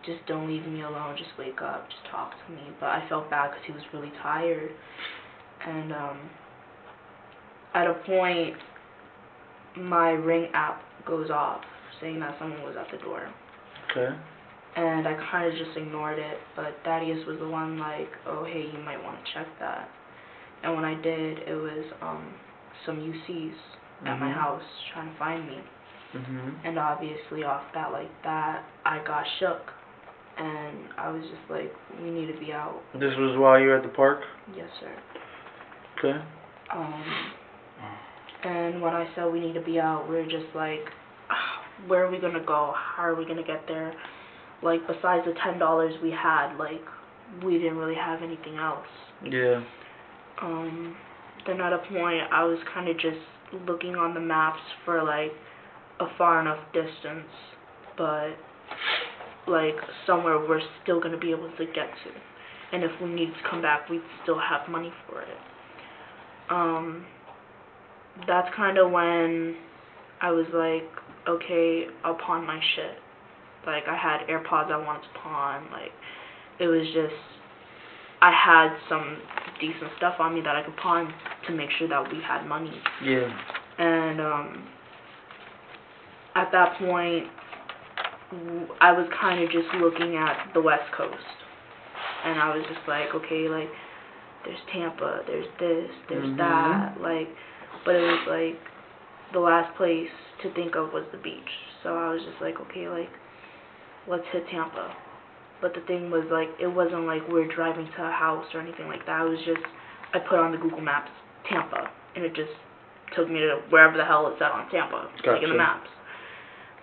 just don't leave me alone. Just wake up. Just talk to me. But I felt bad because he was really tired. And at a point, my Ring app goes off, saying that someone was at the door. Okay. And I kind of just ignored it, but Thaddeus was the one like, oh, hey, you might want to check that. And when I did, it was some UCs at my house trying to find me. And obviously off that like that, I got shook. and I was just like, we need to be out. This was while you were at the park? Yes, sir. Okay. And when I said we need to be out, we were just like, where are we gonna go? How are we gonna get there? Like, besides the $10 we had, like, we didn't really have anything else. Yeah. Then at a point, I was kind of just looking on the maps for, like, a far enough distance, but, like, somewhere we're still gonna be able to get to. And if we need to come back, we'd still have money for it. That's kind of when I was like, okay, I'll pawn my shit. Like, I had AirPods I wanted to pawn. Like, it was just, I had some decent stuff on me that I could pawn to make sure that we had money. Yeah. And at that point, I was kind of just looking at the West Coast. And I was just like, okay, like, there's Tampa, there's this, there's that, like, but it was like, the last place to think of was the beach. So I was just like, okay, like, let's hit Tampa. But the thing was, like, it wasn't like we were driving to a house or anything like that. It was just, I put on the Google Maps, Tampa, and it just took me to wherever the hell it said on Tampa, like in the maps.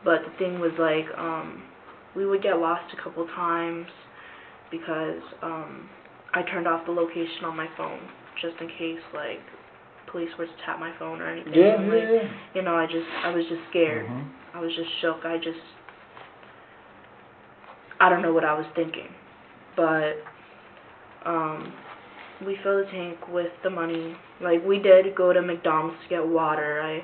But the thing was, like, we would get lost a couple times because I turned off the location on my phone just in case, like, police were to tap my phone or anything. Yeah, and, like, you know, I was just scared. I was just shook. I don't know what I was thinking. But we filled the tank with the money. Like, we did go to McDonald's to get water.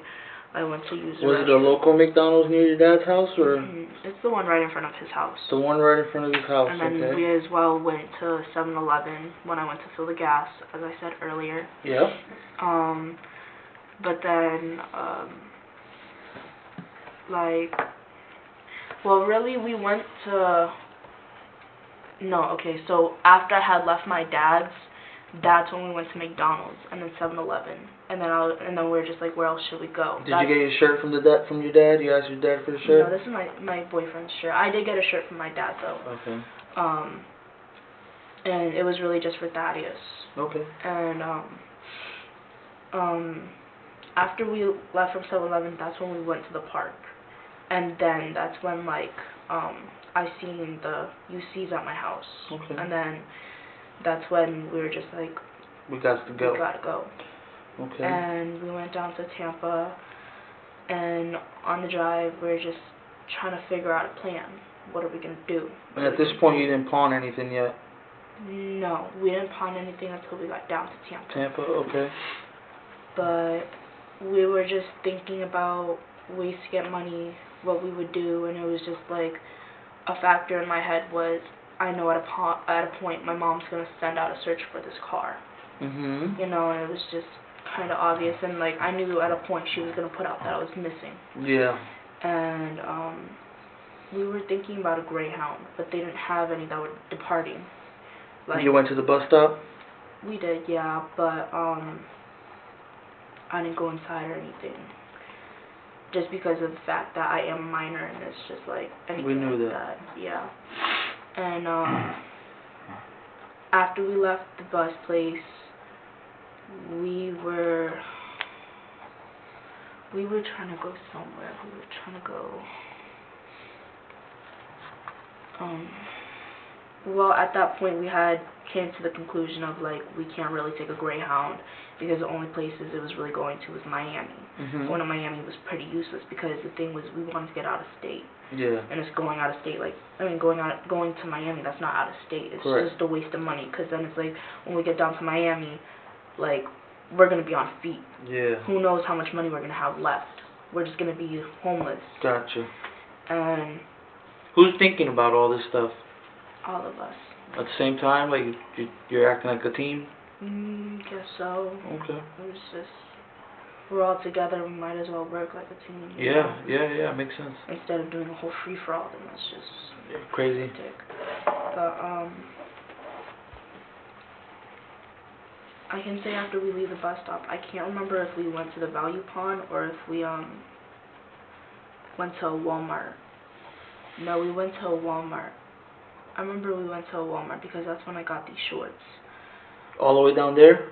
I went to use the Was it a local McDonald's near your dad's house, or? It's the one right in front of his house. The one right in front of his house, and then we as well went to 7-Eleven when I went to fill the gas, as I said earlier. Yeah. But then, like, well, really, we went to, so after I had left my dad's, that's when we went to McDonald's, and then 7-Eleven, and then we were just like, where else should we go? Did you get your shirt from your dad? You asked your dad for the shirt? No, this is my boyfriend's shirt. I did get a shirt from my dad, though. Okay. And it was really just for Thaddeous. Okay. And, after we left from 7-Eleven, that's when we went to the park. And then that's when, like, I seen the UCs at my house. Okay. And then that's when we were just like, we got to go. We gotta go. Okay. And we went down to Tampa, and on the drive, we were just trying to figure out a plan. What are we gonna do? And at this point, you didn't pawn anything yet? No, we didn't pawn anything until we got down to Tampa. Tampa, okay. But we were just thinking about ways to get money, what we would do, and it was just like, a factor in my head was, I know at a point my mom's going to send out a search for this car. You know, and it was just kind of obvious, and like, I knew at a point she was going to put out that I was missing. Yeah. And we were thinking about a Greyhound, but they didn't have any that were departing. Like, you went to the bus stop? We did, yeah, but I didn't go inside or anything. Just because of the fact that I am a minor, and it's just like anything we knew like that. Yeah. And after we left the bus place, we were trying to go somewhere. We were trying to go. Well, at that point, we had came to the conclusion of, like, we can't really take a Greyhound because the only places it was really going to was Miami. Going to Miami was pretty useless because the thing was, we wanted to get out of state. Yeah. And it's going out of state, like, I mean, going to Miami, that's not out of state. It's just a waste of money, because then it's like, when we get down to Miami, like, we're going to be on feet. Yeah. Who knows how much money we're going to have left. We're just going to be homeless. Gotcha. And who's thinking about all this stuff? all of us. At the same time, like, you're acting like a team? Guess so. Okay. It was just, we're all together, we might as well work like a team. Yeah, makes sense. Instead of doing a whole free-for-all, then that's just crazy. But, I can say after we leave the bus stop, I can't remember if we went to the value pawn or if we, went to a Walmart. No, we went to a Walmart. I remember we went to a Walmart because that's when I got these shorts. All the way down there?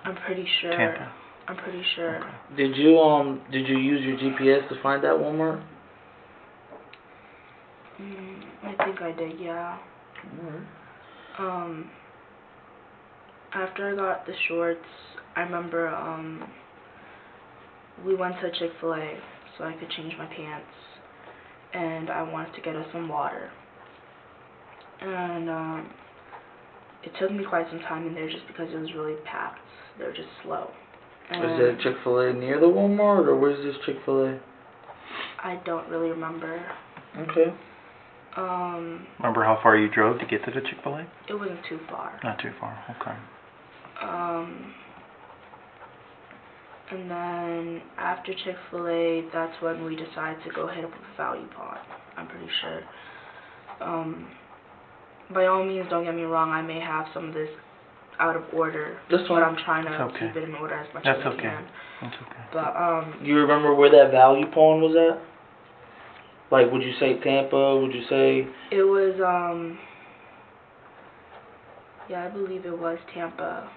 I'm pretty sure. Tampa. I'm pretty sure. Okay. Did you use your GPS to find that Walmart? I think I did, yeah. After I got the shorts, I remember we went to Chick-fil-A so I could change my pants, and I wanted to get us some water. And it took me quite some time in there just because it was really packed. They were just slow. Is there Chick-fil-A near the Walmart, or where's this Chick-fil-A? I don't really remember. Okay. Remember how far you drove to get to the Chick-fil-A? It wasn't too far. Not too far. Okay. And then after Chick-fil-A, that's when we decided to go hit up a value pawn. I'm pretty sure. By all means, don't get me wrong, I may have some of this out of order. That's but fine. I'm trying to Okay. keep it in order as much That's as I okay. can. That's okay. But You remember where that value pawn was at? Like, would you say Tampa? Would you say... it was yeah, I believe it was Tampa.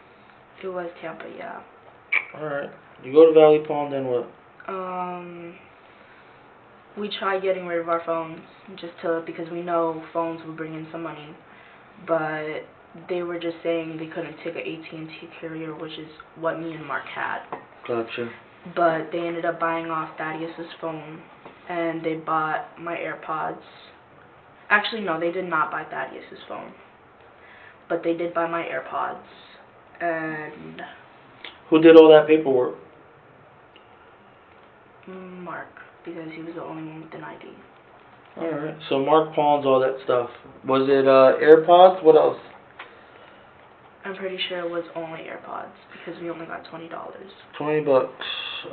It was Tampa, yeah. Alright. You go to Valley Pawn, then what? We tried getting rid of our phones because we know phones would bring in some money, but they were just saying they couldn't take an AT&T carrier, which is what me and Mark had. Gotcha. But they ended up buying off Thaddeus's phone, and they bought my AirPods. Actually, no, they did not buy Thaddeus's phone, but they did buy my AirPods. And Who did all that paperwork? Mark, because he was the only one with an ID. Alright. So Mark pawns all that stuff. Was it AirPods? What else? I'm pretty sure it was only AirPods because we only got $20. $20.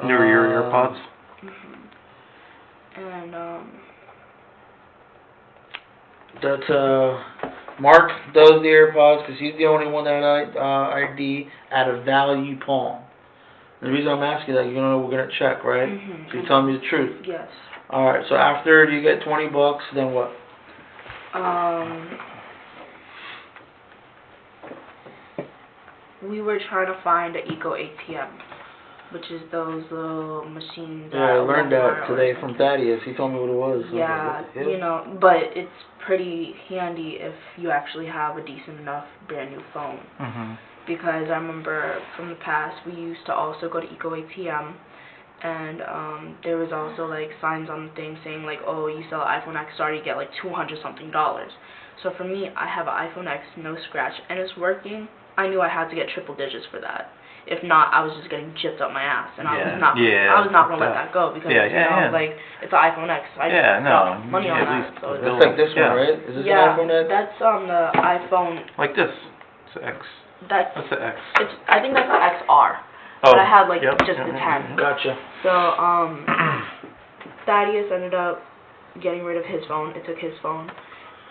They were your AirPods? And That Mark does the AirPods because he's the only one that had ID at a value pawn. The reason I'm asking that, you know, we're gonna check, right? So you're telling me the truth. yes. All right. So after you get $20, then what? We were trying to find an Eco ATM, which is those little machines. Yeah, I learned that Walmart or today something. from Thaddeus. He told me what it was. I was Yeah, like, what the hell? you know, but it's pretty handy if you actually have a decent enough brand new phone. Because I remember from the past, we used to also go to Eco ATM, and there was also like signs on the thing saying like, oh, you sell an iPhone X, sorry, you get like $200 something. So for me, I have an iPhone X, no scratch, and it's working. I knew I had to get triple digits for that. If not, I was just getting gypped up my ass, and I was not gonna let that go because like it's an iPhone X. I spent money on that. So It's like this one, right? Is this an iPhone X? That's on the iPhone. Like this. It's an X. That's the X? I think that's the XR. But I had like just the 10. Gotcha. So Thaddeus ended up getting rid of his phone. It took his phone.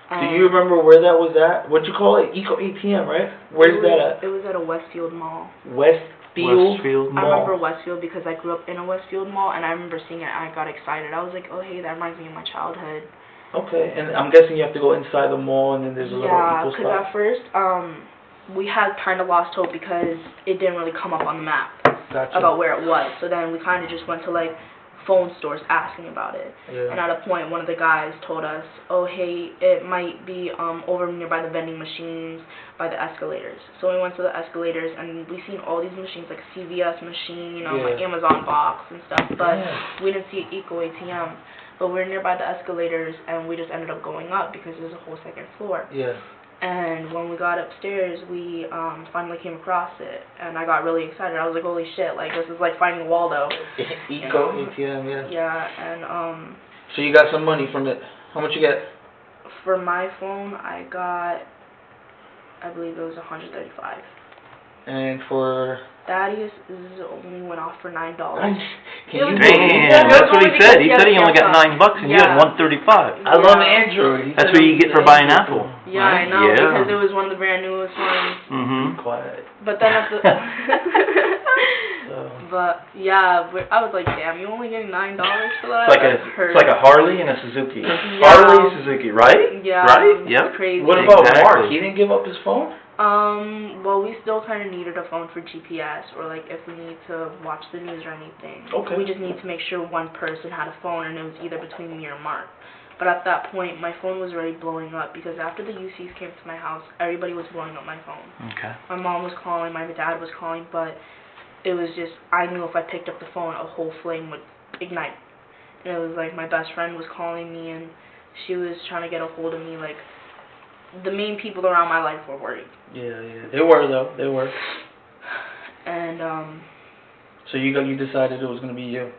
Do you remember where that was at? What'd you call it? Eco ATM, right? Where's that at? It was at a Westfield mall. Westfield I Mall. remember Westfield because I grew up in a Westfield mall, and I remember seeing it and I got excited. I was like, oh hey, that reminds me of my childhood. Okay, and I'm guessing you have to go inside the mall and then there's a little Eco because spot. at first, we had kind of lost hope because it didn't really come up on the map about where it was. So then we kind of just went to like phone stores asking about it. Yeah. And at a point, one of the guys told us, oh hey, it might be over nearby the vending machines, by the escalators. So we went to the escalators and we seen all these machines like CVS machine, like Amazon box and stuff, but we didn't see Eco ATM. But we were nearby the escalators and we just ended up going up because there's a whole second floor. Yeah. And when we got upstairs, we finally came across it, and I got really excited. I was like, holy shit, like, this is like finding Waldo. Eco ATM, yeah. Yeah, and, so you got some money from it. How much you get? For my phone, I got, I believe it was $135. And for... Thaddeus only went off for $9. Can you It was- Damn, that's what he said. He said he only got $9 and you had Yeah. $135. I love Android. He That's said what it you was get for buying Android Apple. phone. Yeah, I know, Yeah. because it was one of the brand newest ones. Mm-hmm. Quiet. But then at the... So. But, yeah, I was like, damn, you only getting $9 for that? It's like a Harley and a Suzuki. Yeah. Harley, Suzuki, right? Yeah, Right? it's Yep. crazy. What about Exactly. Mark? He didn't give up his phone? Well, we still kind of needed a phone for GPS, or like if we need to watch the news or anything. Okay. We just need to make sure one person had a phone, and it was either between me or Mark. But at that point, my phone was already blowing up, because after the UCs came to my house, everybody was blowing up my phone. Okay. My mom was calling, my dad was calling, but it was just, I knew if I picked up the phone, a whole flame would ignite. And it was like my best friend was calling me, and she was trying to get a hold of me, like, the main people around my life were worried. Yeah. They were, though. They were. And, So you decided it was going to be you?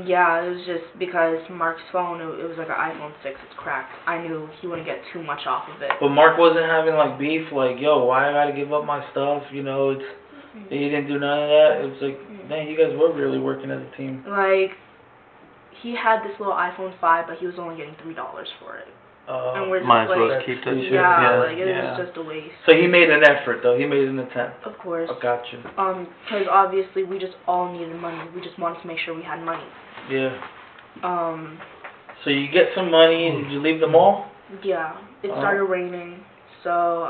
yeah, it was just because Mark's phone, it was like an iPhone 6, it's cracked. I knew he wouldn't get too much off of it. But Mark wasn't having, like, beef, like, yo, why I gotta give up my stuff, you know, it's... He didn't do none of that. It was like, dang, you guys were really working as a team. Like, he had this little iPhone 5, but he was only getting $3 for it. And we're just Might as well like, keep that shit. yeah, like, it yeah. was just a waste. So he made an effort, though. He made an attempt. Of course. I gotcha. Because obviously we just all needed money. We just wanted to make sure we had money. Yeah. So you get some money, and did you leave the mall? Yeah, it started raining, so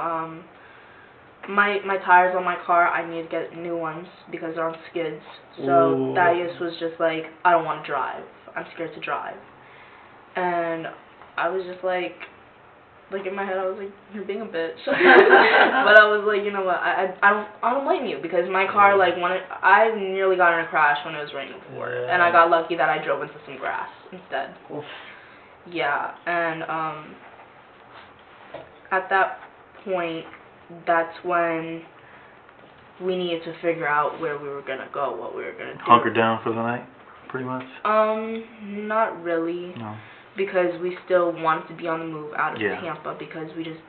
my tires on my car, I need to get new ones because they're on skids. So Ooh. Thaddeus was just like, I don't want to drive. I'm scared to drive. And I was just like in my head, I was like, you're being a bitch. But I was like, you know what, I don't blame you, because my car, like, I nearly got in a crash when it was raining before. Yeah. And I got lucky that I drove into some grass instead. Oof. Yeah, and at that point, that's when we needed to figure out where we were gonna go, what we were gonna do. Hunkered down for the night, pretty much? Not really. No. Because we still wanted to be on the move out of Yeah. Tampa, because we just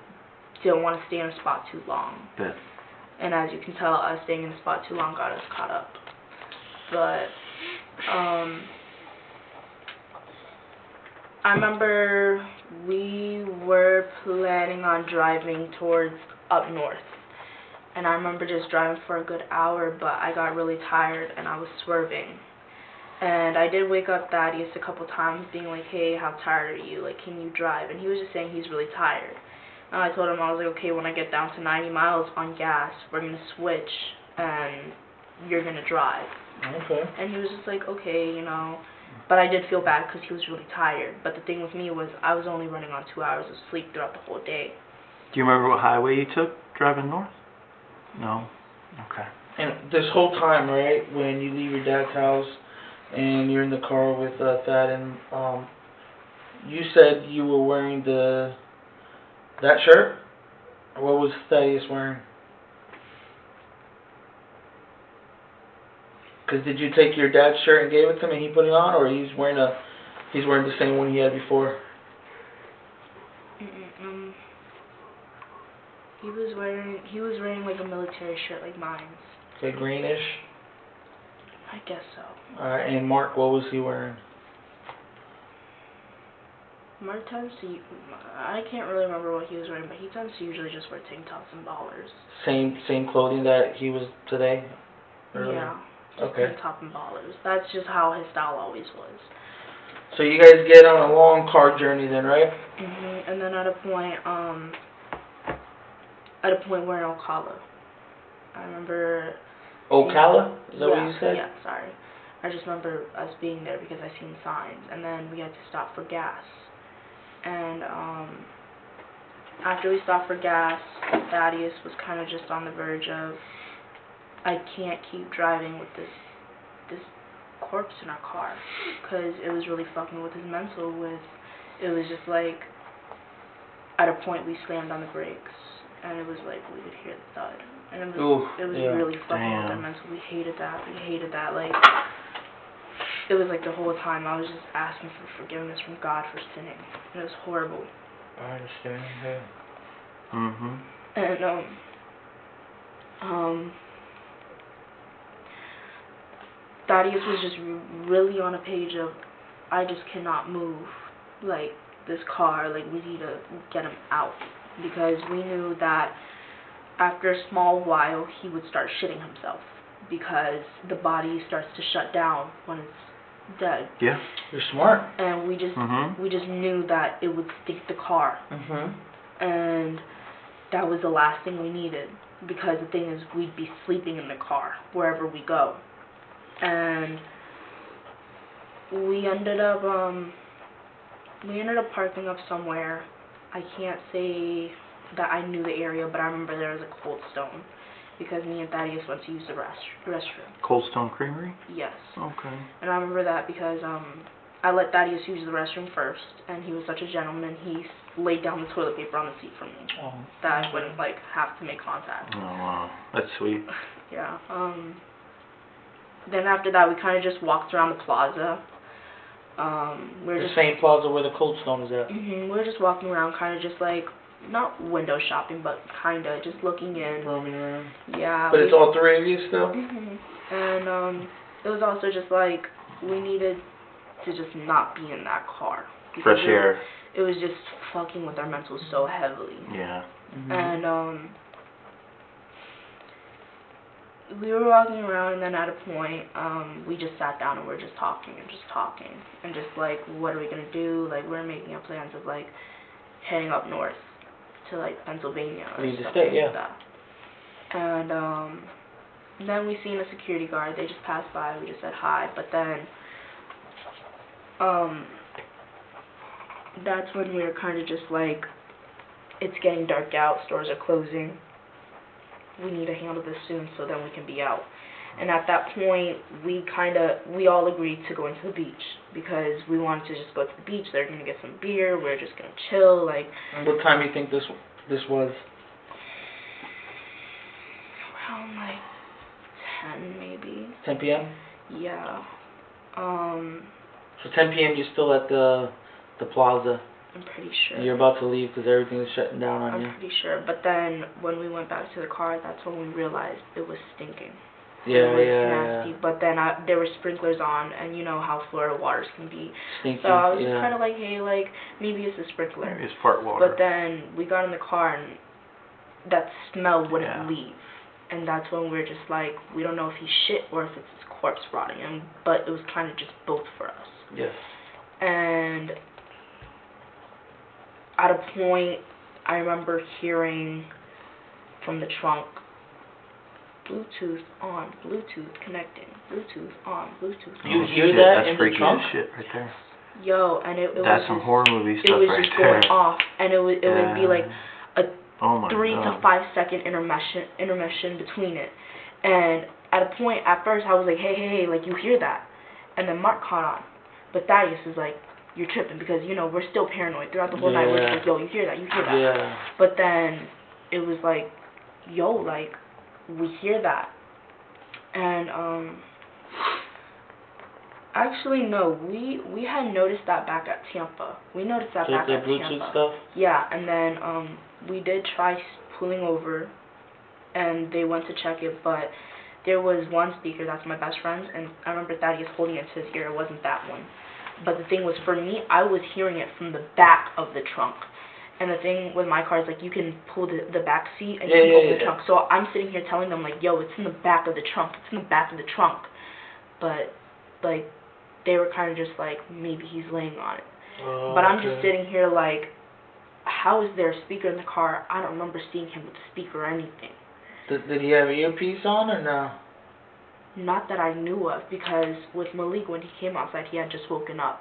didn't want to stay in a spot too long. Yeah. And as you can tell, us staying in a spot too long got us caught up. But, I remember we were planning on driving towards up north. And I remember just driving for a good hour, but I got really tired and I was swerving. And I did wake up Thaddeus a couple times being like, hey, how tired are you? Like, can you drive? And he was just saying he's really tired. And I told him, I was like, okay, when I get down to 90 miles on gas, we're going to switch and you're going to drive. Okay. And he was just like, okay, you know. But I did feel bad because he was really tired. But the thing with me was I was only running on 2 hours of sleep throughout the whole day. Do you remember what highway you took driving north? No? Okay. And this whole time, right, when you leave your dad's house and you're in the car with Thad, and you said you were wearing that shirt? Or what was Thaddeus wearing? Because did you take your dad's shirt and gave it to him and he put it on, or he's wearing the same one he had before? He was wearing like a military shirt like mine. Okay, greenish. I guess so. Alright, and Mark, what was he wearing? Mark tends to, I can't really remember what he was wearing, but he tends to usually just wear tank tops and ballers. Same clothing that he was today? Earlier? Yeah, just Okay. tank top and ballers. That's just how his style always was. So you guys get on a long car journey then, right? And then at a point we're in Ocala. I remember. Ocala? Is that yeah, what you said? Yeah, sorry. I just remember us being there because I seen signs, and then we had to stop for gas. And after we stopped for gas, Thaddeus was kind of just on the verge of, I can't keep driving with this corpse in our car, because it was really fucking with his mental. It was just like, at a point we slammed on the brakes, and it was like we could hear the thud, and it was yeah. really fucking with our Damn. mental. We hated that. Like, it was like the whole time I was just asking for forgiveness from God for sinning, and it was horrible. I understand, yeah. Mm-hmm. And Thaddeous was just really on a page of, I just cannot move, like, this car, like, we need to get him out, because we knew that after a small while, he would start shitting himself, because the body starts to shut down when it's dead. Yeah. You're smart. And we just knew that it would stink the car. And that was the last thing we needed, because the thing is, we'd be sleeping in the car wherever we go. And we ended up parking up somewhere. I can't say that I knew the area, but I remember there was a Cold Stone, because me and Thaddeus went to use the restroom. Cold Stone Creamery? Yes. Okay. And I remember that because I let Thaddeus use the restroom first, and he was such a gentleman. He laid down the toilet paper on the seat for me, that I wouldn't like have to make contact. Oh wow, that's sweet. Yeah. Then after that, we kind of just walked around the plaza. The same plaza where the Cold Stone is at. We were just walking around, kind of just like, not window shopping, but kind of just looking in. Roaming around. Yeah. But it's all three of you still? And it was also just like, we needed to just not be in that car. Fresh air. It was just fucking with our mentals so heavily. Yeah. And we were walking around, and then at a point, we just sat down and we were just talking, and just like, what are we gonna do? Like, we're making up plans of like heading up north to like Pennsylvania or stuff like that. And then we seen a security guard. They just passed by. We just said hi, but then that's when we were kind of just like, it's getting dark out. Stores are closing. We need to handle this soon so then we can be out. And at that point, we all agreed to go into the beach, because we wanted to just go to the beach. They're going to get some beer. We're just going to chill. Like. What time do you think this was? Around like 10 maybe. 10 p.m.? Yeah. So 10 p.m. you're still at the plaza. I'm pretty sure. You're about to leave because everything is shutting down on you. I'm pretty sure. But then when we went back to the car, that's when we realized it was stinking. Yeah, it was nasty. But then there were sprinklers on, and you know how Florida waters can be. Stinky, so I was just kind of like, hey, like, maybe it's a sprinkler. Maybe it's part water. But then we got in the car, and that smell wouldn't leave. And that's when we were just like, we don't know if he shit or if it's his corpse rotting. But it was kind of just both for us. Yes. And at a point, I remember hearing from the trunk, Bluetooth on, Bluetooth connecting, Bluetooth on, Bluetooth on. You hear that in the trunk? That's freaky as shit right there. Yo, and it was That's some horror movie stuff right there. It was right just there. going off, and it would be like a Oh 3 to 5 second intermission between it. And at a point, at first, I was like, hey, like, you hear that? And then Mark caught on. But Thaddeus was like, you're tripping, because, you know, we're still paranoid. Throughout the whole night, we're just like, yo, you hear that? You hear that? Yeah. But then it was like, yo, like, we hear that. And, actually, no, we had noticed that back at Tampa. We noticed that back at Bluetooth Tampa. Stuff? Yeah, and then, we did try pulling over, and they went to check it, but there was one speaker, that's my best friend, and I remember Thaddeus holding it to his ear. It wasn't that one. But the thing was, for me, I was hearing it from the back of the trunk. And the thing with my car is, like, you can pull the back seat and you can open the trunk. So I'm sitting here telling them, like, yo, it's in the back of the trunk. It's in the back of the trunk. But, like, they were kind of just like, maybe he's laying on it. But I'm just sitting here like, how is there a speaker in the car? I don't remember seeing him with a speaker or anything. Did he have an earpiece on or no? Not that I knew of, because with Malik, when he came outside, he had just woken up.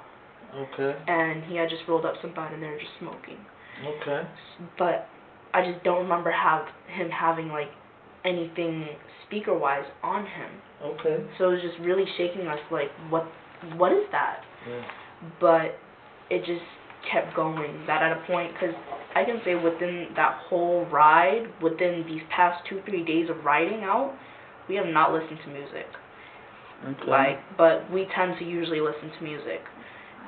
Okay. And he had just rolled up some bud and they were just smoking. Okay. But I just don't remember him having, like, anything speaker-wise on him. Okay. So it was just really shaking us, like, what is that? Yeah. But it just kept going. That at a point, because I can say within that whole ride, within these past 2-3 days of riding out, we have not listened to music. Okay. But we tend to usually listen to music.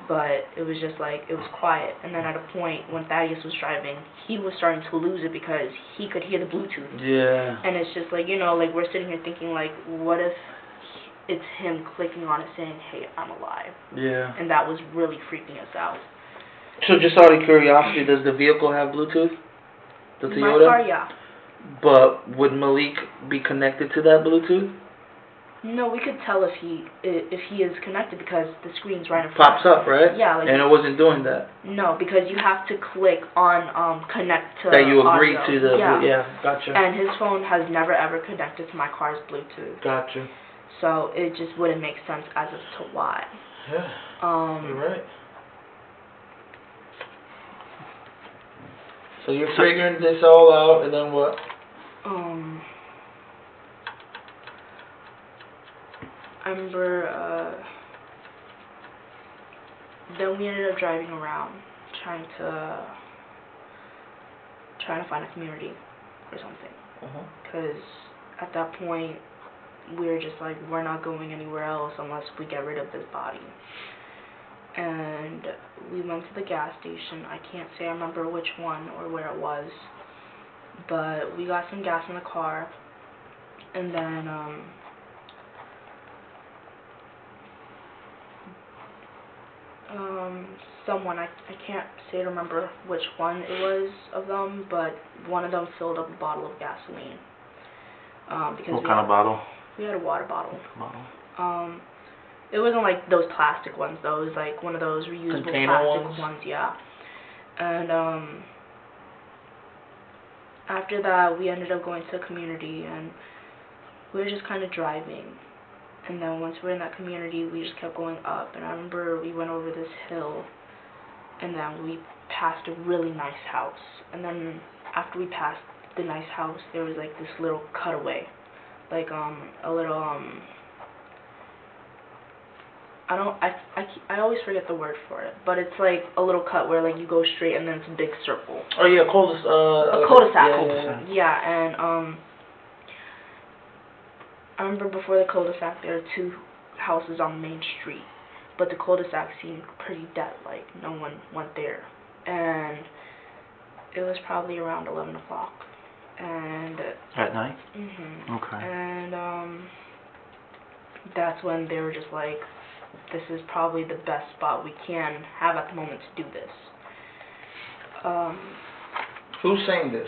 but it was just like, it was quiet. And then at a point when Thaddeus was driving, he was starting to lose it because he could hear the Bluetooth. Yeah. And it's just like, you know, like we're sitting here thinking like, what if it's him clicking on it saying, hey, I'm alive? Yeah. And that was really freaking us out. So just out of curiosity, does the vehicle have Bluetooth? The My Toyota? car, yeah. But would Malik be connected to that Bluetooth? No, we could tell if he is connected because the screen's right in front. Pops up, right? Yeah, like. And it wasn't doing that. No, because you have to click on connect to. That you agree audio. to the. Yeah. Gotcha. And his phone has never ever connected to my car's Bluetooth. Gotcha. So it just wouldn't make sense as to why. Yeah. You're right. So you're figuring this all out, and then what? I remember, then we ended up driving around, trying to find a community or something. Because at that point, we were just like, we're not going anywhere else unless we get rid of this body. And we went to the gas station. I can't say I remember which one or where it was, but we got some gas in the car, and then someone, I can't say to remember which one it was of them, but one of them filled up a bottle of gasoline. Because What kind of bottle? We had a water bottle. It wasn't like those plastic ones though. It was like one of those reusable Container plastic ones, yeah. And after that, we ended up going to a community, and we were just kind of driving. And then once we were in that community, we just kept going up. And I remember we went over this hill, and then we passed a really nice house. And then after we passed the nice house, there was like this little cutaway, like a little I always forget the word for it, but it's like a little cut where like you go straight and then it's a big circle. Oh yeah, cul-de-sac. A cul-de-sac. Yeah. And I remember before the cul-de-sac there were two houses on the main street, but the cul-de-sac seemed pretty dead, like no one went there. And it was probably around 11 o'clock. And At night? Okay. Okay. And that's when they were just like, this is probably the best spot we can have at the moment to do this. Who's saying this?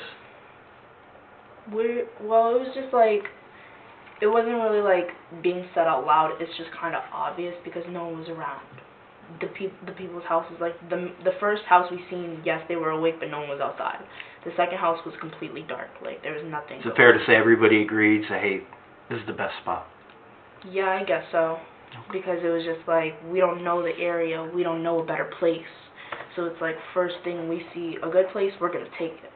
Well, it was just like, it wasn't really like being said out loud. It's just kind of obvious because no one was around. The people's houses, like the first house we seen, yes, they were awake, but no one was outside. The second house was completely dark. Like there was nothing. Is it fair to say everybody agreed? Say, hey, this is the best spot. Yeah, I guess so. Because it was just like, we don't know the area, we don't know a better place. So it's like, first thing we see a good place, we're going to take it.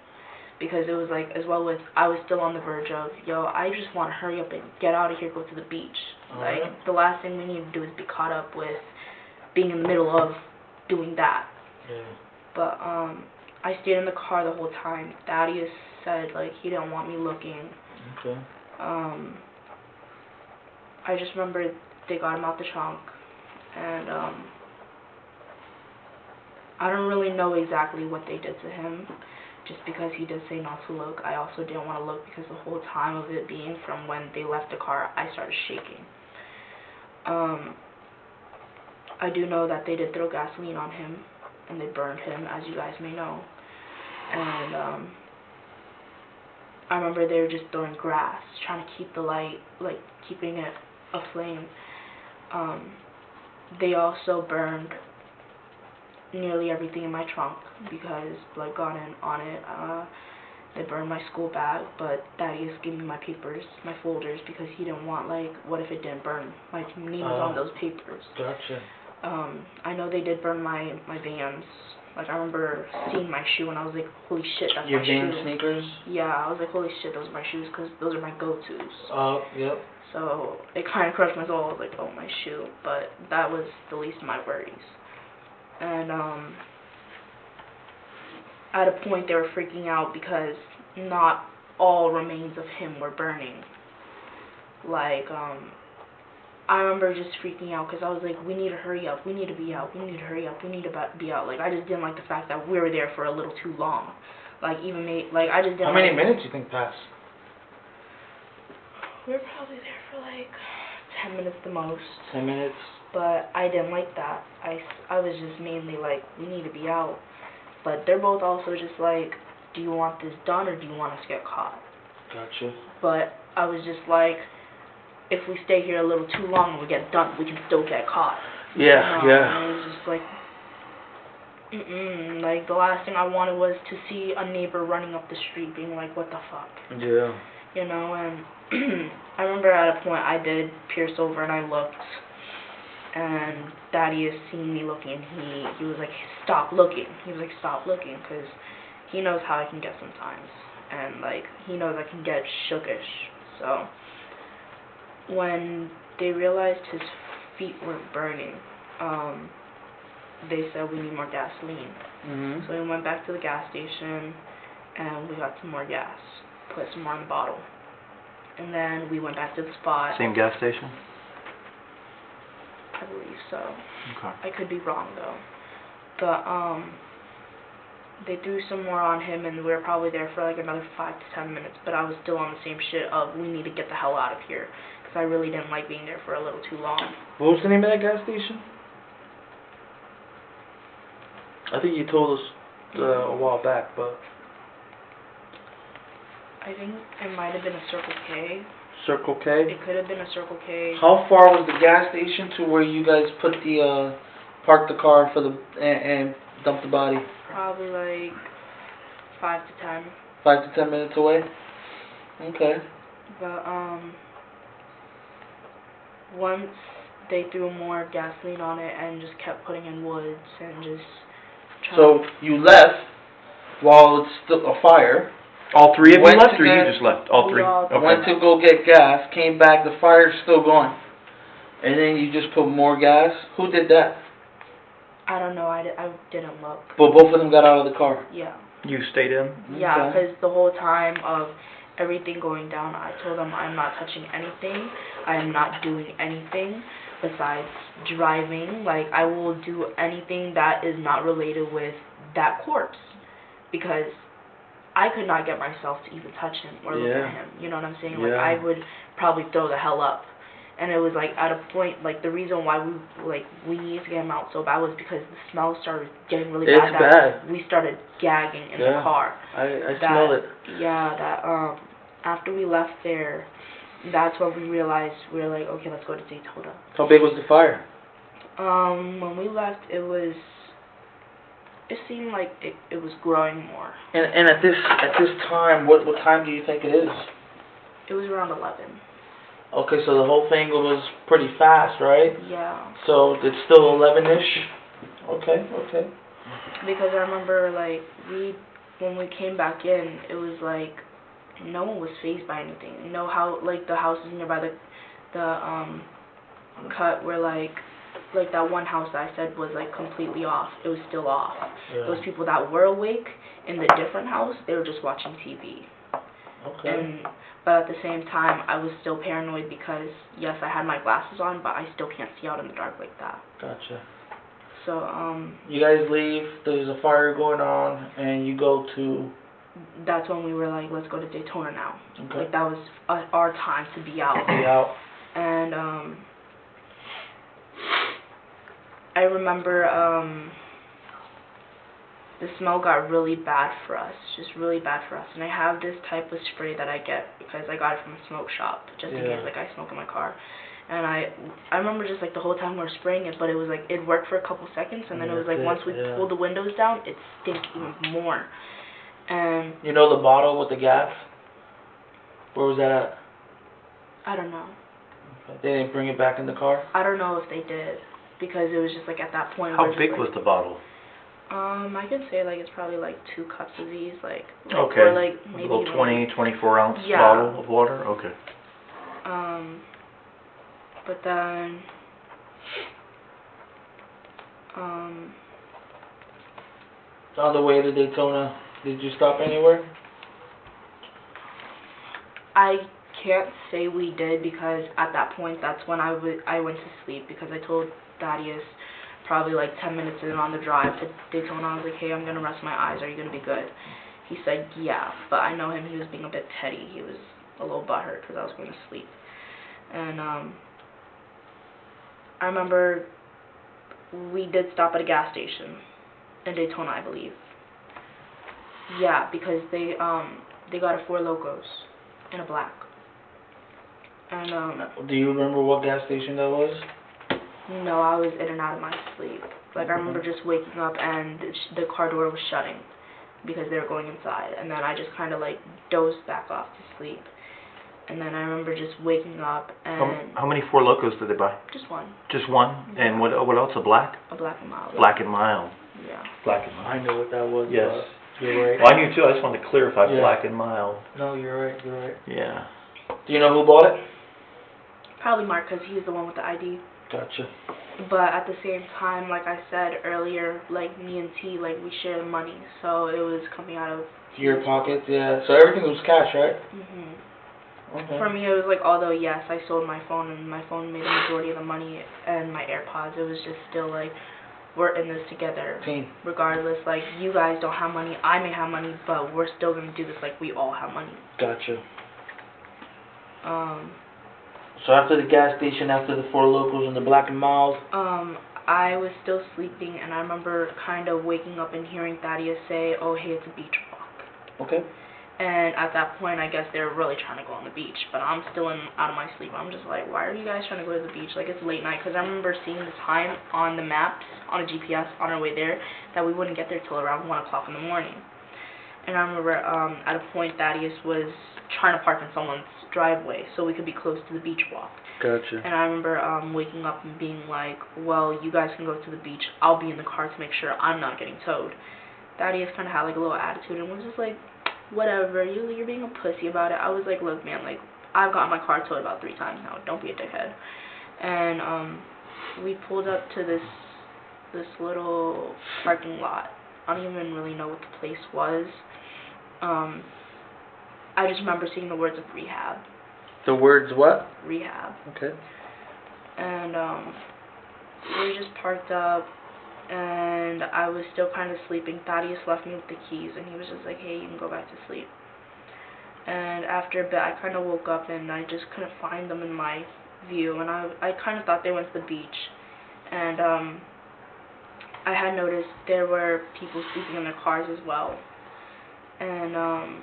Because it was like, as well with, I was still on the verge of, yo, I just want to hurry up and get out of here, go to the beach. Like, the last thing we need to do is be caught up with being in the middle of doing that. Yeah. But, I stayed in the car the whole time. Thaddeus said, like, he didn't want me looking. Okay. I just remember they got him out the trunk, and I don't really know exactly what they did to him, just because he did say not to look. I also didn't want to look because the whole time of it being from when they left the car, I started shaking. I do know that they did throw gasoline on him, and they burned him, as you guys may know. And I remember they were just throwing grass, trying to keep the light, like keeping it aflame. They also burned nearly everything in my trunk because blood got in on it. They burned my school bag, but Thaddeus gave me my papers, my folders, because he didn't want, like, what if it didn't burn? My name was on those papers. Gotcha. I know they did burn my Vans. Like, I remember seeing my shoe and I was like, holy shit, that's my shoe. Your Vans sneakers? Yeah, I was like, holy shit, those are my shoes, because those are my go-tos. Yep. So it kind of crushed my soul. I was like, oh, my shoe. But that was the least of my worries. And at a point they were freaking out because not all remains of him were burning. Like, I remember just freaking out because I was like, we need to hurry up, we need to be out, we need to hurry up, we need to be out. Like, I just didn't like the fact that we were there for a little too long. Like, even like, I just didn't How many like, minutes do you think passed? we were probably there for like 10 minutes the most. 10 minutes? But I didn't like that. I was just mainly like, we need to be out. But they're both also just like, do you want this done or do you want us to get caught? Gotcha. But I was just like, if we stay here a little too long and we get done, we can still get caught. Yeah, you know? yeah. And it was just like, like, the last thing I wanted was to see a neighbor running up the street being like, what the fuck? Yeah. You know, and I remember at a point I did pierce over and I looked, and Thaddeous seen me looking, he was like, stop looking. He was like, stop looking, because he knows how I can get sometimes, and like, he knows I can get shookish. So when they realized his feet weren't burning, they said we need more gasoline. Mhm. So we went back to the gas station and we got some more gas, put some more in the bottle, and then we went back to the spot. Same gas station? I believe so. Okay. I could be wrong though. But they threw some more on him and we were probably there for like another 5 to 10 minutes. But I was still on the same shit of we need to get the hell out of here, because I really didn't like being there for a little too long. What was the name of that gas station? I think you told us a while back, but... I think it might have been a Circle K. Circle K? It could have been a Circle K. How far was the gas station to where you guys put the, parked the car for the, and dumped the body? Probably like 5 to 10. 5 to 10 minutes away? Okay. But once they threw more gasoline on it and just kept putting in woods and just trying. So you left while it's still a fire. All three of you Went left, to or you the- just left? All We three? all- Okay. Went to go get gas, came back, the fire's still going. And then you just put more gas? Who did that? I don't know. I didn't look. But both of them got out of the car. Yeah. You stayed in? Yeah, Okay. because the whole time of everything going down, I told them I'm not touching anything. I am not doing anything besides driving. Like, I will do anything that is not related with that corpse, because I could not get myself to even touch him or look Yeah. at him. You know what I'm saying? Like, Yeah. I would probably throw the hell up. And it was like at a point, like the reason why we needed to get him out so bad was because the smell started getting really It's bad. bad. We started gagging in Yeah. the car. I smelled it. Yeah, that after we left there, that's when we realized we were like, okay, let's go to Daytona. How big was the fire? When we left, it seemed like it was growing more. And at this time, what time do you think it is? It was around 11. Okay, so the whole thing was pretty fast, right? Yeah. So it's still 11-ish? Okay. Because I remember, like, when we came back in, it was like no one was fazed by anything. You know how, like, the houses nearby the cut were like that one house that I said was like completely off. It was still off. Yeah. Those people that were awake in the different house, they were just watching TV. Okay. But at the same time, I was still paranoid because, yes, I had my glasses on, but I still can't see out in the dark like that. Gotcha. So, You guys leave, there's a fire going on, and you go to... that's when we were like, let's go to Daytona now. Okay. Like, that was our time to be out. Be out. And, I remember, the smell got really bad for us, just really bad for us. And I have this type of spray that I get because I got it from a smoke shop, just in Yeah. case, like, I smoke in my car. And I remember just, like, the whole time we were spraying it, but it was, like, it worked for a couple seconds, and then it was, like, once we pulled the windows down, it stank even more. And... You know the bottle with the gas? Where was that at? I don't know. Okay. They didn't bring it back in the car? I don't know if they did, because it was just, like, at that point... How big was the bottle? I can say, like, it's probably, like, 2 cups of these, like Okay. or, like, A maybe little even, 20, 24 ounce Yeah. bottle of water? Okay. But then, On the way to Daytona, did you stop anywhere? I can't say we did because at that point that's when I went to sleep because I told Thaddeus probably like 10 minutes in on the drive to Daytona, I was like, hey, I'm going to rest my eyes. Are you going to be good? He said, yeah, but I know him. He was being a bit petty. He was a little butthurt because I was going to sleep. And I remember we did stop at a gas station in Daytona, I believe. Yeah, because they got a Four Locos in a black. And Do you remember what gas station that was? no, I was in and out of my sleep. Like, I remember just waking up and the car door was shutting because they were going inside. And then I just kind of, like, dozed back off to sleep. And then I remember just waking up and... How many Four Locos did they buy? Just one. Just one? And what else, a black? A black and mild. Black and mild. Yeah. Black and I mild. know what that was. Yes. You're right. Well, I knew too, I just wanted to clarify, Yeah. black and mild. No, you're right, you're right. Yeah. Do you know who bought it? Probably Mark because he's the one with the ID. Gotcha. But at the same time, like I said earlier, like me and T, like we share the money. So it was coming out of... Your pockets, yeah. So everything was cash, right? Mhm. Okay. For me, it was like, although yes, I sold my phone and my phone made the majority of the money and my AirPods, it was just still like, we're in this together. Team. Regardless, like, you guys don't have money, I may have money, but we're still going to do this like we all have money. Gotcha. So after the gas station, after the Four Locos and the Black and Mild? I was still sleeping, and I remember kind of waking up and hearing Thaddeus say, oh, hey, it's a beach walk. Okay. And at that point, I guess they were really trying to go on the beach. But I'm still out of my sleep. I'm just like, why are you guys trying to go to the beach? Like, it's late night. Because I remember seeing the time on the maps, on a GPS, on our way there, that we wouldn't get there till around 1 o'clock in the morning. And I remember at a point, Thaddeus was trying to park in someone's driveway so we could be close to the beach walk. Gotcha. And I remember waking up and being like, well, you guys can go to the beach. I'll be in the car to make sure I'm not getting towed. Thaddeus kind of had like a little attitude and was just like, whatever, you're being a pussy about it. I was like, look, man, like, I've gotten my car towed about 3 times now. Don't be a dickhead. And we pulled up to this little parking lot. I don't even really know what the place was. I just remember seeing the words of rehab. The words what? Rehab. Okay. And we just parked up, and I was still kind of sleeping. Thaddeus left me with the keys, and he was just like, hey, you can go back to sleep. And after a bit, I kind of woke up, and I just couldn't find them in my view, and I kind of thought they went to the beach. And I had noticed there were people sleeping in their cars as well. And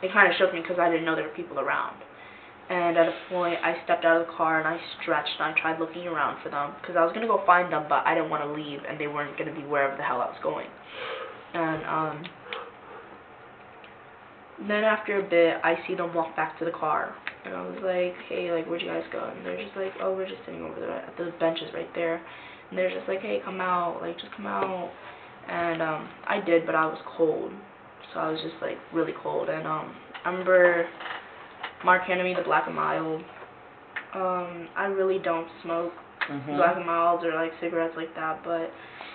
it kind of shook me because I didn't know there were people around. And at a point, I stepped out of the car and I stretched and I tried looking around for them because I was going to go find them, but I didn't want to leave and they weren't going to be wherever the hell I was going. And then after a bit, I see them walk back to the car. And I was like, hey, like, where'd you guys go? And they're just like, oh, we're just sitting over there at the benches right there. And they're just like, hey, come out, like, just come out. And I did, but I was cold. So I was just, like, really cold. And I remember Mark handed me the Black and Mild. I really don't smoke Black and Milds or, like, cigarettes like that. But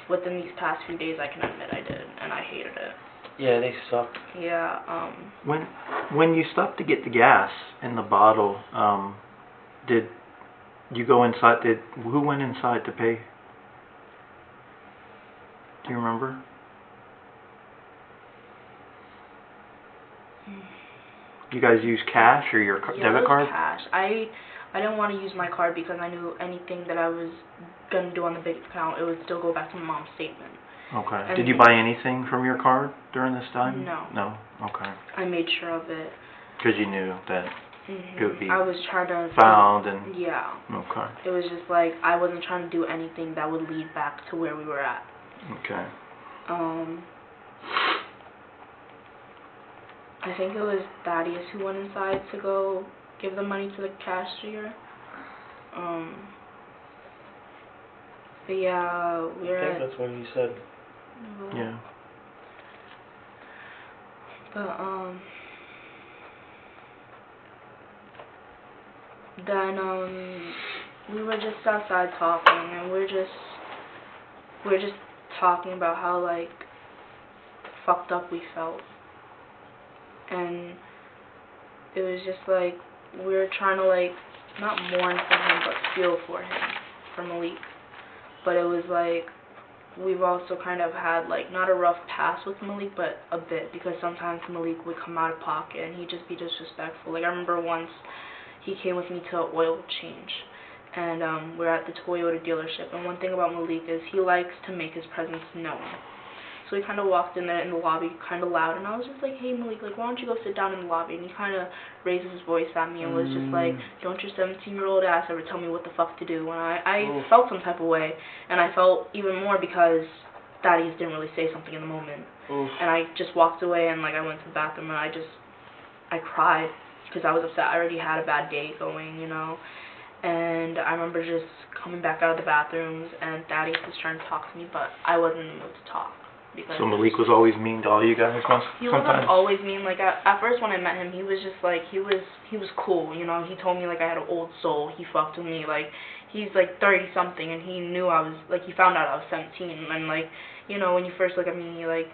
within these past few days, I can admit I did. And I hated it. Yeah, they suck. Yeah. When you stopped to get the gas in the bottle, did you go inside? Who went inside to pay? Do you remember? You guys use cash or your debit card? Cash. I didn't want to use my card because I knew anything that I was gonna do on the bank account, it would still go back to my mom's statement. Okay. And did you buy anything from your card during this time? No. No? Okay. I made sure of it. Because you knew that it would be I was trying to found and... Yeah. Okay. It was just like, I wasn't trying to do anything that would lead back to where we were at. Okay. I think it was Thaddeus who went inside to go give the money to the cashier. But yeah, we were I think that's what he said. Yeah. But then we were just outside talking, and we're just talking about how, like, fucked up we felt. And it was just like we were trying to like not mourn for him but feel for him, for Malik. But it was like we've also kind of had like not a rough past with Malik but a bit, because sometimes Malik would come out of pocket and he'd just be disrespectful. Like I remember once he came with me to an oil change, and we're at the Toyota dealership, and one thing about Malik is he likes to make his presence known. So he kind of walked in there in the lobby kind of loud, and I was just like, hey Malik, like why don't you go sit down in the lobby? And he kind of raises his voice at me and was just like, don't your 17-year-old ass ever tell me what the fuck to do. And I felt some type of way, and I felt even more because Thaddeous didn't really say something in the moment. And I just walked away, and like I went to the bathroom, and I cried because I was upset. I already had a bad day going, you know. And I remember just coming back out of the bathrooms, and Thaddeous was trying to talk to me, but I wasn't able to talk. So Malik was always mean to all you guys, He wasn't always mean. Like at first when I met him, he was just like he was cool. You know, he told me like I had an old soul. He fucked with me. Like he's like 30 something, and he knew I was like he found out I was 17. And like you know when you first look at me, like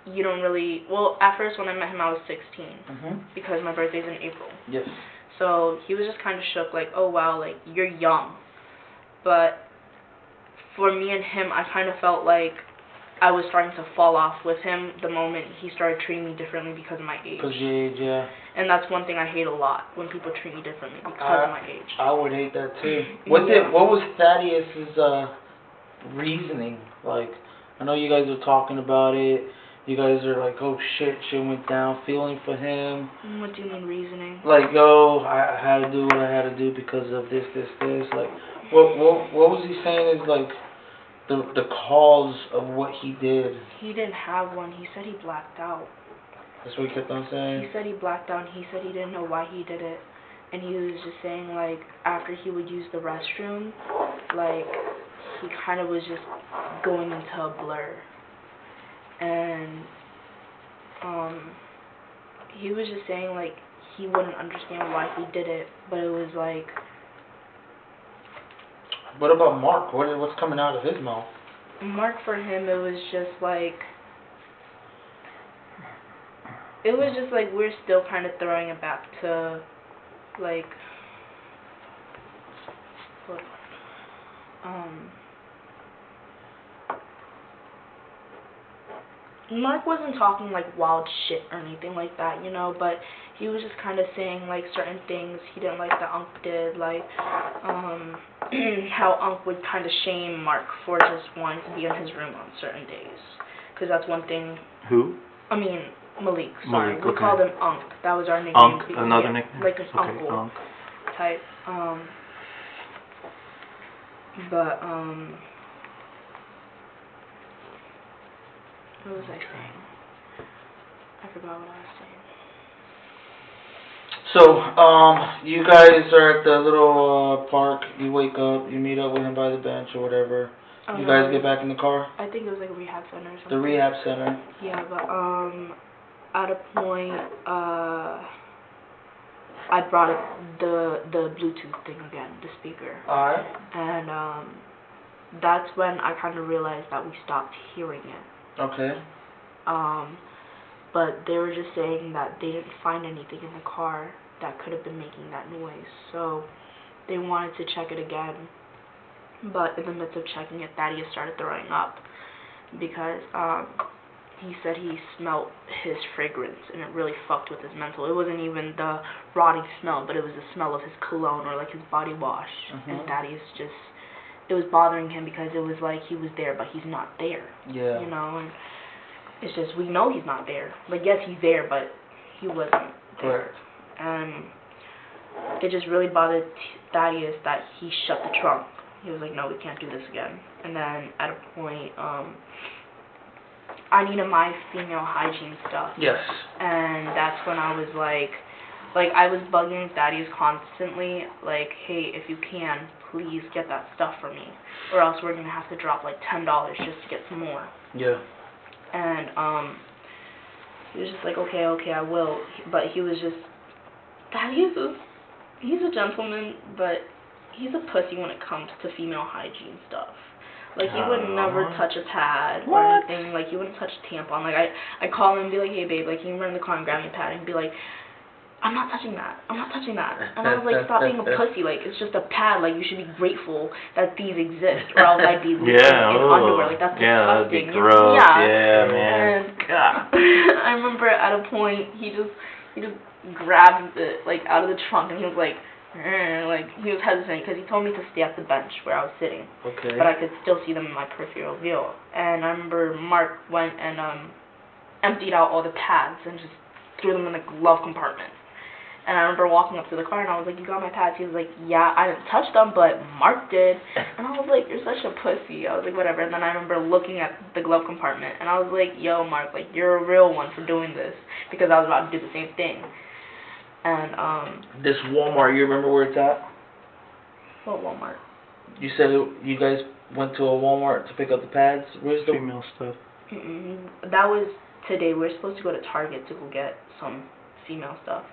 you don't really. Well, at first when I met him, I was 16 because my birthday's in April. Yes. So he was just kind of shook, like, oh wow, like you're young. But for me and him, I kind of felt like I was starting to fall off with him the moment he started treating me differently because of my age. Because your age, yeah. And that's one thing I hate a lot, when people treat me differently because of my age. I would hate that too. What was Thaddeus' reasoning? Like, I know you guys were talking about it. You guys are like, oh shit went down, feeling for him. What do you mean reasoning? Like, yo, I had to do what I had to do because of this. Like, what was he saying is like the cause of what he did? He didn't have one. He said he blacked out. That's what he kept on saying? He said he blacked out, and he said he didn't know why he did it. And he was just saying, like, after he would use the restroom, like, he kind of was just going into a blur. And he was just saying, like, he wouldn't understand why he did it, but it was like... What about Mark? What's coming out of his mouth? Mark, for him, it was just like... It was just like we're still kind of throwing it back to, like... What? Mark wasn't talking like wild shit or anything like that, you know, but he was just kind of saying like certain things he didn't like that Unc did, like how Unc would kind of shame Mark for just wanting to be in his room on certain days, because that's one thing. Who? I mean Malik. Sorry, Malik, we okay. called him Unc. That was our nickname. Unc, another nickname. Like an okay, uncle Unc. type. But what was I saying? I forgot what I was saying. So, you guys are at the little park. You wake up, you meet up with him by the bench or whatever. You guys get back in the car? I think it was like a rehab center or something. The rehab center. Yeah, but at a point, I brought up the Bluetooth thing again, the speaker. Alright. And that's when I kind of realized that we stopped hearing it. Okay. But they were just saying that they didn't find anything in the car that could have been making that noise. So they wanted to check it again. But in the midst of checking it, Thaddeous started throwing up because he said he smelled his fragrance, and it really fucked with his mental. It wasn't even the rotting smell, but it was the smell of his cologne or like his body wash. And Thaddeous just, it was bothering him because it was like he was there, but he's not there. Yeah. You know, and it's just, we know he's not there. Like, yes, he's there, but he wasn't there. Correct. And it just really bothered Thaddeous that he shut the trunk. He was like, no, we can't do this again. And then at a point, I needed my female hygiene stuff. Yes. And that's when I was like I was bugging Thaddeous constantly, like, hey, if you can, please get that stuff for me, or else we're gonna have to drop like $10 just to get some more. Yeah. And he was just like, okay, I will. But he was just, Thaddeous is, he's a gentleman, but he's a pussy when it comes to female hygiene stuff. Like, he would never touch a pad or anything. Like, he wouldn't touch a tampon. Like, I call him and be like, hey, babe, like, can you run in the car and grab me a pad? And he'd be like, I'm not touching that. I'm not touching that. And I was like, stop being a pussy. Like, it's just a pad. Like, you should be grateful that these exist, or else I'd be living in underwear. Like, that's that'd disgusting. be gross. Yeah, man. And I remember at a point, he just grabbed it, like, out of the trunk, and he was like, he was hesitant, because he told me to stay at the bench where I was sitting. Okay. But I could still see them in my peripheral view. And I remember Mark went and emptied out all the pads and just threw them in the glove compartment. And I remember walking up to the car, and I was like, you got my pads? He was like, yeah, I didn't touch them, but Mark did. And I was like, you're such a pussy. I was like, whatever. And then I remember looking at the glove compartment, and I was like, yo, Mark, like, you're a real one for doing this, because I was about to do the same thing. And, This Walmart, you remember where it's at? what Walmart? You said you guys went to a Walmart to pick up the pads. Where's the Female stuff. That was today. We were supposed to go to Target to go get some female stuff.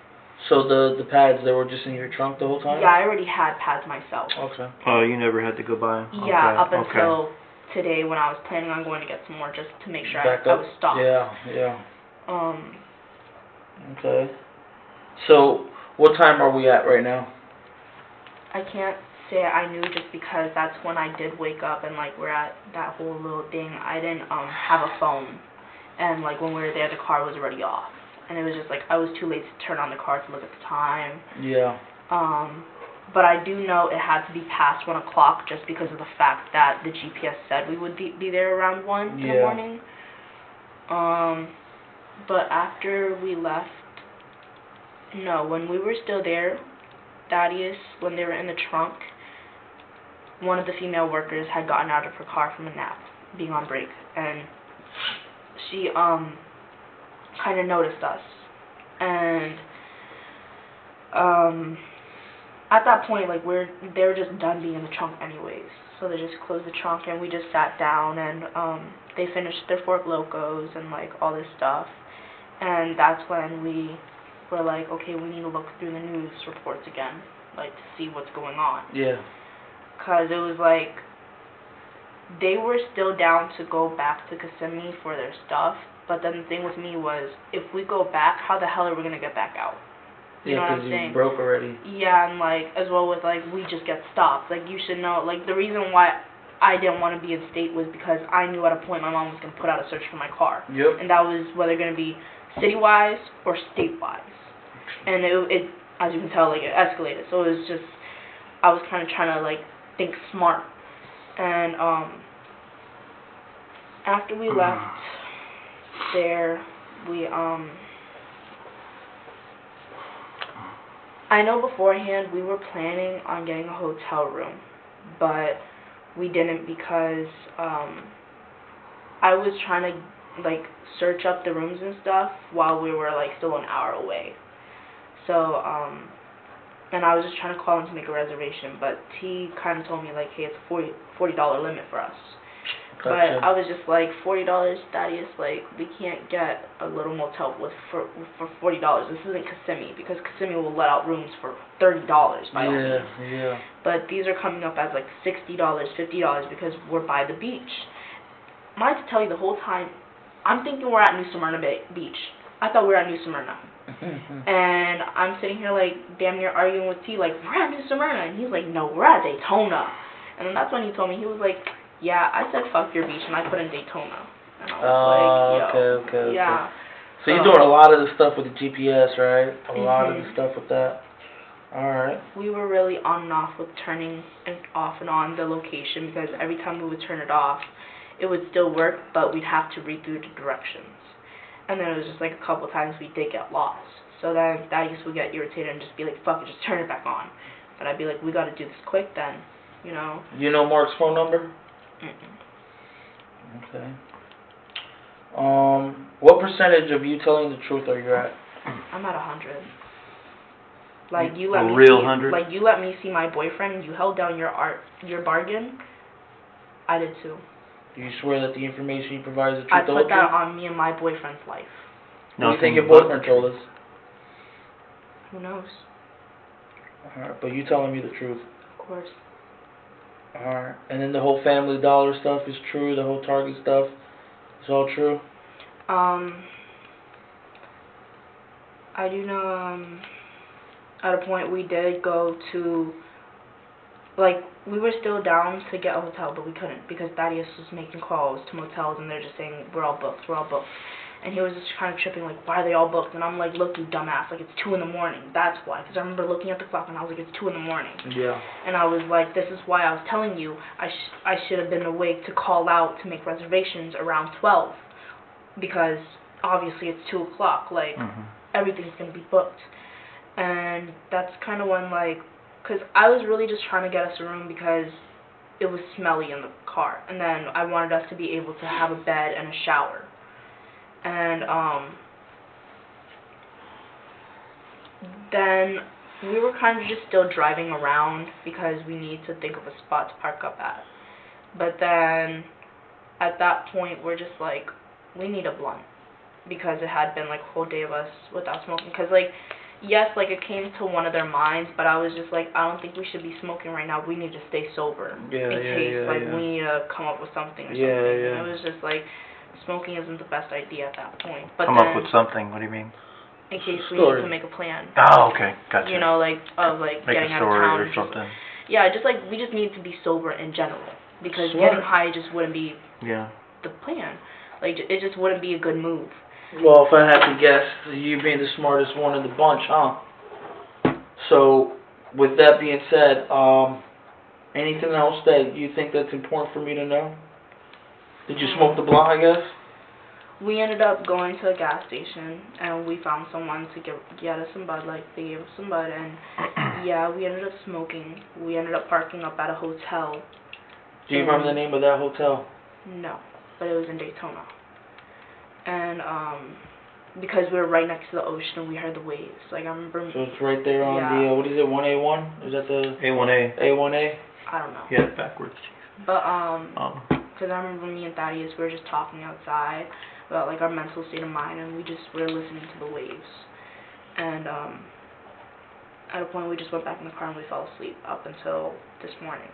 So the pads, they were just in your trunk the whole time? Yeah, I already had pads myself. Okay. Oh, you never had to go buy 'em? Yeah, up Okay. until today when I was planning on going to get some more just to make sure Back I up. was stocked. Yeah. Okay. So, what time are we at right now? I can't say I knew just because that's when I did wake up and like we're at that whole little thing. I didn't have a phone, and like when we were there the car was already off, and it was just like I was too late to turn on the car to look at the time. Yeah. But I do know it had to be past 1 o'clock just because of the fact that the GPS said we would be there around 1 in the morning. But after we left, no, when we were still there, Thaddeous, when they were in the trunk, one of the female workers had gotten out of her car from a nap, being on break, and she kind of noticed us, and at that point, like they were just done being in the trunk anyways, so they just closed the trunk and we just sat down and they finished their Fork Locos and like all this stuff, and that's when we were like, okay, we need to look through the news reports again, like to see what's going on. Yeah. Cause it was like they were still down to go back to Kissimmee for their stuff, but then the thing with me was, if we go back, how the hell are we gonna get back out? You know what I'm saying? You broke already. Yeah, and like as well with like we just get stopped. Like you should know, like the reason why I didn't want to be in state was because I knew at a point my mom was gonna put out a search for my car. Yep. And that was whether gonna be city-wise or state-wise. And it as you can tell, like it escalated. So it was just I was kind of trying to like think smart. And after we left there, we I know beforehand we were planning on getting a hotel room, but we didn't because I was trying to like search up the rooms and stuff while we were like still an hour away. So and I was just trying to call him to make a reservation, but he kind of told me like, hey, it's a $40 limit for us. Gotcha. But I was just like, $40, Thaddeus, like, we can't get a little motel for $40. This isn't Kissimmee, because Kissimmee will let out rooms for $30 by all means. Yeah. But these are coming up as like $60, $50 because we're by the beach. Mind to tell you, the whole time, I'm thinking we're at New Smyrna Beach. I thought we were at New Smyrna. And I'm sitting here like damn near arguing with T, like, we're at New Smyrna. And he's like, no, we're at Daytona. And then that's when he told me, he was like, yeah, I said fuck your beach, and I put in Daytona. And I was like, yo. Okay. Yeah. So you're doing a lot of the stuff with the GPS, right? A lot of the stuff with that. Alright. We were really on and off with turning it off and on the location, because every time we would turn it off, it would still work, but we'd have to read through the directions. And then it was just like a couple times we did get lost. So then Thaddeus would get irritated and just be like, fuck it, just turn it back on. But I'd be like, we gotta do this quick then, you know? You know Mark's phone number? Okay. What percentage of you telling the truth are you at? I'm at 100. Like you let A me real see, 100? like you let me see my boyfriend. You held down your bargain. I did too. Do you swear that the information you provide is the truth? I put that on me and my boyfriend's life. What do you think your boyfriend told us? Who knows? Alright, but you telling me the truth. Of course. Alright, and then the whole Family Dollar stuff is true, the whole Target stuff is all true? I do know, at a point we did go to, like, we were still down to get a hotel, but we couldn't because Thaddeus was making calls to motels and they're just saying, we're all booked, we're all booked. And he was just kind of tripping, like, why are they all booked? And I'm like, look, you dumbass, like, it's 2 in the morning. That's why. Because I remember looking at the clock and I was like, it's 2 in the morning. Yeah. And I was like, this is why I was telling you I should have been awake to call out to make reservations around 12. Because obviously it's 2 o'clock. Like, everything's going to be booked. And that's kind of when, like, because I was really just trying to get us a room because it was smelly in the car. And then I wanted us to be able to have a bed and a shower. And then we were kind of just still driving around because we need to think of a spot to park up at. But then at that point we're just like, we need a blunt because it had been like a whole day of us without smoking. Because like, yes, like it came to one of their minds, but I was just like, I don't think we should be smoking right now. We need to stay sober in case we need to come up with something or something. And it was just like, smoking isn't the best idea at that point. But Come then, up with something, what do you mean? in case we need to make a plan. Oh, okay, gotcha. You know, like, of like Make getting a out of story town. or something. Yeah, just like, we just need to be sober in general. Because Smart. getting high just wouldn't be Yeah. the plan. Like, it just wouldn't be a good move. Well, if I had to guess, you being the smartest one in the bunch, huh? So, with that being said, anything else that you think that's important for me to know? Did you smoke the blunt, I guess? We ended up going to a gas station, and we found someone to get us some Bud. Like, they gave us some Bud, and yeah, we ended up smoking. We ended up parking up at a hotel. Do you remember the name of that hotel? No, but it was in Daytona. And because we were right next to the ocean, we heard the waves. Like, I remember. So it's right there on the, what is it, 1A1? Is that the? A1A. A1A? I don't know. Yeah, backwards. But, because I remember me and Thaddeus, we were just talking outside about, like, our mental state of mind, and we just were listening to the waves. And, at a point, we just went back in the car and we fell asleep up until this morning.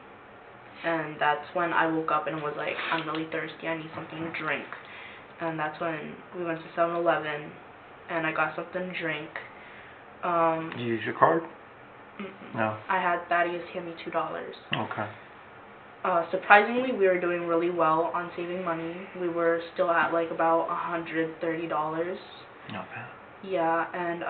And that's when I woke up and was like, I'm really thirsty, I need something to drink. And that's when we went to 7-Eleven, and I got something to drink. Did you use your card? No. I had Thaddeus hand me $2. Okay. Surprisingly, we were doing really well on saving money. We were still at like about $130. Not bad. Yeah, and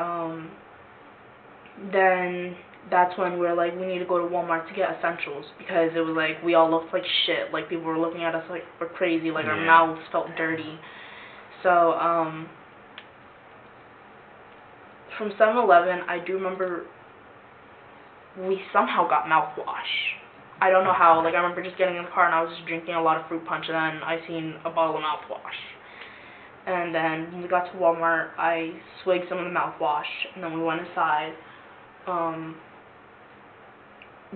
then that's when we were like, we need to go to Walmart to get essentials, because it was like, we all looked like shit. Like, people were looking at us like we're crazy, like our mouths felt dirty. So, from 7-Eleven, I do remember we somehow got mouthwash. I don't know how. Like, I remember just getting in the car and I was just drinking a lot of fruit punch, and then I seen a bottle of mouthwash. And then when we got to Walmart, I swigged some of the mouthwash, and then we went inside.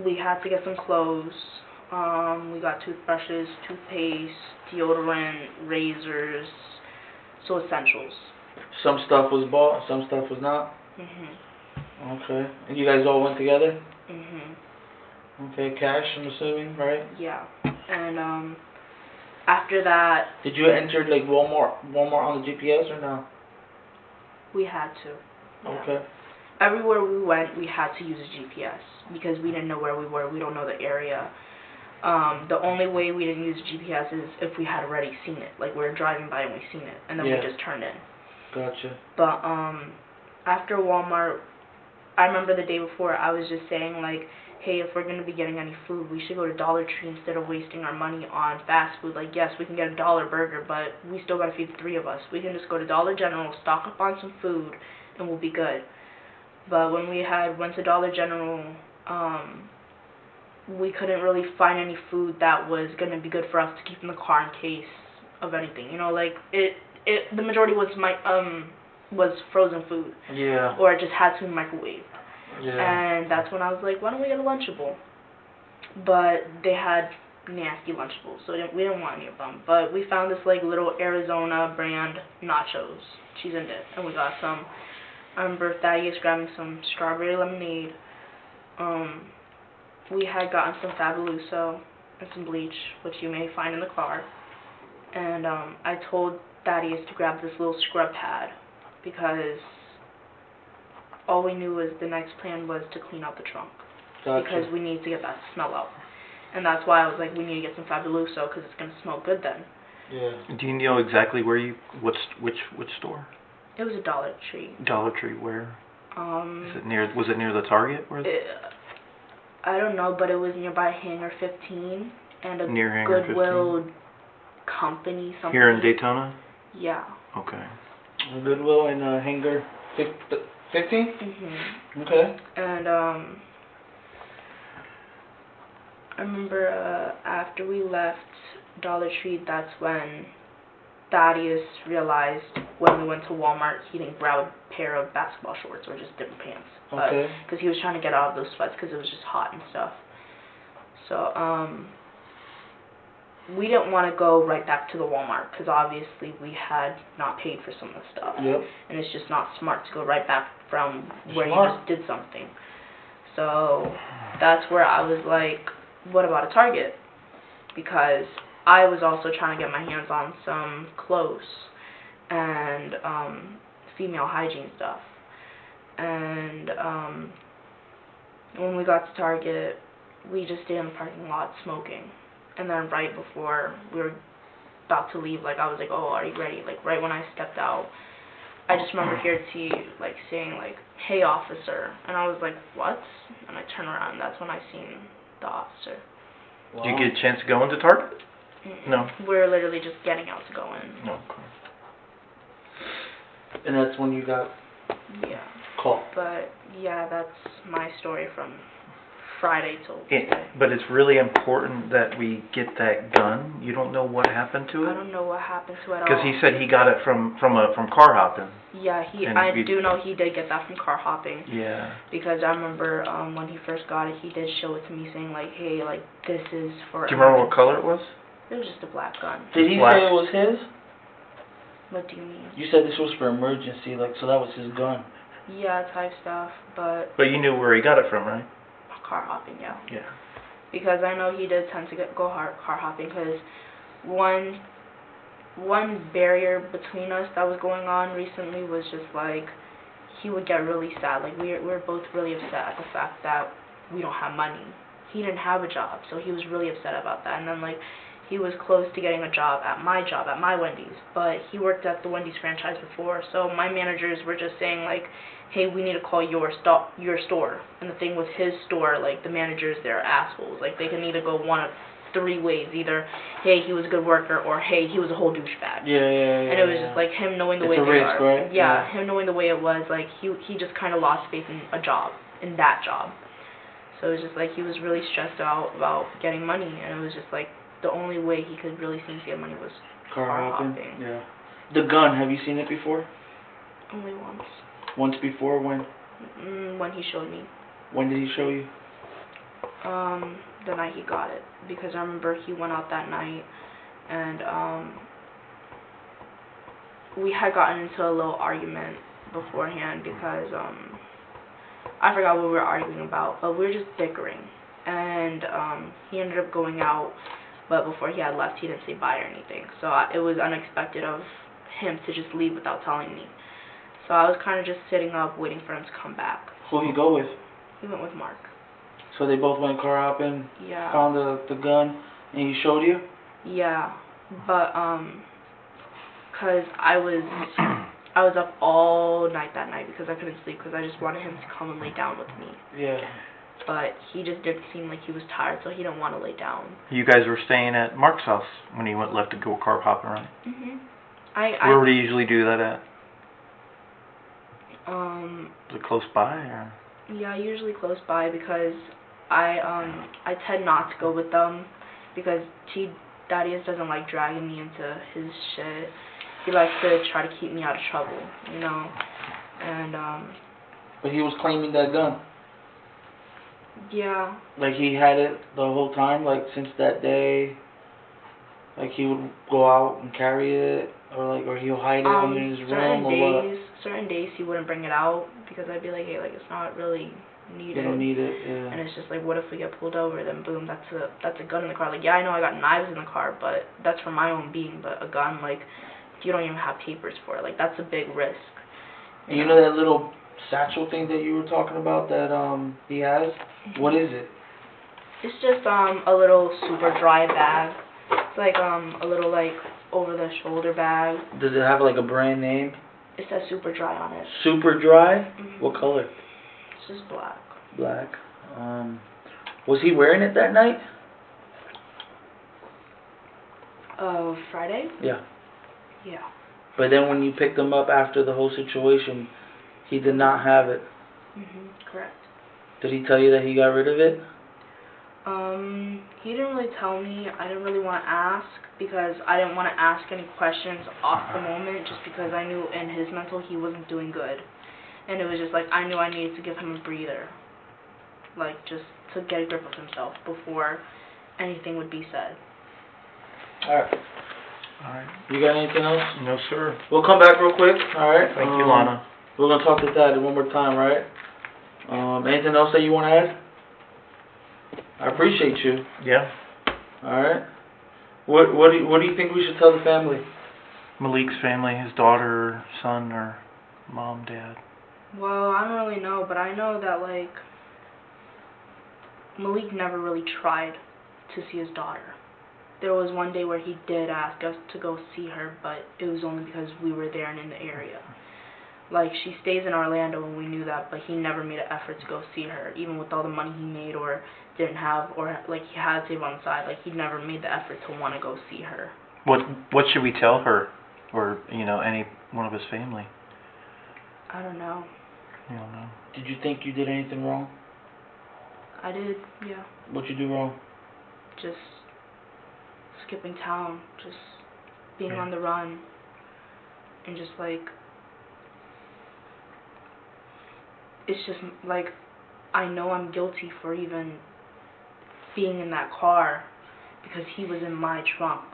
We had to get some clothes. We got toothbrushes, toothpaste, deodorant, razors, so essentials. Some stuff was bought, some stuff was not? Okay. And you guys all went together? Okay, cash, I'm assuming, right? Yeah. And, after that... Did you enter, like, Walmart on the GPS or no? We had to. Yeah. Okay. Everywhere we went, we had to use a GPS, because we didn't know where we were. We don't know the area. The only way we didn't use GPS is if we had already seen it. Like, we were driving by and we seen it, and then we just turned in. Gotcha. But, after Walmart, I remember the day before, I was just saying, like, hey, if we're going to be getting any food, we should go to Dollar Tree instead of wasting our money on fast food. Like, yes, we can get a $1 burger, but we still got to feed the 3 of us. We can just go to Dollar General, stock up on some food, and we'll be good. But when we went to Dollar General, we couldn't really find any food that was going to be good for us to keep in the car in case of anything. You know, like, the majority was was frozen food. Yeah. Or it just had to be microwaved. Yeah. And that's when I was like, why don't we get a Lunchable? But they had nasty Lunchables, so we didn't want any of them. But we found this, like, little Arizona brand nachos, cheese and dip, and we got some. I remember Thaddeus grabbing some strawberry lemonade. We had gotten some Fabuloso and some bleach, which you may find in the car. And I told Thaddeus to grab this little scrub pad, because all we knew was the next plan was to clean out the trunk. Gotcha. Because we need to get that smell out. And that's why I was like, we need to get some Fabuloso because it's going to smell good then. Yeah. Do you know exactly where you, which store? It was a Dollar Tree. Dollar Tree, where? Is it near, was it near the Target? Where? I don't know, but it was nearby Hangar 15 and a Near Hangar Goodwill company, something. Here in Daytona? Yeah. Okay. Goodwill and Hangar 15? Mhm. Okay. And I remember after we left Dollar Tree, that's when Thaddeous realized when we went to Walmart he didn't grab a pair of basketball shorts or just different pants. Okay. Because he was trying to get out of those sweats because it was just hot and stuff. So, we didn't want to go right back to the Walmart because obviously we had not paid for some of the stuff. Yep. And it's just not smart to go right back from where Smart. you just did something. So that's where I was like, what about a Target? Because I was also trying to get my hands on some clothes and female hygiene stuff. And when we got to Target, we just stayed in the parking lot smoking. And then right before we were about to leave, like I was like, oh, are you ready? Like right when I stepped out, I just remember hearing T like saying like, hey officer, and I was like, what? And I turned around and that's when I seen the officer. Did you get a chance to go into Target? No. We're literally just getting out to go in. No. Okay. And that's when you got Yeah. caught. But yeah, that's my story from Friday till today. But it's really important that we get that gun. You don't know what happened to it? I don't know what happened to it at all. Because he said he got it from car hopping. Yeah, I do know he did get that from car hopping. Yeah. Because I remember when he first got it, he did show it to me saying like, hey, like this is for. Do you remember what color it was? It was just a black gun. Did he Black. say it was his? What do you mean? You said this was for emergency, like, so that was his gun. Yeah, type stuff, but But you knew where he got it from, right? car hopping, yeah. Yeah. Because I know he did tend to go car hopping because one barrier between us that was going on recently was just like he would get really sad. Like we were both really upset at the fact that we don't have money. He didn't have a job, so he was really upset about that. And then like he was close to getting a job at my Wendy's, but he worked at the Wendy's franchise before, so my managers were just saying like, hey, we need to call your store. And the thing with his store, like the managers, they're assholes. Like they can either go one of three ways: either, hey, he was a good worker, or hey, he was a whole douchebag. Yeah. And it was just like him knowing the way it's a they risk, are. right? Yeah, him knowing the way it was, like he just kind of lost faith in that job. So it was just like he was really stressed out about getting money, and it was just like the only way he could really seem to get money was Car hopping. hopping. Yeah. The gun, have you seen it before? Only once. Once before? When? When he showed me. When did he show you? The night he got it, because I remember he went out that night, and we had gotten into a little argument beforehand because I forgot what we were arguing about, but we were just bickering, and he ended up going out, but before he had left, he didn't say bye or anything, so it was unexpected of him to just leave without telling me. So I was kind of just sitting up, waiting for him to come back. Who he go with? He went with Mark. So they both went car hopping, Yeah. found the gun, and he showed you? Yeah, but cause I was up all night that night because I couldn't sleep because I just wanted him to come and lay down with me. Yeah. But he just didn't seem like he was tired, so he didn't want to lay down. You guys were staying at Mark's house when he left to go car hopping, right? Mhm. Where would he usually do that at? Is it close by or? Yeah, usually close by because I tend not to go with them because Thaddeous doesn't like dragging me into his shit. He likes to try to keep me out of trouble, you know. And But he was claiming that gun. yeah. Like he had it the whole time, like since that day. Like he would go out and carry it, or he'll hide it in his room, or what? Certain days he wouldn't bring it out because I'd be like, hey, like it's not really needed. You don't need it, yeah. And it's just like, what if we get pulled over? Then boom, that's a gun in the car. Like, yeah, I know I got knives in the car, but that's for my own being. But a gun, like, you don't even have papers for it. Like, that's a big risk. And you know that little satchel thing that you were talking about that he has? What is it? It's just a little super dry bag. It's like a little like over the shoulder bag. Does it have like a brand name? It says super dry on it. Super dry? Mhm. What color? It's just black. Black. Was he wearing it that night? Friday? Yeah. Yeah. But then when you picked him up after the whole situation, he did not have it. Correct. Did he tell you that he got rid of it? He didn't really tell me. I didn't really want to ask because I didn't want to ask any questions off the moment just because I knew in his mental he wasn't doing good. And it was just like I knew I needed to give him a breather. Like just to get a grip of himself before anything would be said. Alright. Alright. You got anything else? No, sir. We'll come back real quick. Alright. Thank you, Lana. We're going to talk to Thad one more time, right? Anything else that you want to add? I appreciate you. Yeah. Alright. What do you think we should tell the family? Malik's family, his daughter, son, or mom, dad. Well, I don't really know, but I know that like Malik never really tried to see his daughter. There was one day where he did ask us to go see her, but it was only because we were there and in the area. Like, she stays in Orlando and we knew that, but he never made an effort to go see her, even with all the money he made or didn't have, or like he had saved on the side. Like, he never made the effort to want to go see her. What should we tell her, or any one of his family? I don't know. You don't know. Did you think you did anything wrong? I did, yeah. What'd you do wrong? Just skipping town, just being Yeah. on the run, and just like, it's just like, I know I'm guilty for even being in that car because he was in my trunk.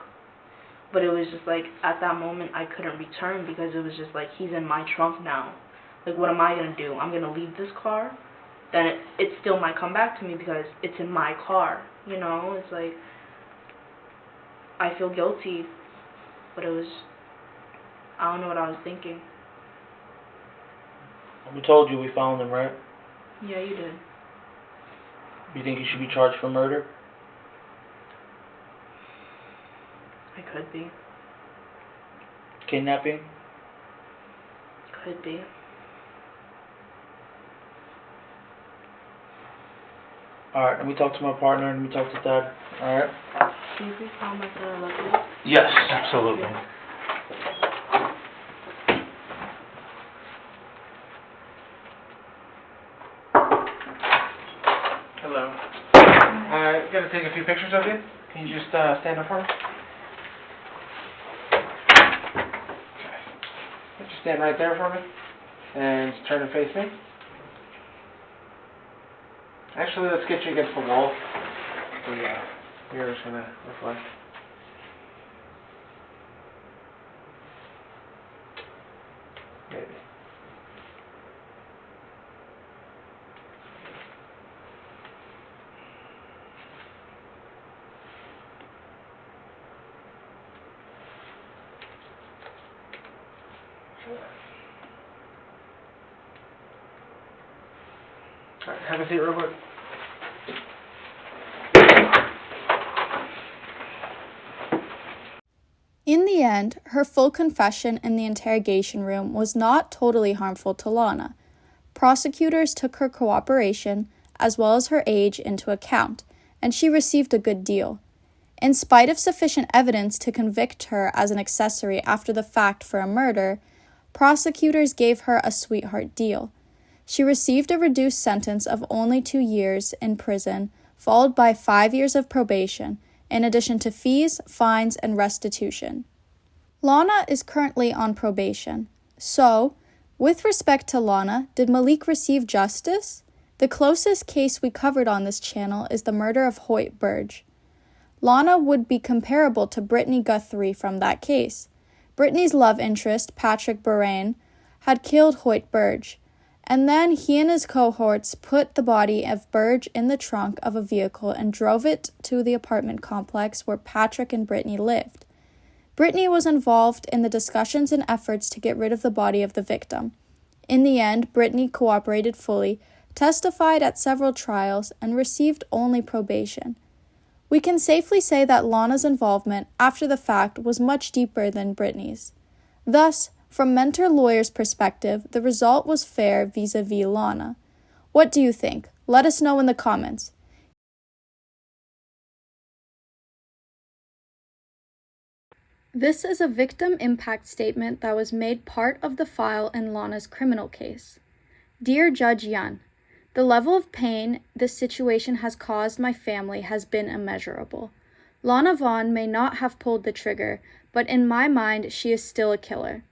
But it was just like, at that moment I couldn't return because it was just like, he's in my trunk now. Like, what am I going to do? I'm going to leave this car? Then it still might come back to me because it's in my car, It's like, I feel guilty, but it was, I don't know what I was thinking. We told you we found him, right? Yeah, you did. You think you should be charged for murder? I could be. Kidnapping? Could be. Alright, let me talk to my partner and let me talk to Dad. Alright? Can you please call my son Lucky? Yes. Absolutely. Hello. Gonna take a few pictures of you. Can you just stand up for me? Okay. Just stand right there for me. And just turn and face me. Actually, let's get you against the wall. The mirror's gonna reflect. Maybe. Alright, have a seat real quick. In the end, her full confession in the interrogation room was not totally harmful to Lana. Prosecutors took her cooperation, as well as her age, into account, and she received a good deal. In spite of sufficient evidence to convict her as an accessory after the fact for a murder, prosecutors gave her a sweetheart deal. She received a reduced sentence of only 2 years in prison, followed by 5 years of probation, in addition to fees, fines, and restitution. Lana is currently on probation. So, with respect to Lana, did Malik receive justice? The closest case we covered on this channel is the murder of Hoyt Burge. Lana would be comparable to Brittany Guthrie from that case. Brittany's love interest, Patrick Borain, had killed Hoyt Burge, and then he and his cohorts put the body of Burge in the trunk of a vehicle and drove it to the apartment complex where Patrick and Brittany lived. Brittany was involved in the discussions and efforts to get rid of the body of the victim. In the end, Brittany cooperated fully, testified at several trials, and received only probation. We can safely say that Lana's involvement after the fact was much deeper than Brittany's. Thus, from mentor lawyer's perspective, the result was fair vis-a-vis Lana. What do you think? Let us know in the comments. This is a victim impact statement that was made part of the file in Lana's criminal case. Dear Judge Yun, the level of pain this situation has caused my family has been immeasurable. Lana Vaughn may not have pulled the trigger, but in my mind, she is still a killer.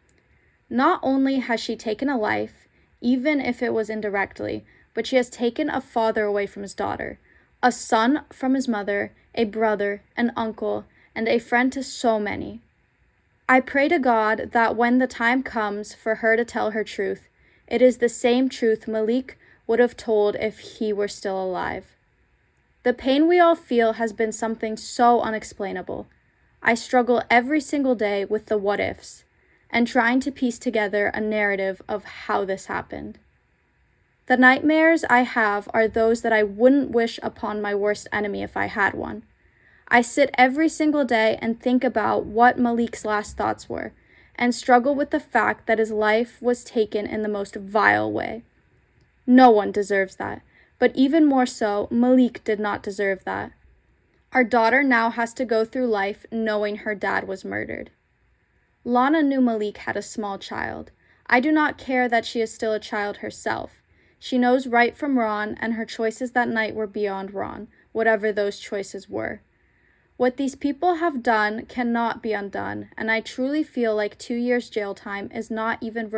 Not only has she taken a life, even if it was indirectly, but she has taken a father away from his daughter, a son from his mother, a brother, an uncle, and a friend to so many. I pray to God that when the time comes for her to tell her truth, it is the same truth Malik would have told if he were still alive. The pain we all feel has been something so unexplainable. I struggle every single day with the what-ifs, and trying to piece together a narrative of how this happened. The nightmares I have are those that I wouldn't wish upon my worst enemy if I had one. I sit every single day and think about what Malik's last thoughts were, and struggle with the fact that his life was taken in the most vile way. No one deserves that, but even more so, Malik did not deserve that. Our daughter now has to go through life knowing her dad was murdered. Lana knew Malik had a small child. I do not care that she is still a child herself. She knows right from wrong, and her choices that night were beyond wrong, whatever those choices were. What these people have done cannot be undone, and I truly feel like 2 years jail time is not even